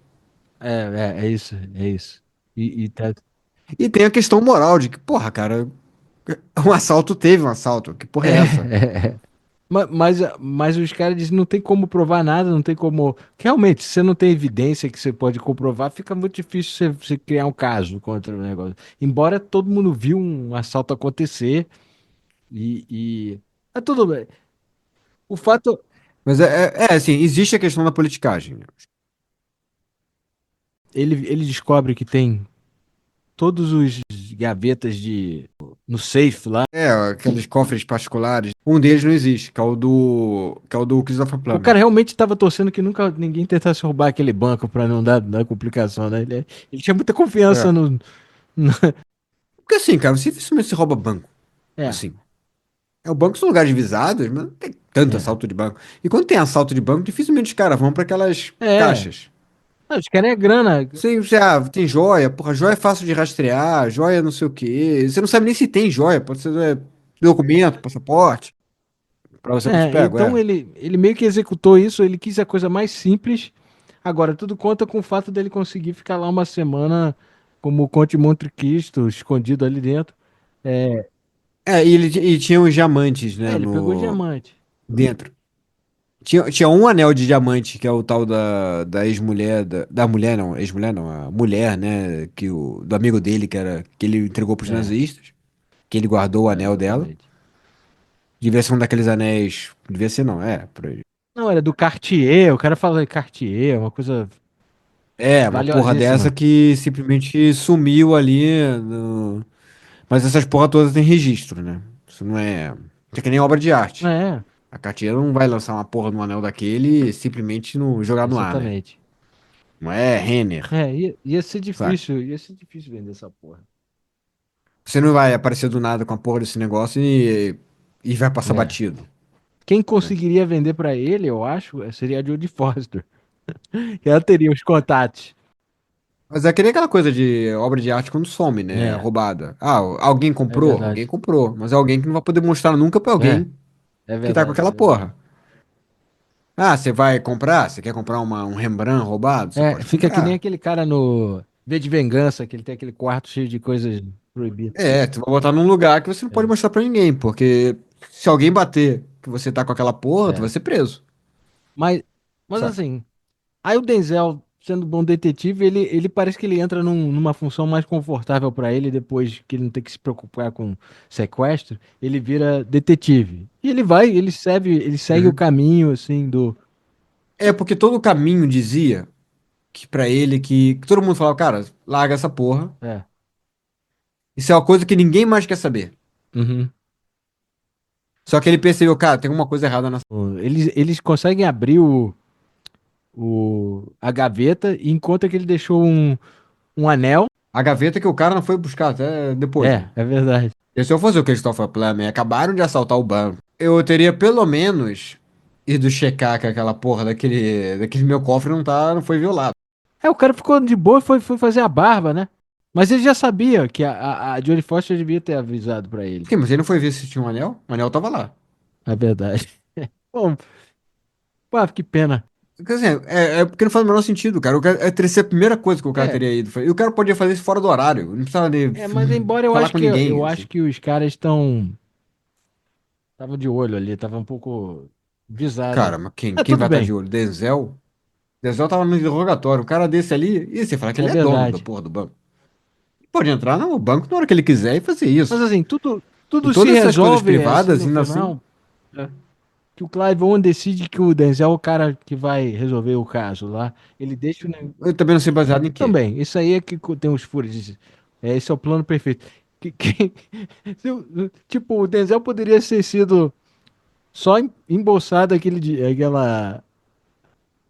é isso, é isso. E tá, E tem a questão moral de que, porra, cara, um assalto teve um assalto. Que porra é essa? mas os caras dizem, não tem como provar nada, não tem como. Realmente, se você não tem evidência que você pode comprovar, fica muito difícil você criar um caso contra o negócio. Embora todo mundo viu um assalto acontecer e tá tudo bem. O fato, Mas assim, existe a questão da politicagem. ele descobre que tem todos os gavetas de no safe lá. Aqueles cofres particulares. Um deles não existe, que é o do Christopher O cara Plummer. realmente estava torcendo que nunca ninguém tentasse roubar aquele banco para não dar complicação, né? Ele tinha muita confiança É. no- Porque assim, cara, você dificilmente se rouba banco. É, Assim. O banco são lugares visados, mas não tem tanto é. assalto de banco. E quando tem assalto de banco, dificilmente os caras vão para aquelas É. caixas. Ah, os caras é grana. Sim, tem joia, porra, joia é fácil de rastrear, joia não sei o quê. Você não sabe nem se tem joia, pode ser documento, passaporte, pra você não te pego, Então ele meio que executou isso, ele quis a coisa mais simples. Agora, tudo conta com o fato dele conseguir ficar lá uma semana como o Conde de Monte Cristo, escondido ali dentro. É, E tinha os diamantes, né, ele pegou no, diamante. dentro. Tinha um anel de diamante, que é o tal da ex-mulher, da mulher não, ex-mulher não, a mulher, né, do amigo dele, que ele entregou pros É, nazistas, que ele guardou o anel dela. exatamente. Devia ser um daqueles anéis, devia ser não, por aí. Não, era do Cartier, o cara fala Cartier, uma coisa Uma porra dessa valiosíssima. que simplesmente sumiu ali. Mas essas porra todas tem registro, né? Isso não é. Isso é que nem obra de arte. É, A Cartier não vai lançar uma porra no anel daquele e simplesmente não jogar no ar, né? exatamente. Não é Renner, sabe? Ia ser difícil vender essa porra. Você não vai aparecer do nada com a porra desse negócio e vai passar É. batido, Quem né? conseguiria vender pra ele, eu acho, seria a Jodie Foster. Que ela teria os contatos. Mas é que nem aquela coisa de obra de arte quando some, né? É, Roubada. Ah, alguém é comprou? Alguém verdade. comprou. Mas é alguém que não vai poder mostrar nunca pra É, alguém é que tá com verdade, é aquela verdade. porra. Ah, você vai comprar? Você quer comprar um Rembrandt roubado? Você pode Fica que nem comprar. aquele cara no V de Vingança, que ele tem aquele quarto cheio de coisas proibidas. Tu vai botar num lugar que você não pode É, mostrar pra ninguém, porque se alguém bater que você tá com aquela porra, tu é. vai ser preso, Mas, mas sabe? assim, aí o Denzel sendo bom detetive, ele parece que ele entra numa função mais confortável pra ele depois que ele não tem que se preocupar com sequestro, ele vira detetive. E ele segue o Uhum. caminho assim do É porque todo o caminho dizia que pra ele que todo mundo falava, cara, larga essa porra. é. Isso é uma coisa que ninguém mais quer saber. Uhum. Só que ele percebeu, cara, tem alguma coisa errada nessa. Eles conseguem abrir a gaveta e encontra que ele deixou um anel. A gaveta que o cara não foi buscar até depois, né? É verdade. E se eu fosse o Christopher Plummer, acabaram de assaltar o banco, eu teria pelo menos ido checar que aquela porra daquele meu cofre não foi violado. O cara ficou de boa e foi fazer a barba, né? Mas ele já sabia que a Jodie Foster devia ter avisado pra ele. Sim, mas ele não foi ver se tinha um anel? O anel tava lá. É verdade. Bom, pá, que pena. Quer dizer, é porque não faz o menor sentido, cara. Teria sido a primeira coisa que o cara É, teria ido. E o cara podia fazer isso fora do horário. Não precisava de mas embora eu falar acho com que ninguém, eu assim. acho que os caras estavam de olho ali, estavam um pouco Cara, visados. mas quem, É quem tudo vai estar bem. de olho? Denzel? Denzel tava no interrogatório. Um cara desse ali, e você fala que É ele é dono da verdade. porra do banco. Pode entrar no banco na hora que ele quiser e fazer Mas isso. assim, E tudo se todas essas coisas resolve assim privadas, no ainda assim. final. É. Que o Clive Owen decide que o Denzel é o cara que vai resolver o caso lá. Ele deixa o Eu também não sei baseado em quê. também, isso aí é que tem os furos. Esse é o plano perfeito. Tipo, o Denzel poderia ter sido só embolsado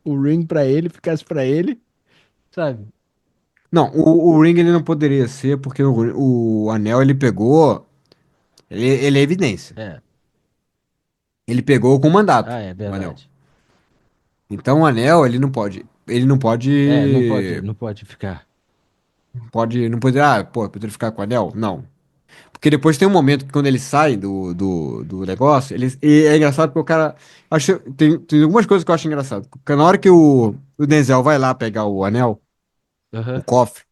o ring pra ele, ficasse pra ele, sabe? Não, o ring ele não poderia ser porque o anel ele pegou. Ele é evidência. É. Ele pegou com mandato, É o anel. verdade. Então o anel ele não pode. Ele não Não pode, pode. não pode ficar. Não pode. Ah, pô, eu poderia ficar com o anel? Não. Porque depois tem um momento que quando ele sai do negócio, e é engraçado porque o cara. Tem algumas coisas que eu acho engraçado. Porque na hora que o Denzel vai lá pegar o anel, o Aham. cofre,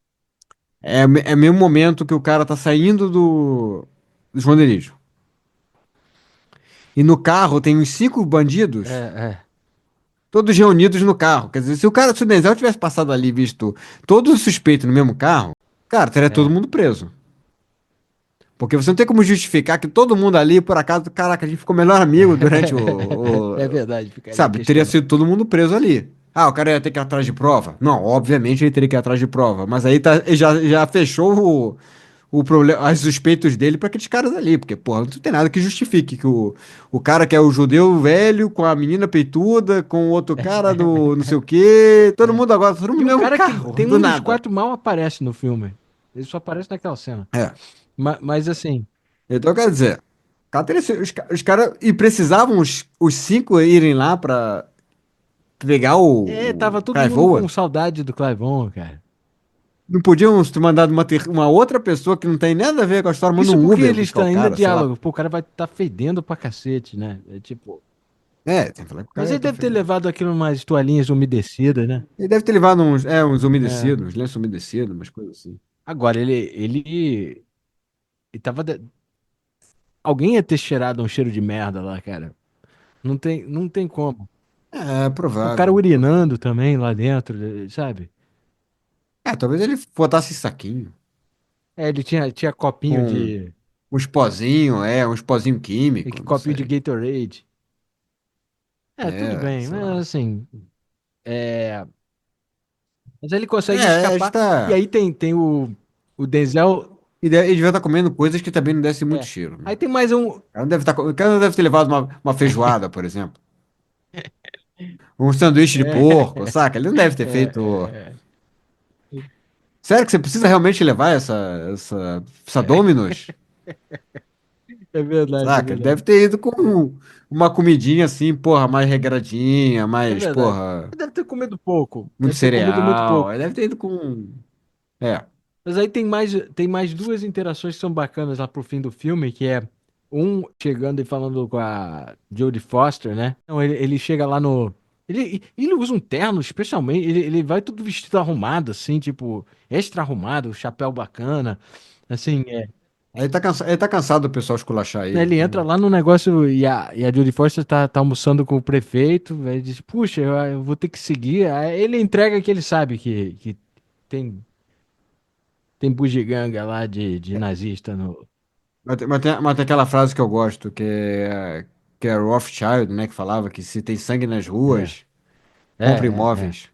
é o mesmo momento que o cara tá saindo do esconderijo. E no carro tem uns 5 bandidos, É. todos reunidos no carro. Quer dizer, se o Denzel tivesse passado ali e visto todos os suspeitos no mesmo carro, cara, teria todo É. mundo preso. Porque você não tem como justificar que todo mundo ali, por acaso, caraca, a gente ficou melhor amigo durante É verdade, ficaria sabe, teria questionando. sido todo mundo preso ali. Ah, o cara ia ter que ir atrás de prova? Não, obviamente ele teria que ir atrás de prova. Mas aí ele já fechou o problema, os suspeitos dele pra aqueles caras ali. Porque, porra, não tem nada que justifique que o cara que é o judeu velho, com a menina peituda, com o outro cara do não sei o quê, todo mundo E no o mesmo cara que carro, tem do um dos nada. quatro mal aparece no filme. Ele só aparece naquela cena. É. Mas assim, Então, quer dizer, cara, os caras. E precisavam os 5 irem lá pra pegar tava o todo Clive mundo com Owen. saudade do Clivon, cara. Não podiam ter mandado uma outra pessoa que não tem nada a ver com a história, manda Isso um porque Uber eles buscar o estão ainda cara, sei lá. diálogo. Pô, o cara vai estar fedendo pra cacete, né? É tipo. É, tem que falar que o Mas cara ele tá deve ter fedendo. levado aquilo umas toalhinhas umedecidas, né? Ele deve ter levado uns É. umedecidos, uns lenços umedecidos, umas coisas assim. Agora, ele tava. Alguém ia ter cheirado um cheiro de merda lá, cara. Não tem como. É, O cara provável. urinando também lá dentro, sabe? É, talvez ele botasse esse saquinho Ele tinha copinho com de. uns pozinhos químicos, não Copinho de sei. Gatorade. Tudo É, bem, sei mas lá. assim. É, mas ele consegue É, escapar. E está. aí tem o Denzel. Ele devia estar comendo coisas que também não dessem muito É. cheiro, né? Aí tem mais um. O cara não deve ter levado uma feijoada, por exemplo. Um sanduíche de porco, saca? Ele não deve ter feito. É, Sério que você precisa realmente levar essa Domino's? é verdade, é Saca? Ele verdade. deve ter ido com uma comidinha assim, porra, mais regradinha, É mais, verdade. porra, Ele deve ter comido pouco. muito Deve ter comido muito cereal. pouco. Ele deve ter ido com. É. Mas aí tem mais duas interações que são bacanas lá pro fim do filme, que é um chegando e falando com a Jodie Foster, né? Então ele chega lá no. Ele usa um terno, especialmente. Ele vai tudo vestido arrumado, assim, tipo, extra arrumado, chapéu bacana. Assim, é. Aí ele tá cansado do pessoal esculachar ele. Ele entra lá no negócio e a Jodie Foster tá almoçando com o prefeito. Ele diz: Puxa, eu vou ter que seguir. Aí ele entrega que ele sabe que tem, tem bugiganga lá de nazista no. Mas tem aquela frase que eu gosto, que é Rothschild, né, que falava que se tem sangue nas É, ruas, é, compra é. imóveis.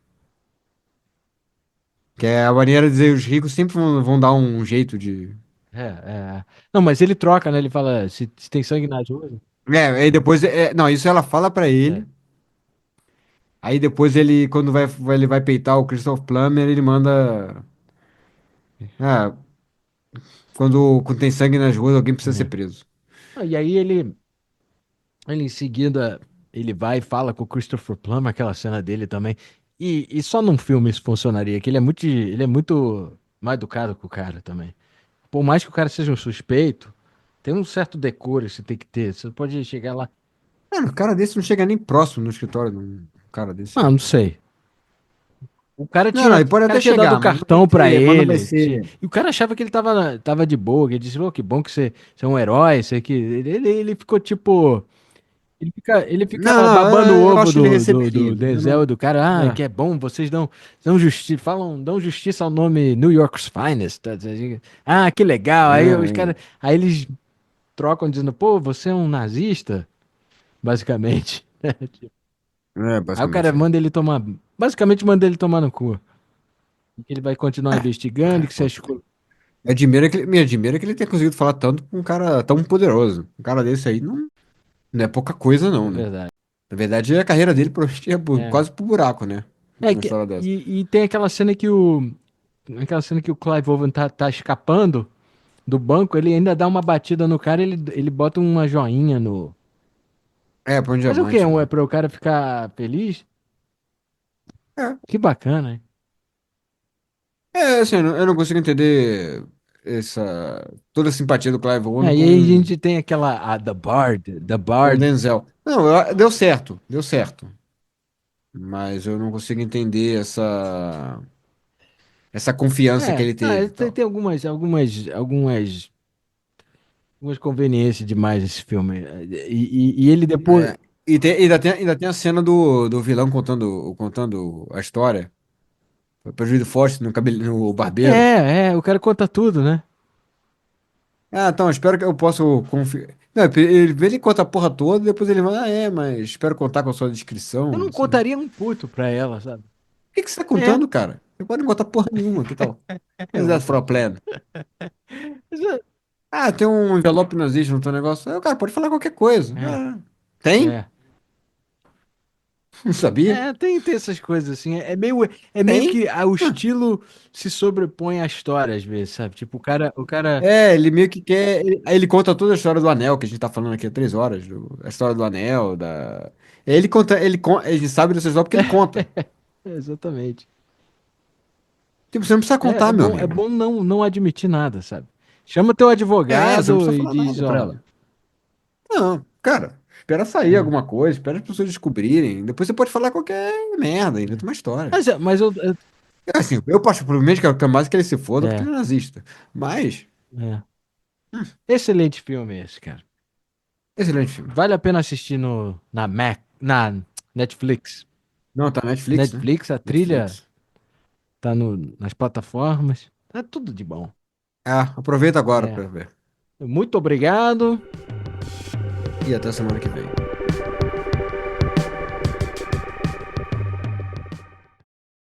Que é a maneira de dizer os ricos sempre vão dar um jeito de. É, é. Não, mas ele troca, né? Ele fala: se tem sangue nas ruas. Aí depois. Não, isso ela fala pra É. ele. Aí depois ele, quando ele vai peitar o Christopher Plummer, ele manda. Ah, quando tem sangue nas ruas, alguém precisa ser É. preso. Ah, e aí ele em seguida, ele vai e fala com o Christopher Plummer, aquela cena dele também. E só num filme isso funcionaria, que ele é muito mal educado com o cara também. Por mais que o cara seja um suspeito, tem um certo decoro que você tem que ter. Você não pode chegar lá. Mano, um cara desse não chega nem próximo no escritório de um cara desse. Ah, não sei. Não, não, ele O pode cara até tinha dado o chegar, cartão pra mas não vai ele. ser. E o cara achava que ele tava de boa. Que ele disse: "Ô, que bom que você é um herói. Você que... ele ficou tipo. Ele fica Não, não, babando o eu ovo acho ele do recebido. Eu Denzel não. e do cara. Ah, É. que é bom, vocês dão justiça ao nome New York's Finest. Tá dizendo? Ah, que legal. Aí os caras. É, Aí eles trocam dizendo, pô, você é um nazista, basicamente. Aí o cara basicamente. manda ele tomar. Basicamente manda ele tomar no cu. E que ele vai continuar investigando, que você Pô, escolhe. me admira que ele tenha conseguido falar tanto com um cara tão poderoso. Um cara desse aí não é pouca coisa, É não, né? verdade. Na verdade, a carreira dele provavelmente É. quase pro buraco, né? É Uma que, história dessa. e tem aquela cena que o Clive Owen tá escapando do banco, ele ainda dá uma batida no cara, ele bota uma joinha no. Põe um Mas o quê? diamante, É né? para o cara ficar feliz? É, Que bacana, hein? assim, eu não consigo entender toda a simpatia do Clive Owen E aí a com gente tem aquela, The o Bard. Denzel. Não, deu certo, deu certo. Mas eu não consigo entender essa confiança que ele teve e Tem, tal. tem algumas conveniências demais esse filme. E ele depois. É, ainda tem a cena do vilão contando a história. Pra Judy Foster no barbeiro. O cara conta tudo, né? Então, espero que eu possa confiar. Não, ele conta a porra toda, depois ele fala, mas espero contar com a sua Eu descrição. não Assim. O contaria um puto pra ela, sabe? que que você tá É, contando, cara? Você pode não contar porra nenhuma, que tal? é What's that for a verdade. plan? Mas, é, Tem um envelope nazista no teu negócio. Aí o cara pode falar qualquer coisa. é, Tem? é. Não sabia? Tem essas coisas assim. É meio Tem. que o estilo se sobrepõe à história, às vezes, sabe? Tipo, o cara. Ele meio que quer. Aí ele conta toda a história do anel, que a gente tá falando aqui há 3 horas. A história do anel, da. Ele conta, ele sabe dessa história porque ele conta. Exatamente. Tipo, você não precisa É, contar, é meu bom, é amigo. bom não admitir nada, sabe? Chama teu Você não advogado precisa e falar diz, nada pra ó. ela. Não, cara, espera sair É. alguma coisa, espera as pessoas descobrirem. Depois você pode falar qualquer merda, inventa uma história. Mas Assim, eu particularmente quero mais que ele se foda porque é, ele é nazista. Mas, é. Excelente filme esse, cara. excelente filme. Vale a pena assistir na Netflix. Não, tá na Netflix, né? Netflix, a trilha Netflix. tá nas plataformas. Tá tudo de bom. Aproveita agora É. pra ver. Muito obrigado. E até semana que vem.